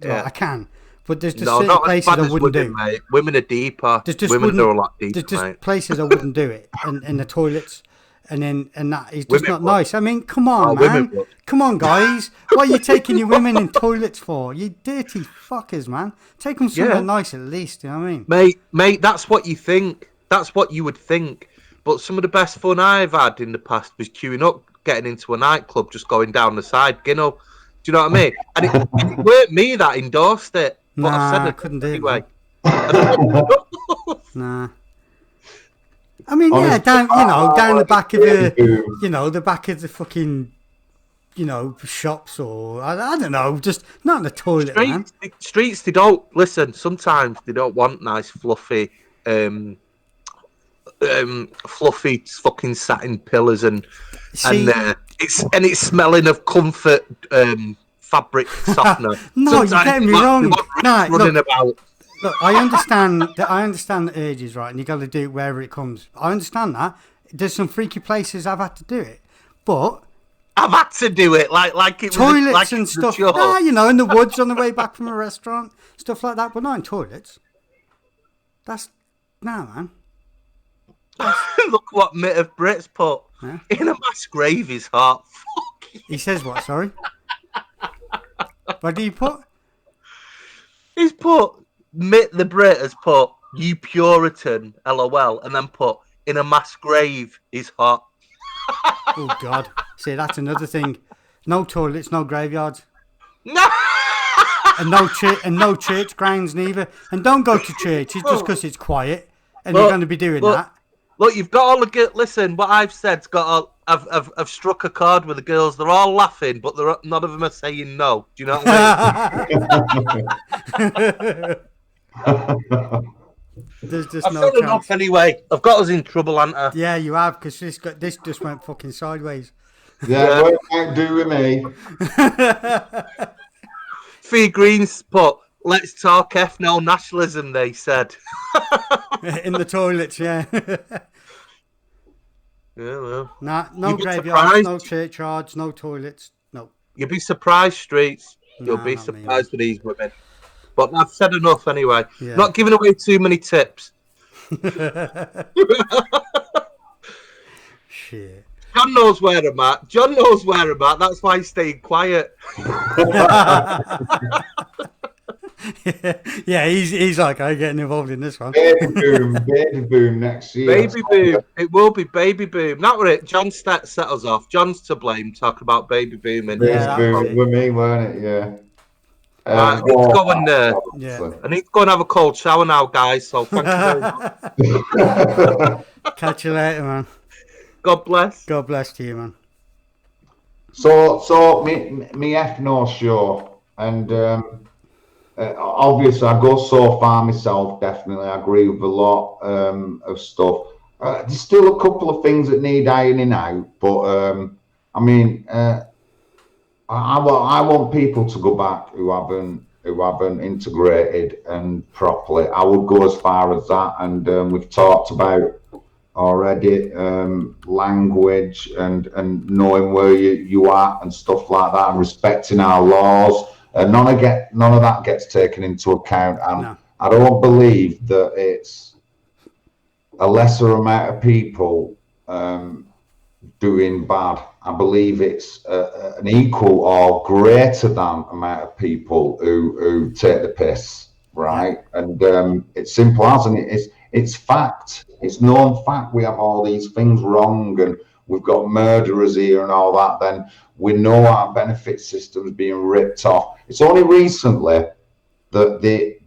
Yeah, I can. But there's just certain places I wouldn't do. Mate. Women are deeper. Women are a lot deeper. There's just places I wouldn't do it, in the toilets, and that is just not nice. I mean, come on, man. Come on, guys. What are you taking your women in toilets for? You dirty fuckers, man. Take them somewhere nice at least. You know what I mean? Mate, that's what you think. That's what you would think. But some of the best fun I've had in the past was queuing up, getting into a nightclub, just going down the side, Do you know what I mean? And it weren't me that endorsed it. But I couldn't do it anyway. Nah. I mean, down the back of the back of the fucking, shops, or I don't know, just not in the toilet, man. Streets, they don't listen. Sometimes they don't want nice, fluffy fucking satin pillows and it's smelling of comfort. Fabric softener. No, you're getting me wrong. Look, I understand the urges, right? And you got to do it wherever it comes. I understand that. There's some freaky places I've had to do it, but I've had to do it like it was toilets and stuff. In the woods on the way back from a restaurant, stuff like that. But not in toilets. Man. Look what Mitt of Brits put in a mass grave is hot. He says what? Sorry. What do you put? He's put, Mitt the Brit has put, you Puritan, LOL, and then put, in a mass grave is hot. Oh God! See, that's another thing. No toilets, no graveyards, No. and no church grounds neither. And don't go to churches just because it's quiet, and you're Look, going to be doing look, that. Look, you've got all the listen. What I've said's got. I've struck a chord with the girls. They're all laughing, but none of them are saying no. Do you know what I mean? There's just I've no said enough chance. anyway. I've got us in trouble, haven't I? Yeah, you have, because this just went fucking sideways. Yeah, what it might do with me. Fee Green's put, let's talk Ethno nationalism, they said. In the toilets, yeah. Yeah, well. Nah, no You'd be graveyards, surprised. no churchyards, no toilets. No. You'll be surprised, Streets. You'll Nah, be not me, man. surprised with these women. But I've said enough anyway. Yeah. Not giving away too many tips. Shit. John knows where I'm at. John knows where I'm at. That's why he's staying quiet. Yeah, he's like, I'm getting involved in this one. Baby boom next year. Baby boom. It will be baby boom. That were it. John set us off. John's to blame talking about baby booming. Yeah, Baby that was boom it. with me, weren't it? Yeah. Right, I need to go and I need to go and have a cold shower now, guys. So thank you very much. Catch you later, man. God bless. God bless to you, man. So me Ethno show, and obviously I go so far myself. Definitely, I agree with a lot of stuff. There's still a couple of things that need ironing out, but I mean, I want people to go back who haven't integrated and properly. I would go as far as that, and we've talked about already language and knowing where you are and stuff like that, and respecting our laws. None of that gets taken into account, and No. I don't believe that it's a lesser amount of people doing bad. I believe it's an equal or greater than amount of people who take the piss, right? Yeah. And it's simple as, and it's fact. It's known fact. We have all these things wrong, and we've got murderers here and all that. Then we know our benefit system's being ripped off. It's only recently that they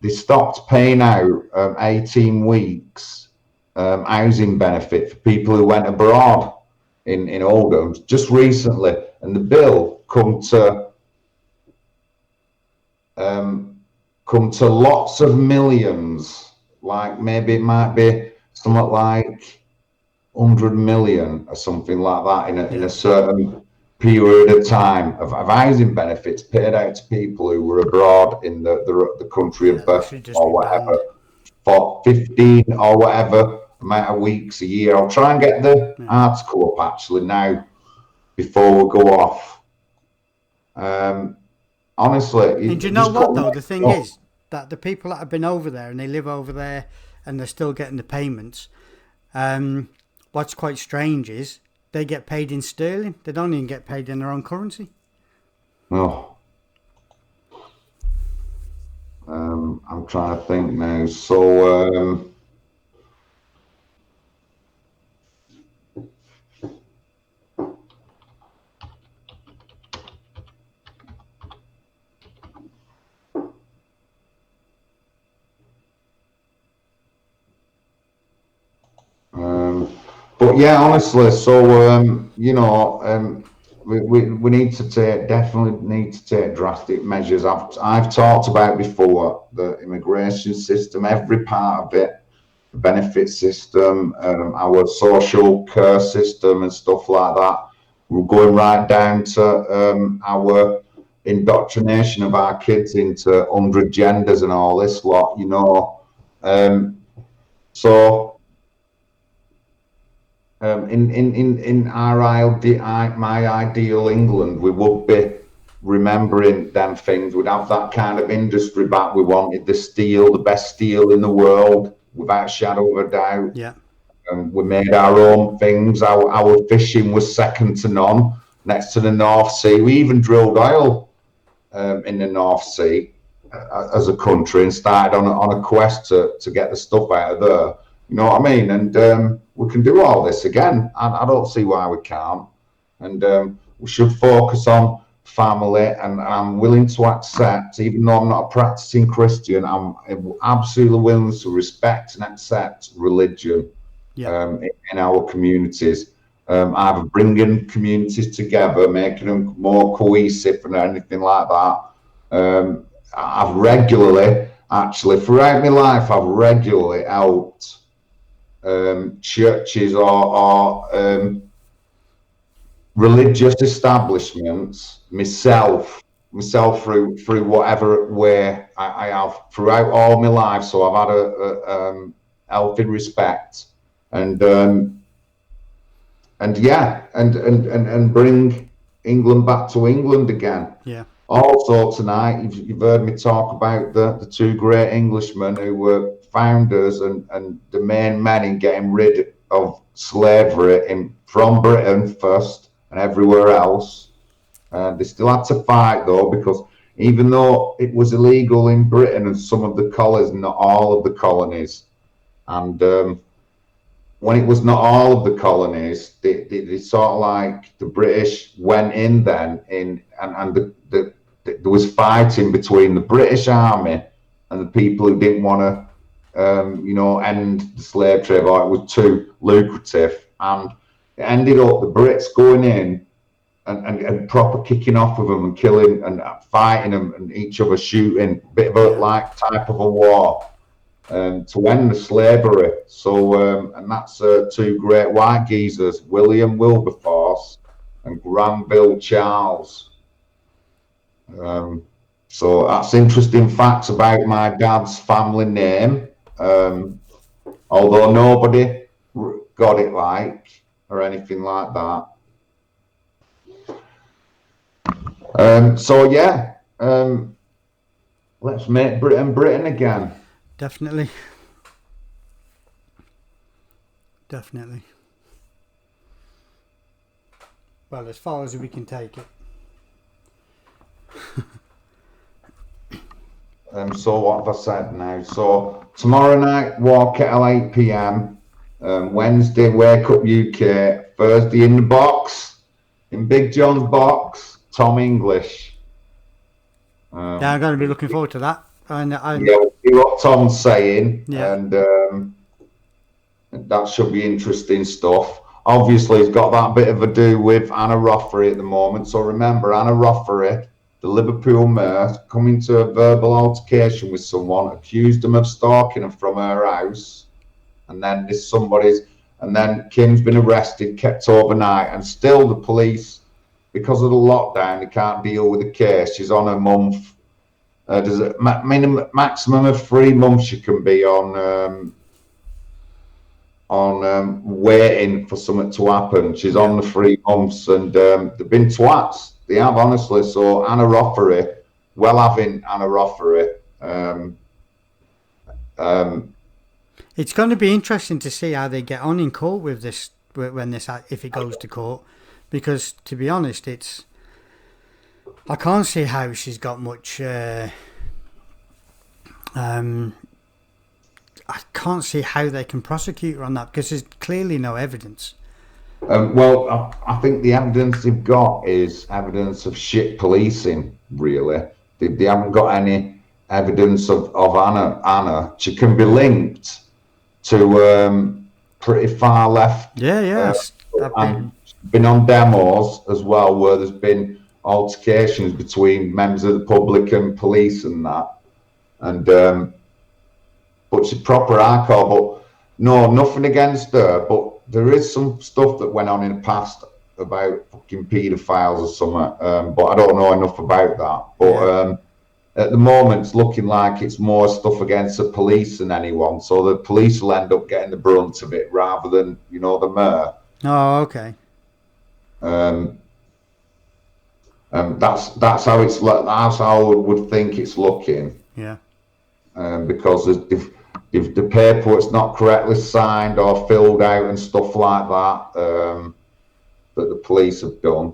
stopped paying out 18 weeks housing benefit for people who went abroad in old homes just recently, and the bill come to lots of millions. Like maybe it might be something like 100 million or something like that in a certain period of time of housing benefits paid out to people who were abroad in the country of birth or whatever for 15 or whatever amount of weeks a year. I'll try and get the article up actually now before we go off. Honestly, and do you know what though? The thing is that the people that have been over there and they live over there and they're still getting the payments. What's quite strange is they get paid in sterling. They don't even get paid in their own currency. Oh. I'm trying to think now. So but yeah, honestly, so you know, we need to definitely need to take drastic measures. I've talked about before the immigration system, every part of it, the benefit system, our social care system and stuff like that. We're going right down to our indoctrination of our kids into 100 genders and all this lot, you know. So in my ideal England, we would be remembering them things. We'd have that kind of industry back. We wanted the steel, the best steel in the world, without a shadow of a doubt. Yeah. We made our own things. Our fishing was second to none, next to the North Sea. We even drilled oil in the North Sea as a country and started on a quest to get the stuff out of there. You know what I mean? And we can do all this again. I don't see why we can't. And we should focus on family. And I'm willing to accept, even though I'm not a practicing Christian, I'm absolutely willing to respect and accept religion in our communities. Either bringing communities together, making them more cohesive and anything like that. I've regularly, actually, throughout my life, I've regularly helped churches or religious establishments myself through whatever way I have throughout all my life. So I've had a healthy respect and yeah, and bring England back to England again. Yeah. Also tonight, you've heard me talk about the two great Englishmen who were founders and the main men in getting rid of slavery from Britain first and everywhere else. They still had to fight though, because even though it was illegal in Britain and some of the colonies, not all of the colonies, and when it was not all of the colonies, they sort of like the British went in then and there was fighting between the British Army and the people who didn't want to, end the slave trade, or it was too lucrative, and it ended up the Brits going in and proper kicking off with them and killing and fighting them and each other shooting, bit of a like type of a war. To end the slavery. So, and that's two great white geezers, William Wilberforce and Granville Charles. So that's interesting facts about my dad's family name. Although nobody got it like or anything like that. So yeah, let's make Britain again. Definitely. Well, as far as we can take it. So what have I said now? So tomorrow night, walk at 8 p.m. Wednesday, Wake Up UK. Thursday, in the box, in Big John's box, Tom English. Yeah, I'm going to be looking forward to that. Yeah, we'll see what Tom's saying, yeah. and that should be interesting stuff. Obviously, he's got that bit of a do with Anna Roffery at the moment. So remember, Anna Roffery, the Liverpool mayor, come into a verbal altercation with someone, accused them of stalking them from her house, and then Kim's been arrested, kept overnight, and still the police, because of the lockdown, they can't deal with the case. She's on a month. There's a maximum of 3 months she can be on waiting for something to happen. She's on the 3 months, and they've been twats. They have, honestly. So Anna Roffery, having Anna Roffery. It's going to be interesting to see how they get on in court with this if it goes to court, because to be honest, I can't see how she's got much. I can't see how they can prosecute her on that, because there's clearly no evidence. Well, I think the evidence they've got is evidence of shit policing, really. They haven't got any evidence of Anna. She can be linked to pretty far left. Yeah. And been on demos as well, where there's been altercations between members of the public and police and that. And but she's proper hardcore. But no, nothing against her. But there is some stuff that went on in the past about fucking paedophiles or something. But I don't know enough about that. But at the moment, it's looking like it's more stuff against the police than anyone. So the police will end up getting the brunt of it rather than, the mayor. Oh, okay. That's how it's. That's how I would think it's looking. Yeah. Because if the paperwork's not correctly signed or filled out and stuff like that, that the police have done.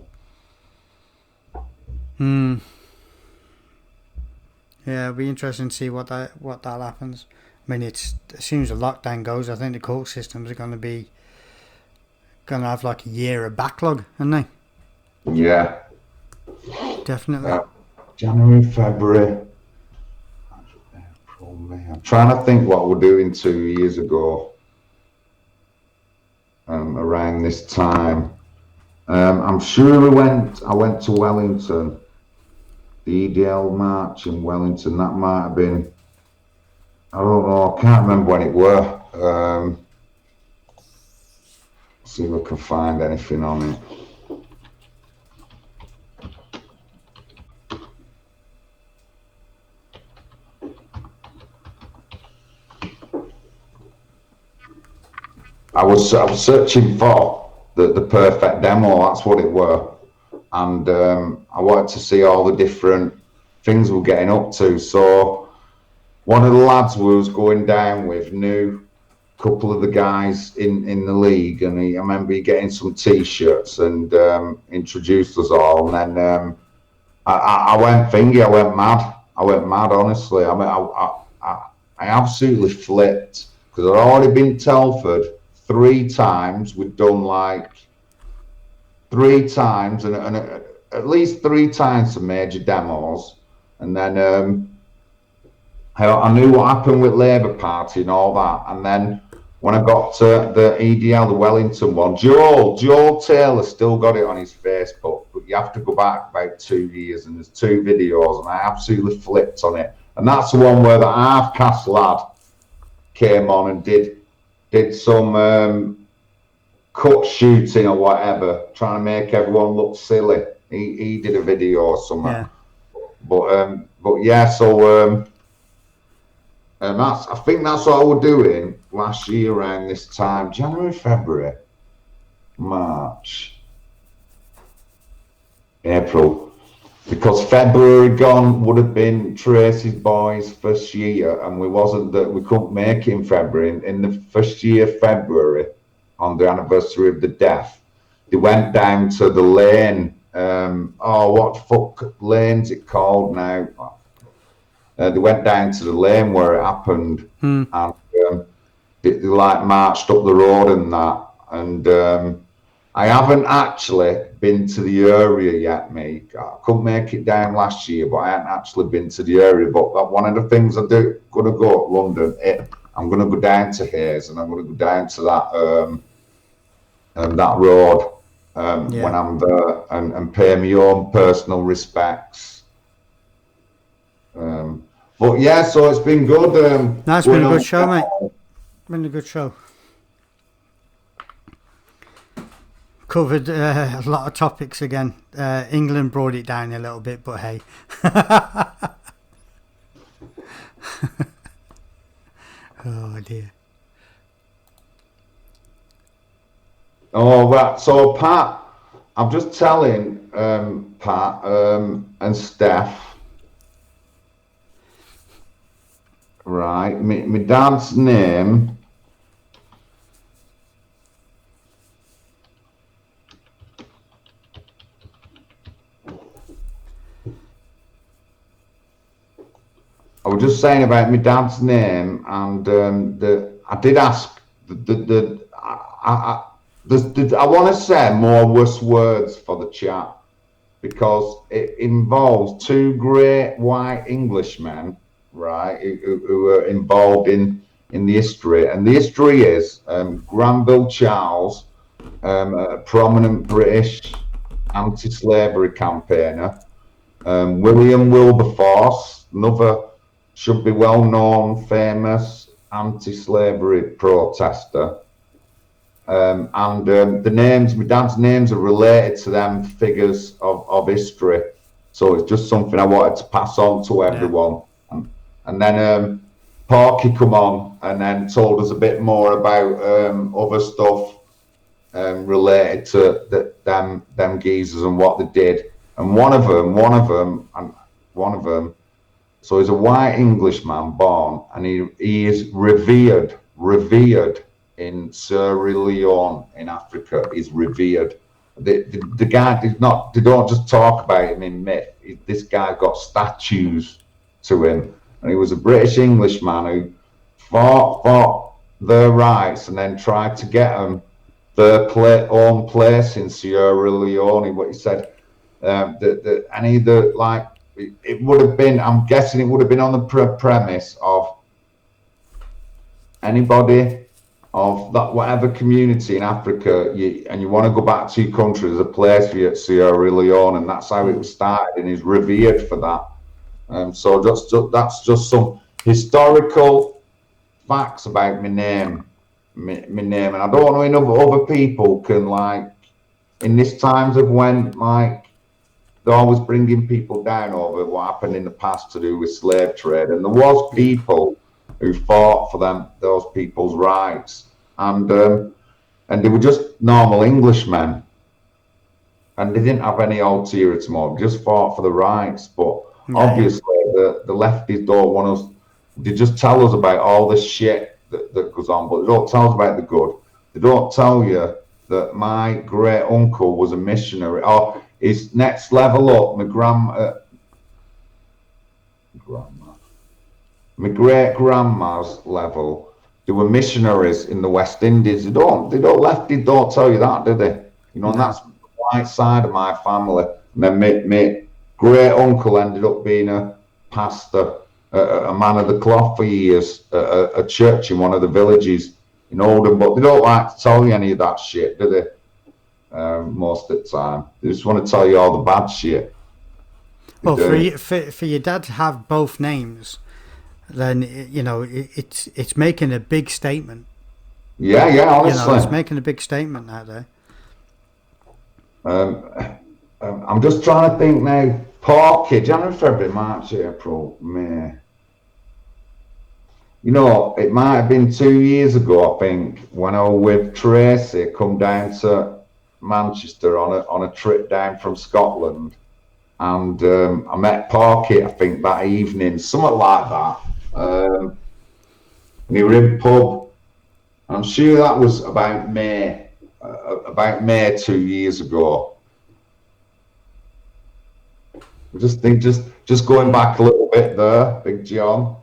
Yeah, it'll be interesting to see what that happens. mean, it's as soon as the lockdown goes, I think the court systems are going to have like a year of backlog, aren't they? Yeah. Definitely. January, February, April, May. I'm trying to think what we're doing 2 years ago. Around this time. I'm sure I went to Wellington, the EDL march in Wellington. That might have been, I don't know, I can't remember when it were. See if I can find anything on it. I was searching for the perfect demo. That's what it were, and I wanted to see all the different things we're getting up to. So one of the lads we was going down with knew a couple of the guys in the league, and I remember he getting some T-shirts and introduced us all. And then I went thingy. I went mad. Honestly, I mean, I absolutely flipped because I'd already been Telford 3 times. We'd done like 3 times and at least 3 times some major demos, and then I knew what happened with Labour Party and all that. And then when I got to the EDL, the Wellington one, Joel Taylor still got it on his Facebook, but you have to go back about 2 years, and there's 2 videos, and I absolutely flipped on it. And that's the one where the half-caste lad came on and did some cut shooting or whatever, trying to make everyone look silly. He did a video or something. Yeah. But yeah, so I think that's what I was doing last year around this time, January, February, March, April, because February gone would have been Tracy's boys' first year, and we couldn't make it in February. In the first year, February, on the anniversary of the death, they went down to the lane. What the fuck lane's it called now? They went down to the lane where it happened, and they like marched up the road and that. And I haven't actually been to the area yet, mate. I couldn't make it down last year, but I hadn't actually been to the area. But one of the things I do, gonna go to London. I'm gonna go down to Hayes, and I'm gonna go down to that road when I'm there, and pay my own personal respects. But yeah, so it's been good. That's been a good show, mate. Been a good show. Covered a lot of topics again. England brought it down a little bit, but hey. Oh dear. Oh, right. So Pat, I'm just telling Pat and Steph. Right, my dad's name. I was just saying about my dad's name, and I did ask I want to say more worse words for the chat, because it involves 2 great white Englishmen, right, who were involved in the history. And the history is Granville Charles, a prominent British anti-slavery campaigner, William Wilberforce, another should be well-known, famous anti-slavery protester, and the names, my dad's names, are related to them figures of history. So it's just something I wanted to pass on to everyone. And then Porky come on and then told us a bit more about other stuff related to them geezers and what they did. And one of them, so he's a white Englishman born, and he is revered in Sierra Leone in Africa. He's revered. The guy is not. They don't just talk about him in myth. This guy got statues to him, and he was a British Englishman who fought for their rights and then tried to get them their own place in Sierra Leone. What he said, that any of the, like, it would have been, I'm guessing it would have been on the premise of anybody of that whatever community in Africa, and you want to go back to your country, there's a place for you at Sierra Leone, and that's how it was started, and he's revered for that. So that's just some historical facts about my name, and I don't know enough other people can, like, in this times of when, like, they're always bringing people down over what happened in the past to do with slave trade, and there was people who fought for those people's rights, and they were just normal Englishmen, and they didn't have any ulterior motive, just fought for the rights. But obviously, the lefties don't want us. They just tell us about all this shit that goes on, but they don't tell us about the good. They don't tell you that my great uncle was a missionary, or his next level up, my great grandma's level, they were missionaries in the West Indies. Lefties don't tell you that, do they? You know, and that's the right side of my family. And then my great uncle ended up being a pastor, a man of the cloth for years, a church in one of the villages in Oldham. But they don't like to tell you any of that shit, do they? Most of the time, they just want to tell you all the bad shit. Well, for your dad to have both names, then you know it's making a big statement. Yeah, honestly, you know, it's making a big statement out there. I'm just trying to think now. Porky, January, February, March, April, May. You know, it might have been 2 years ago, I think, when I was with Tracy, come down to Manchester on a trip down from Scotland, and I met Porky, I think, that evening, something like that. And we were in pub. I'm sure that was about May 2 years ago. I just think, just going back a little bit there, Big John.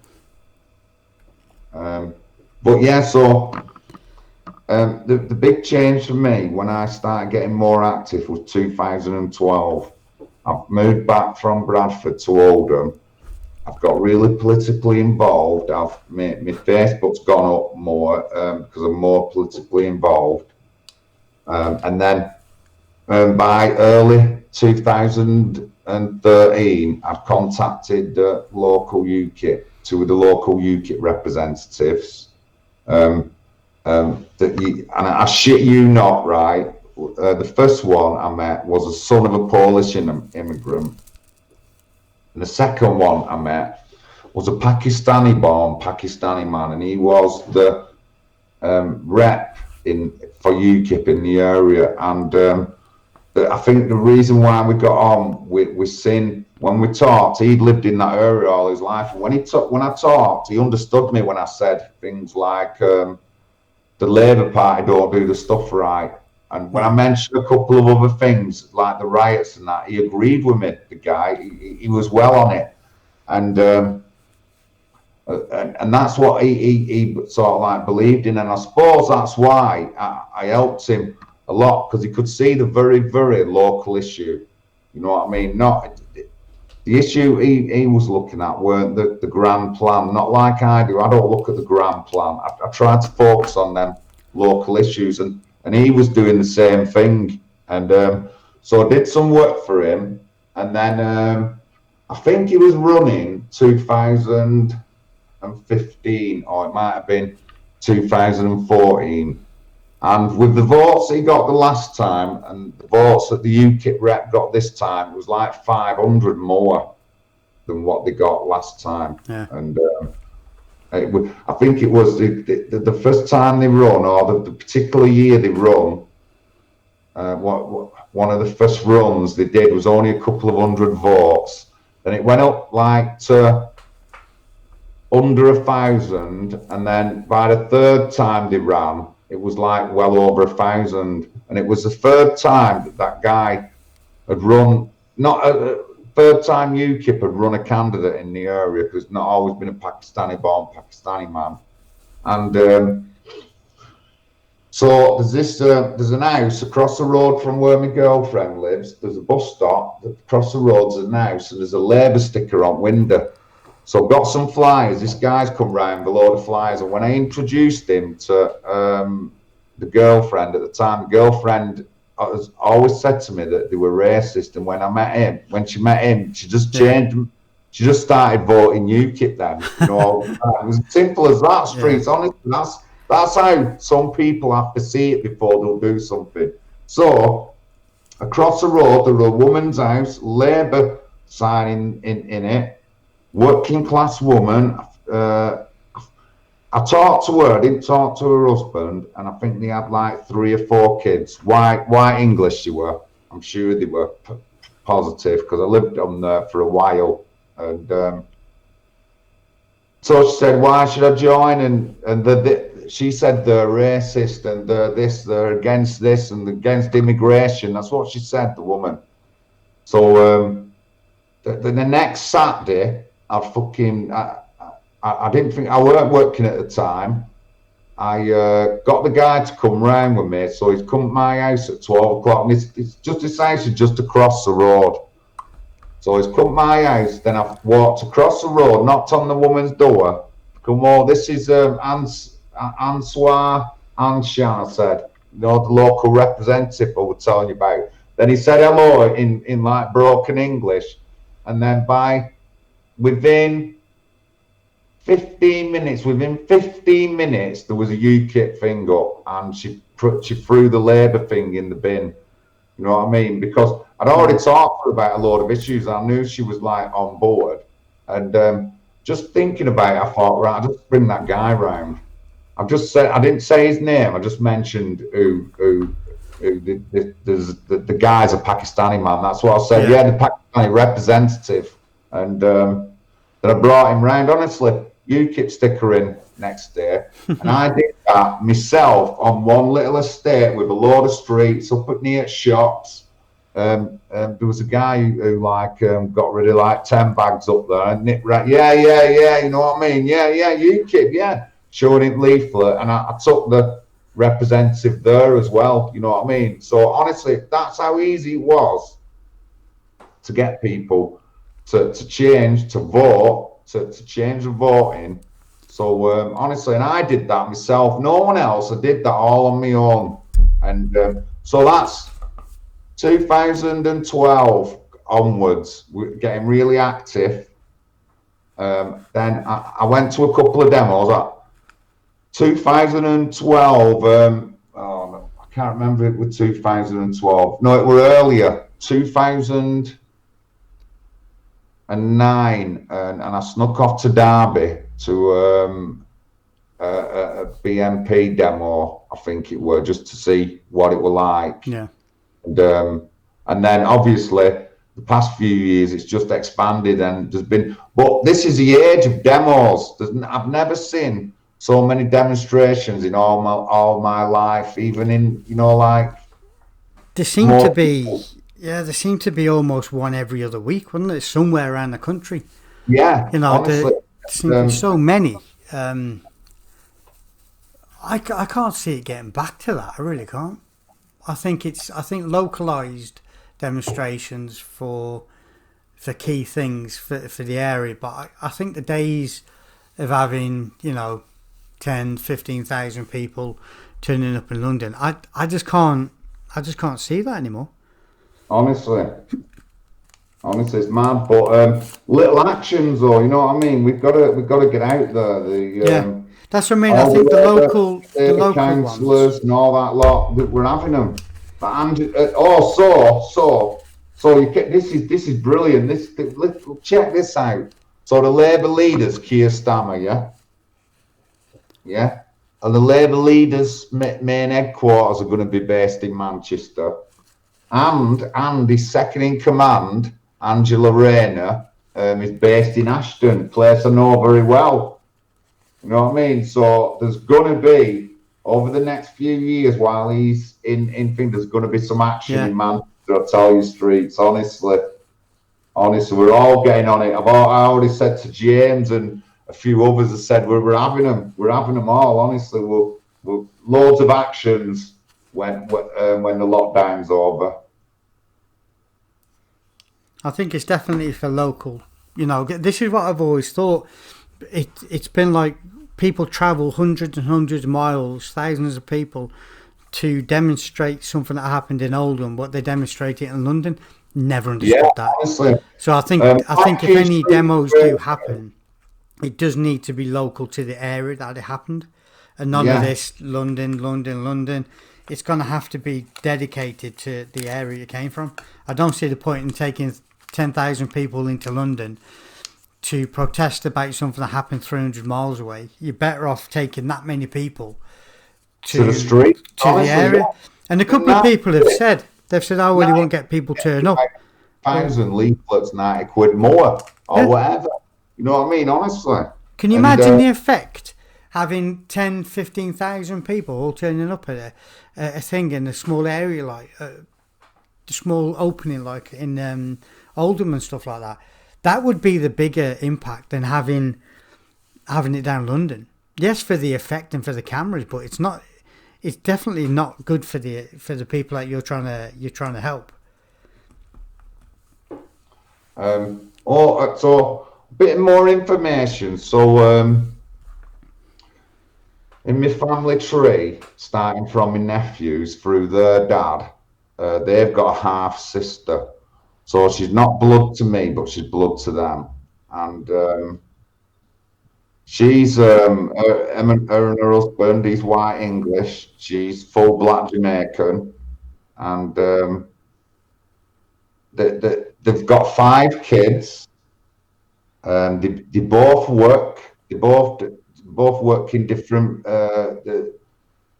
But yeah, so the big change for me when I started getting more active was 2012. I've moved back from Bradford to Oldham. I've got really politically involved. My Facebook's gone up more because I'm more politically involved. And then by early 2013, I've contacted the local UKIP, two of the local UKIP representatives. And I shit you not, right? The first one I met was a son of a Polish immigrant. And the second one I met was a Pakistani-born Pakistani man, and he was the rep for UKIP in the area. And I think the reason why we got on with Sin, when we talked, he'd lived in that area all his life. And when I talked, he understood me when I said things like the Labour Party don't do the stuff right. And when I mentioned a couple of other things like the riots and that, he agreed with me. The guy, he was well on it, and that's what he sort of like believed in. And I suppose that's why I helped him a lot, because he could see the very, very local issue. You know what I mean? Not the issue he was looking at weren't the grand plan. Not like I do. I don't look at the grand plan. I try to focus on them local issues, and he was doing the same thing. And so I did some work for him, and then I think he was running 2015, or it might have been 2014. And with the votes he got the last time, and the votes that the UKIP rep got this time, it was like 500 more than what they got last time. Yeah. And I think it was the first time they run, or the particular year they run, one of the first runs they did was only a couple of hundred votes. Then it went up like to under 1,000, and then by the third time they ran, it was like well over 1,000. And it was the third time that guy had run, not a third time UKIP had run a candidate in the area, because it's not always been a Pakistani-born Pakistani man. And so there's an house across the road from where my girlfriend lives. There's a bus stop. Across the road's an house, and there's a Labour sticker on window. So I've got some flyers. This guy's come round with a load of flyers, and when I introduced him to the girlfriend at the time, the girlfriend has always said to me that they were racist, and when she met him, she just changed. She just started voting UKIP then. It was as simple as that, Streets. Honestly, that's how some people have to see it before they'll do something. So across the road, there was a woman's house, Labour sign in it, working class woman. I talked to her, I didn't talk to her husband, and I think they had like 3 or 4 kids. White English they were. I'm sure they were positive, because I lived on there for a while. And so she said, why should I join? And she said they're racist, and they're against this and against immigration. That's what she said, the woman. So the next Saturday, I didn't think, I weren't working at the time. I got the guy to come round with me. So he's come to my house at 12 o'clock, and it's just this house is just across the road. So he's come to my house, then I've walked across the road, knocked on the woman's door. Come on, this is Ansoir Anshan, I said, the local representative I was telling you about. Then he said hello in like broken English. And then within 15 minutes, there was a UKIP thing up, and she threw the Labour thing in the bin. You know what I mean? Because I'd already talked to her about a load of issues. I knew she was like on board. And just thinking about it, I thought, right, I'll just bring that guy round. I didn't say his name. I just mentioned who the guy's a Pakistani man. That's what I said. Yeah, the Pakistani representative. And then I brought him round. Honestly, UKIP sticker in next day. And I did that myself on one little estate with a load of streets up at near shops. There was a guy who got rid of like 10 bags up there and nipped right. Yeah, you know what I mean? Yeah, UKIP, yeah. Showing it leaflet, and I took the representative there as well, you know what I mean? So honestly, that's how easy it was to get people to change, to vote, to change the voting. So honestly, and I did that myself, no one else. I did that all on my own. And so that's 2012 onwards, we're getting really active. Then I went to a couple of demos. 2012, I can't remember if it was 2012. No, it were earlier, 2009, and I snuck off to Derby to a BNP demo, I think it were, just to see what it were like. Yeah. And then obviously the past few years it's just expanded, and there's been, but this is the age of demos. I've never seen so many demonstrations in all my life, even in, there seem to be almost one every other week, wouldn't it? Somewhere around the country. Yeah, honestly, there seem to be so many. I can't see it getting back to that. I really can't. I think localized demonstrations for key things for the area, but I think the days of having 10,000-15,000 people turning up in London, I just can't see that anymore. Honestly, it's mad. But little actions, though, you know what I mean. We've got to get out there. That's what I mean. I think the local councillors ones and all that lot, we're having them. But this is brilliant. Check this out. So the Labour leaders, Keir Starmer, yeah, and the Labour leaders' main headquarters are going to be based in Manchester, and his second in command, Angela Rayner, is based in Ashton, place I know very well. You know what I mean? So there's going to be, over the next few years, while he's in thing, there's going to be some action in Manchester. I'll tell you, Streets. Honestly, we're all getting on it. I already said to James and a few others have said we're having them. We're having them all. Honestly, we'll loads of actions when the lockdown's over. I think it's definitely for local. You know, this is what I've always thought. It's been like people travel hundreds and hundreds of miles, thousands of people, to demonstrate something that happened in Oldham, but they demonstrate it in London. Never understood that. Honestly, so I think if any demos do happen, it does need to be local to the area that it happened, and none of this London. It's going to have to be dedicated to the area it came from. I don't see the point in taking 10,000 people into London to protest about something that happened 300 miles away. You're better off taking that many people to the street, to the area. And a couple of people have said, oh, well, you won't get people turn up. 1,000 leaflets, 90 quid more, or whatever. You know what I mean? Honestly. Can you imagine the effect? Having 10, 15,000 people all turning up at a thing in a small area, like the small opening, like in Oldham and stuff like that. That would be the bigger impact than having it down London. Yes, for the effect and for the cameras, but it's not. It's definitely not good for the people that you're trying to help. So a bit more information. So in my family tree, starting from my nephews through their dad, they've got a half sister. So she's not blood to me, but she's blood to them. And she's her and her husband, he's white English. She's full black Jamaican. And they've got 5 kids. They both work. They both work in different.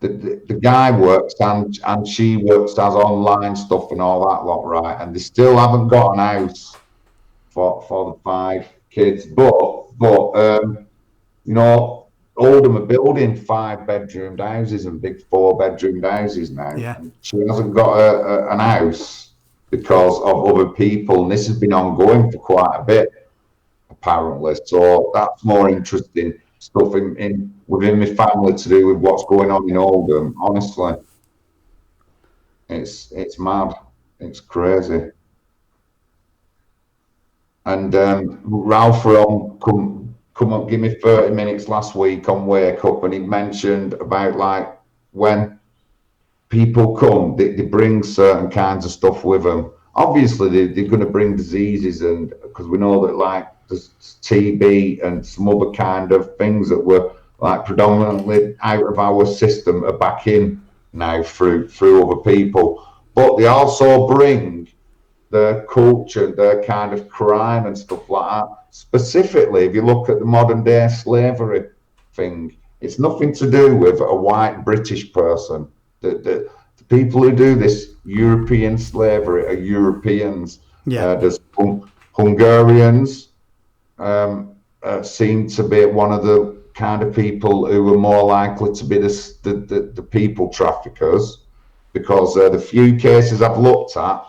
The guy works and she works as online stuff and all that lot, right? And they still haven't got an house for the 5 kids. But you know, Oldham are building 5-bedroomed houses and big 4-bedroomed houses now. Yeah. And she hasn't got an house because of other people, and this has been ongoing for quite a bit, apparently. So that's more interesting stuff in within my family to do with what's going on in Oldham. Honestly, it's mad. It's crazy. And Ralph come up, give me 30 minutes last week on Wake Up, and he mentioned about like when people come, they bring certain kinds of stuff with them. Obviously, they're going to bring diseases, and because we know that like there's TB and some other kind of things that were like predominantly out of our system are back in now through other people. But they also bring their culture, their kind of crime and stuff like that. Specifically, if you look at the modern day slavery thing, it's nothing to do with a white British person. The people who do this European slavery are Europeans. Yeah. There's Hungarians seem to be one of the kind of people who are more likely to be the people traffickers, because the few cases I've looked at,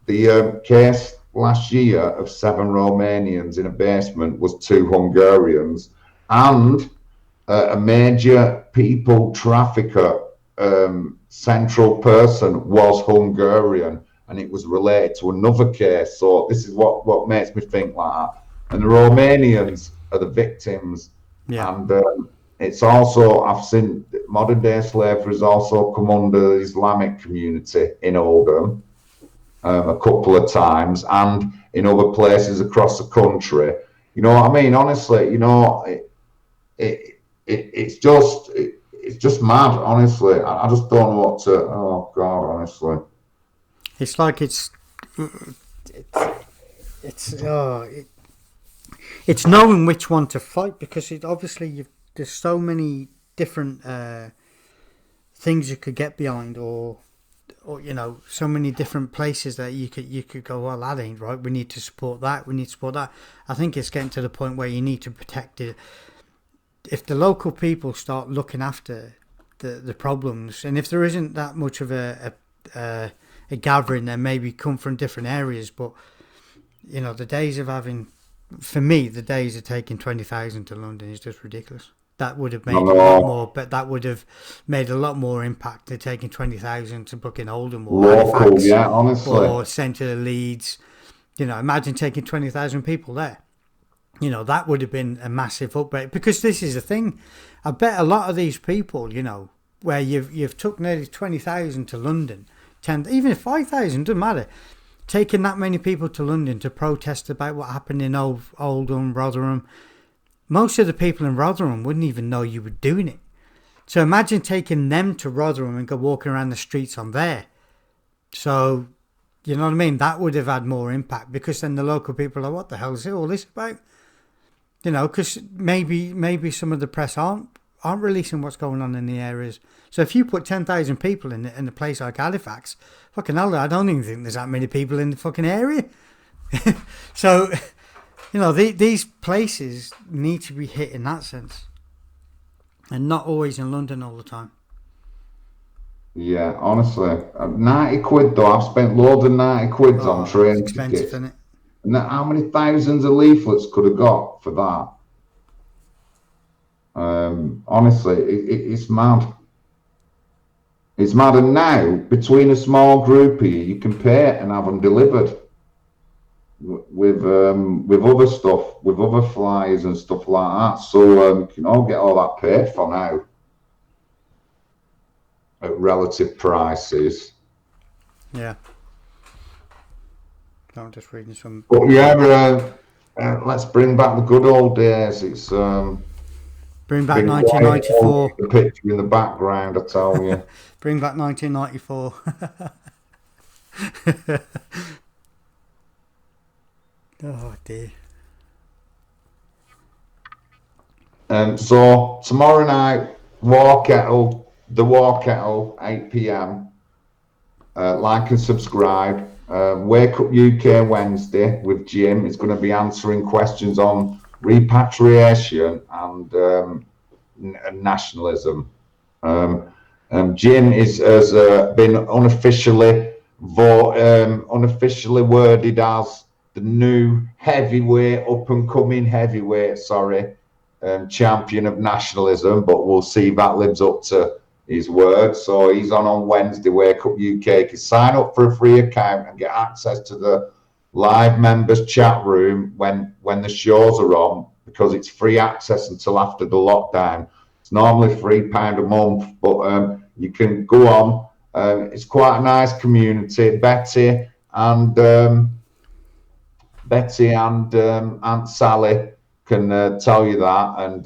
the case last year of 7 Romanians in a basement was 2 Hungarians, and a major people trafficker central person was Hungarian, and it was related to another case. So this is what makes me think like that. And the Romanians are the victims. Yeah. And it's also, I've seen modern day slavery has also come under the Islamic community in Oldham a couple of times, and in other places across the country. You know what I mean? Honestly, you know, it's just mad. Honestly, I just don't know what to. Oh God, honestly, it's like it's knowing which one to fight, because obviously there's so many different things you could get behind, or you know, so many different places that you could go, well, that ain't right, we need to support that, I think it's getting to the point where you need to protect it. If the local people start looking after the problems, and if there isn't that much of a gathering, then maybe come from different areas, but you know, the days of having for me, the days of taking 20,000 to London is just ridiculous. That would have I made a know. lot more, but that would have made a lot more impact than taking 20,000 to book in Oldham or Local, Halifax yeah, honestly. or Centre Leeds. You know, imagine taking 20,000 people there. You know, that would have been a massive upgrade, because this is the thing. I bet a lot of these people, you know, where you've took nearly 20,000 to London, 10, even 5,000, doesn't matter. Taking that many people to London to protest about what happened in Oldham, Rotherham, most of the people in Rotherham wouldn't even know you were doing it. So imagine taking them to Rotherham and go walking around the streets on there. So, you know what I mean? That would have had more impact, because then the local people are, what the hell is all this about? You know, because maybe some of the press aren't releasing what's going on in the areas. So if you put 10,000 people in a place like Halifax, fucking hell, I don't even think there's that many people in the fucking area. So, you know, these places need to be hit in that sense, and not always in London all the time. Yeah, honestly, 90 quid though. I've spent loads of 90 quids on train tickets. Isn't it? And how many thousands of leaflets could have got for that? Honestly, it's mad. It's mad. And now, between a small group here, you can pay it and have them delivered with other stuff, with other flyers and stuff like that. So you can all get all that paid for now at relative prices. Yeah. I'm just reading some. But yeah, let's bring back the good old days. It's bring back 1994. The picture in the background, I tell you. Bring back 1994. Oh dear. So tomorrow night, the War Kettle, 8 p.m. Like and subscribe. Wake Up UK Wednesday with Jim. It's going to be answering questions on repatriation and nationalism. Jim has been unofficially worded as the new up and coming heavyweight, champion of nationalism, but we'll see if that lives up to his word. So he's on Wednesday, Wake Up UK. You can sign up for a free account and get access to the live members chat room when the shows are on, because it's free access until after the lockdown. It's normally £3 a month, but you can go on. It's quite a nice community. Betty and Aunt Sally can tell you that, and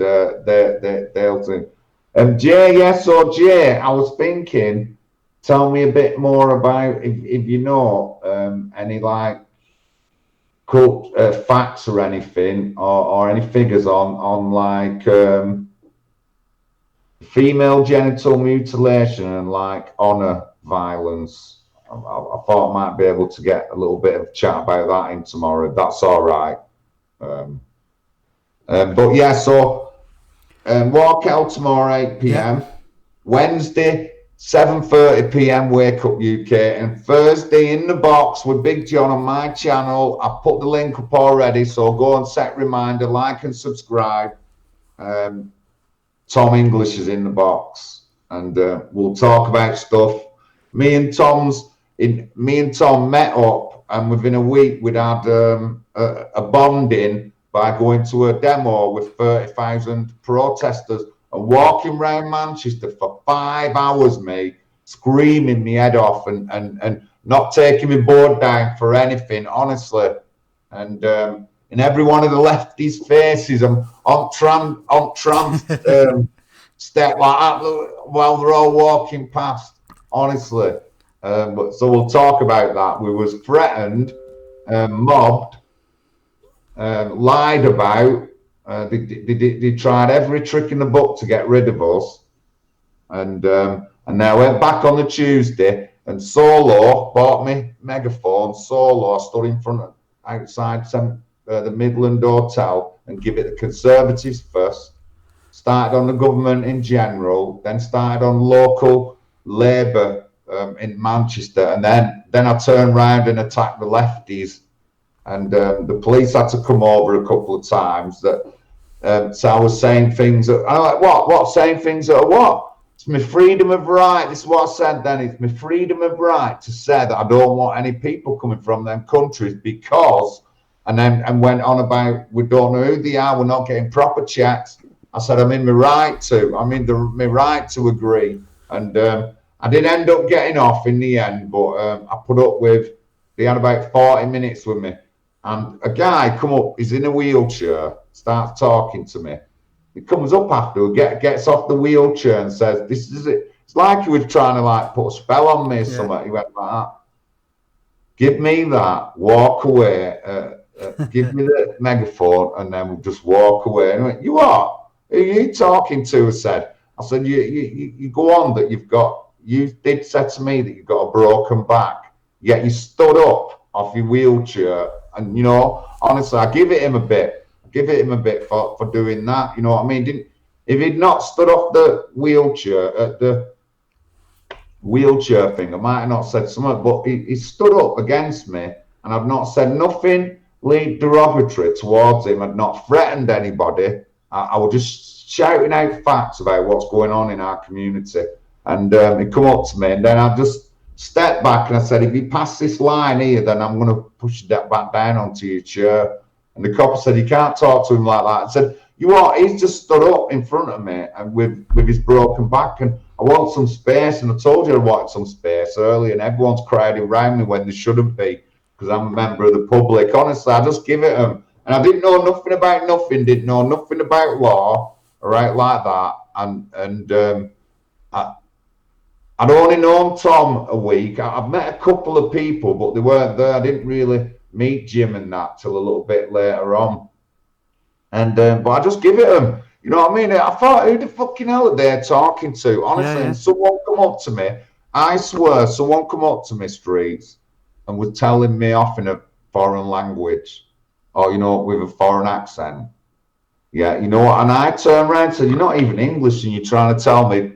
they'll do. Jay, yes, so Jay, I was thinking, tell me a bit more about if you know any like facts or anything, or any figures on like female genital mutilation and like honour violence. I thought I might be able to get a little bit of chat about that in tomorrow. That's all right. But yeah, so walk out tomorrow 8 p.m. Yeah. Wednesday 7:30 p.m. Wake Up UK, and Thursday in the box with Big John on my channel. I put the link up already, so go and set reminder, like and subscribe. Tom English is in the box, and we'll talk about stuff. Me and Tom met up, and within a week we'd had a bonding by going to a demo with 30,000 protesters and walking around Manchester for 5 hours, mate, screaming me head off and not taking my board down for anything, honestly. And in every one of the lefties' faces, I'm on tram step like that while they're all walking past, honestly. But so we'll talk about that. We was threatened, mobbed, lied about. They tried every trick in the book to get rid of us, and now I went back on the Tuesday and solo bought me megaphone. Solo stood in front outside the Midland Hotel and give it the Conservatives first. Started on the government in general, then started on local Labour in Manchester, and then I turned round and attacked the lefties and the police had to come over a couple of times. So I was saying things that, and I'm like, what saying things that are what? It's my freedom of right. This is what I said then. It's my freedom of right to say that I don't want any people coming from them countries because, and went on about, we don't know who they are, we're not getting proper checks. I said, I'm in my right to, my right to agree. And I did end up getting off in the end, but I put up with, they had about 40 minutes with me. And a guy come up, he's in a wheelchair, starts talking to me. He comes up after, gets off the wheelchair and says, "This is it." It's like he was trying to like put a spell on me or something. He went like that. Give me that, walk away, give me the megaphone, and then we'll just walk away. And I went, "You what? Who are you talking to?" I said, you go on that you did say to me that you've got a broken back, yet you stood up off your wheelchair. And, you know, honestly, I give it him a bit for doing that. You know what I mean? If he'd not stood off the wheelchair at the wheelchair thing, I might have not said something, but he stood up against me, and I've not said nothing derogatory towards him. I've not threatened anybody. I was just shouting out facts about what's going on in our community. And he come up to me, and then I just stepped back and I said, if you pass this line here, then I'm going to push that back down onto your chair. And the cop said, you can't talk to him like that. I said, you what? He's just stood up in front of me and with his broken back, and I want some space. And I told you I wanted some space earlier, and everyone's crowding around me when they shouldn't be, because I'm a member of the public. Honestly, I just give it them. And I didn't know nothing about nothing, didn't know nothing about law, all right, like that. And I'd only known Tom a week. I've met a couple of people, but they weren't there. I didn't really meet Jim and that till a little bit later on. And but I just give it them. You know what I mean? I thought, who the fucking hell are they talking to? Honestly, and someone come up to me. I swear, someone come up to me streets and was telling me off in a foreign language, or, you know, with a foreign accent. Yeah, you know what? And I turned around and said, you're not even English, and you're trying to tell me,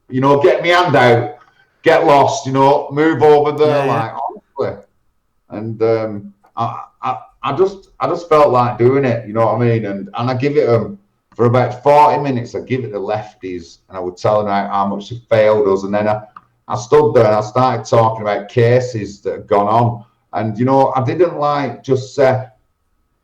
you know, get me hand out, get lost, you know, move over there, like, honestly. And I just felt like doing it, you know what I mean? And I give it for about 40 minutes. I give it the lefties, and I would tell them how much they failed us. And then I stood there and I started talking about cases that had gone on. And, you know, I didn't like just say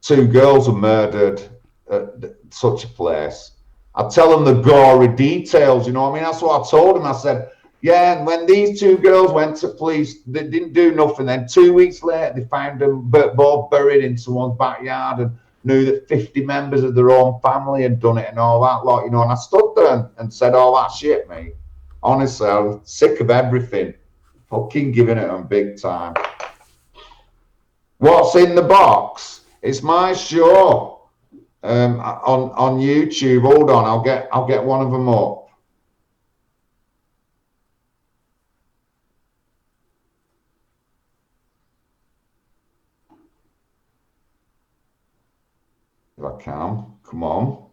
2 girls were murdered at such a place. I tell them the gory details, you know what I mean? That's what I told them. I said, yeah, and when these 2 girls went to police, they didn't do nothing. Then 2 weeks later, they found them both buried in someone's backyard, and knew that 50 members of their own family had done it and all that lot, you know. And I stood there and said all that shit, mate. Honestly, I was sick of everything. Fucking giving it them big time. What's in the box? It's my show. On YouTube. Hold on, I'll get one of them up. If I can, come on.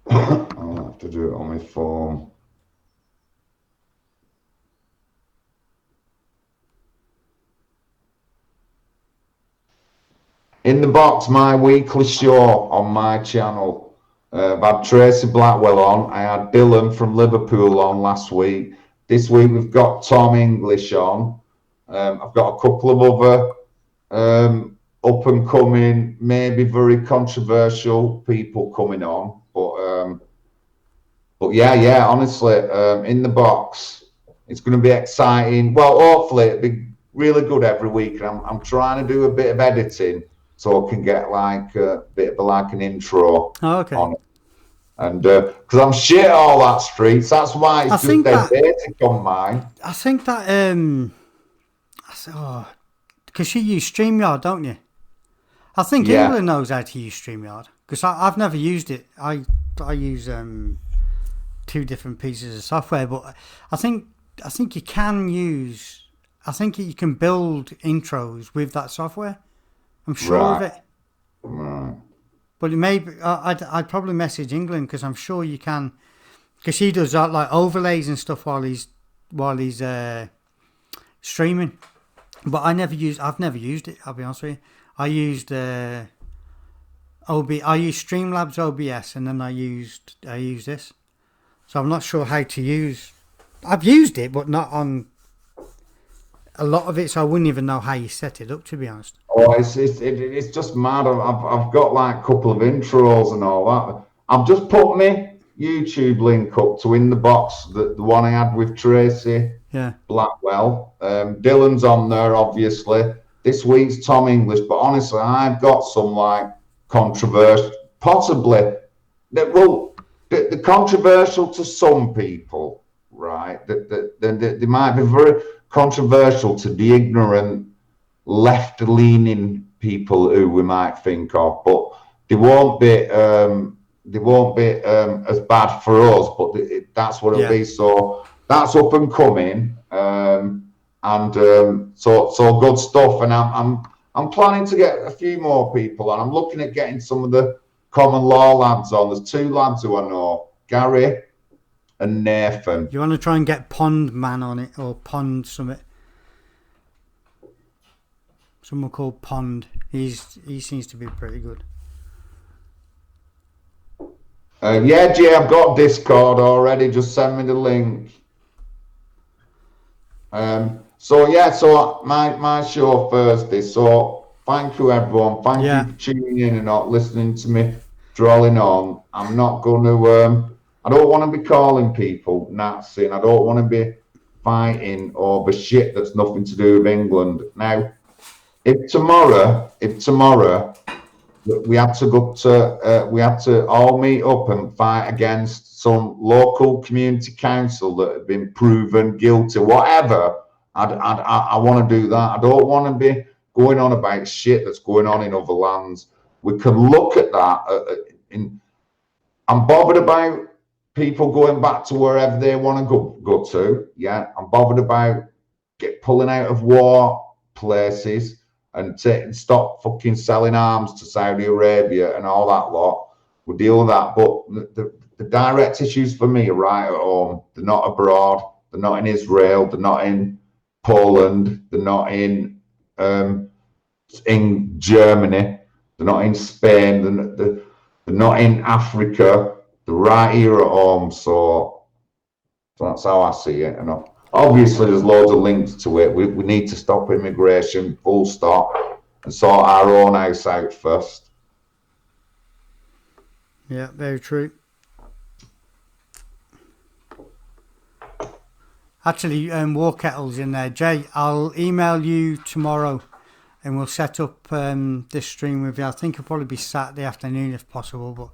I'll have to do it on my phone. In the box, my weekly show on my channel. I've had Tracy Blackwell on. I had Dylan from Liverpool on last week. This week we've got Tom English on. I've got a couple of other up and coming, maybe very controversial people coming on. But yeah, honestly, in the box, it's going to be exciting. Well, hopefully it'll be really good every week. And I'm trying to do a bit of editing, so I can get like a bit of like an intro on it. And because I'm shit at all that streets, that's why it's just dead basic on mine. I think that because you use StreamYard, don't you? I think England knows how to use StreamYard, because I've never used it. I use 2 different pieces of software, but I think you can use. I think you can build intros with that software. I'm sure of it. Right. But it may be, I'd probably message England, because I'm sure you can because he does that like overlays and stuff while he's streaming. But I've never used it. I'll be honest with you. I used I used Streamlabs OBS, and then I used this. So I'm not sure how to use. I've used it, but not on a lot of it. So I wouldn't even know how you set it up, to be honest. Oh, it's just mad. I've got like a couple of intros and all that. I've just put my YouTube link up to In the Box, the one I had with Tracy Blackwell. Dylan's on there, obviously. This week's Tom English, but honestly, I've got some like controversial, possibly the controversial to some people, right? That they might be very controversial to the ignorant, left-leaning people who we might think of, but they won't be as bad for us. But that's what it'll be. So that's up and coming, so good stuff. And I'm planning to get a few more people, and I'm looking at getting some of the common law lads on. There's 2 lads who I know, Gary and Nathan. You want to try and get Pond Man on it, or Pond Summit? Someone called Pond. He seems to be pretty good. Yeah, Jay, I've got Discord already. Just send me the link. So my show Thursday. So thank you, everyone. Thank you for tuning in and not listening to me drolling on. I'm not going to. I don't want to be calling people Nazi, and I don't want to be fighting over shit that's nothing to do with England. Now, if tomorrow we had to all meet up and fight against some local community council that had been proven guilty, whatever, I want to do that. I don't want to be going on about shit that's going on in other lands. We can look at that. I'm bothered about people going back to wherever they want to go to. Yeah, I'm bothered about pulling out of war places and stop fucking selling arms to Saudi Arabia and all that lot. We'll deal with that. But the direct issues for me are right at home. They're not abroad. They're not in Israel. They're not in Poland. They're not in Germany. They're not in Spain. They're not in Africa. They're right here at home. So that's how I see it. And obviously, there's loads of links to it. We need to stop immigration, full stop, and sort our own house out first. Yeah, very true. Actually, War Kettle's in there. Jay, I'll email you tomorrow and we'll set up this stream with you. I think it'll probably be Saturday afternoon if possible, but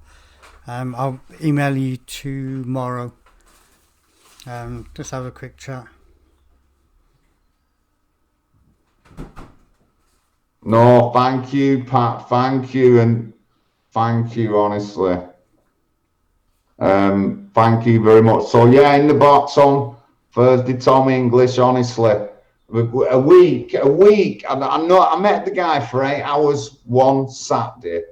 I'll email you tomorrow. Just have a quick chat. No, thank you, Pat. Thank you, and thank you, honestly. Thank you very much. So yeah, In the Box on Thursday, Tom English. Honestly, a week. I met the guy for 8 hours one Saturday,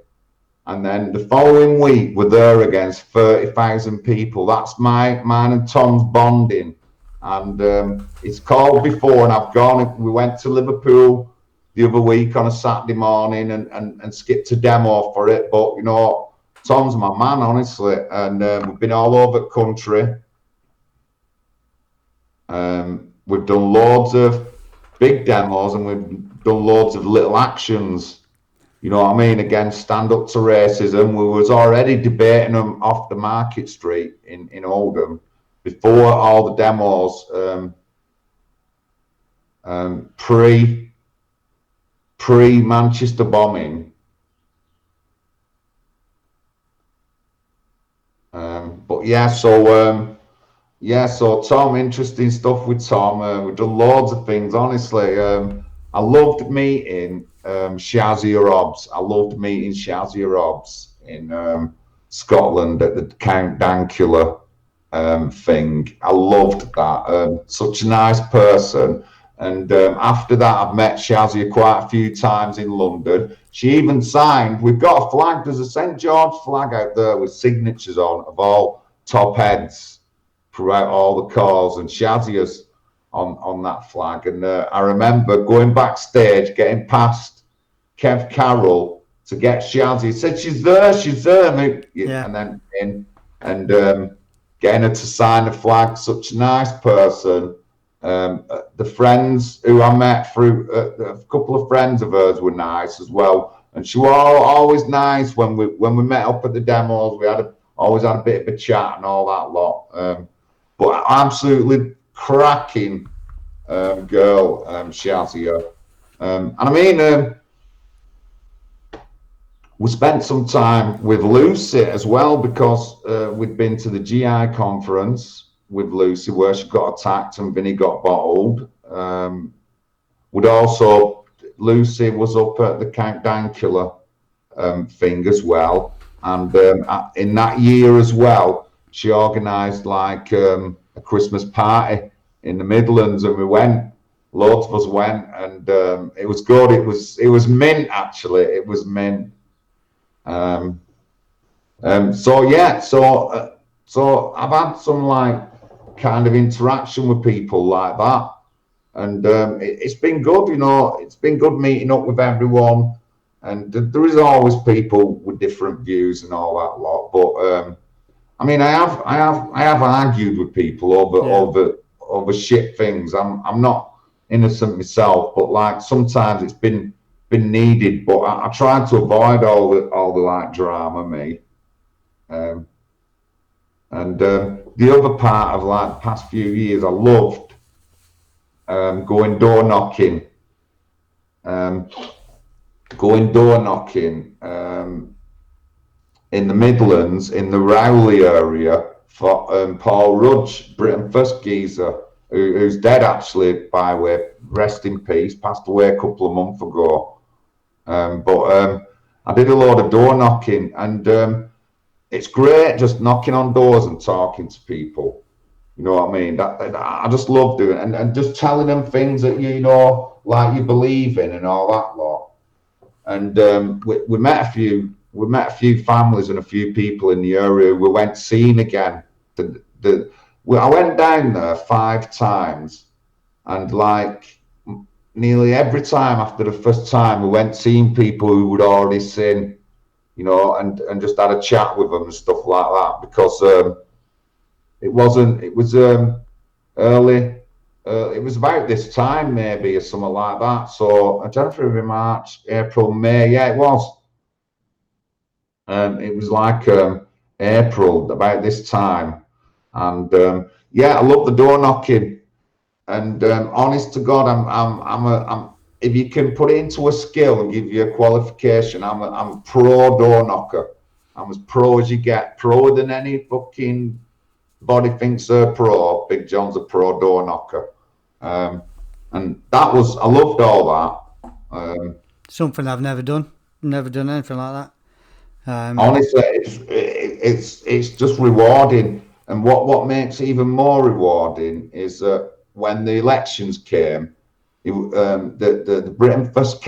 and then the following week we're there against 30,000 people. That's mine and Tom's bonding, and it's called before, and I've gone. We went to Liverpool the other week on a Saturday morning and skipped a demo for it. But you know, Tom's my man, honestly, and we've been all over the country. We've done loads of big demos and we've done loads of little actions. You know what I mean? Against stand up to racism. We was already debating them off the Market Street in Oldham before all the demos. Pre Manchester bombing. But yeah, so Tom, interesting stuff with Tom. We've done loads of things, honestly. I loved meeting Shazia Robbs. I loved meeting Shazia Robbs in Scotland at the Count Dankula thing. I loved that. Such a nice person. And after that, I've met Shazia quite a few times in London. She even signed, we've got a flag, there's a St. George flag out there with signatures on of all top heads throughout all the calls, and Shazia's on that flag. And I remember going backstage, getting past Kev Carroll to get Shazzy. He said, she's there, Yeah. and then in and getting her to sign the flag. Such a nice person. The friends who I met through a couple of friends of hers were nice as well, and she was always nice when we met up at the demos. We always had a bit of a chat and all that lot. But absolutely cracking girl, Shazia. And I mean, we spent some time with Lucy as well, because we'd been to the GI conference with Lucy where she got attacked and Vinny got bottled. Lucy was up at the Count Dankula thing as well. And in that year as well, she organised like a Christmas party in the Midlands, and we went. Loads of us went, and it was good. It was mint, actually. It was mint. So yeah, so I've had some like kind of interaction with people like that, and it's been good. You know, it's been good meeting up with everyone, and there is always people with different views and all that lot. But I mean, I have argued with people over shit things. I'm not innocent myself, but like sometimes it's been needed. But I try to avoid all the like drama, me. And the other part of like the past few years, I loved going door knocking. Going door knocking in the Midlands, in the Rowley area, for Paul Rudge, Britain First geezer, who's dead actually, by way, rest in peace, passed away a couple of months ago. But I did a lot of door knocking, and it's great just knocking on doors and talking to people. You know what I mean? I just love doing it, and just telling them things that you know, like you believe in and all that lot. And we met a few families and a few people in the area. We went seeing again. I went down there 5 times, and like nearly every time after the first time, we went seeing people who would already seen, you know, and just had a chat with them and stuff like that, because it was early. It was about this time maybe or something like that. So January, March, April, May. Yeah, it was. It was like April, about this time. And yeah, I love the door knocking. And honest to God, I'm if you can put it into a skill and give you a qualification, I'm pro door knocker. I'm as pro as you get, pro than any fucking body thinks they're pro. Big John's a pro door knocker. And that was, I loved all that. Something I've never done anything like that. Honestly, it's just rewarding. And what makes it even more rewarding is that when the elections came, the Britain First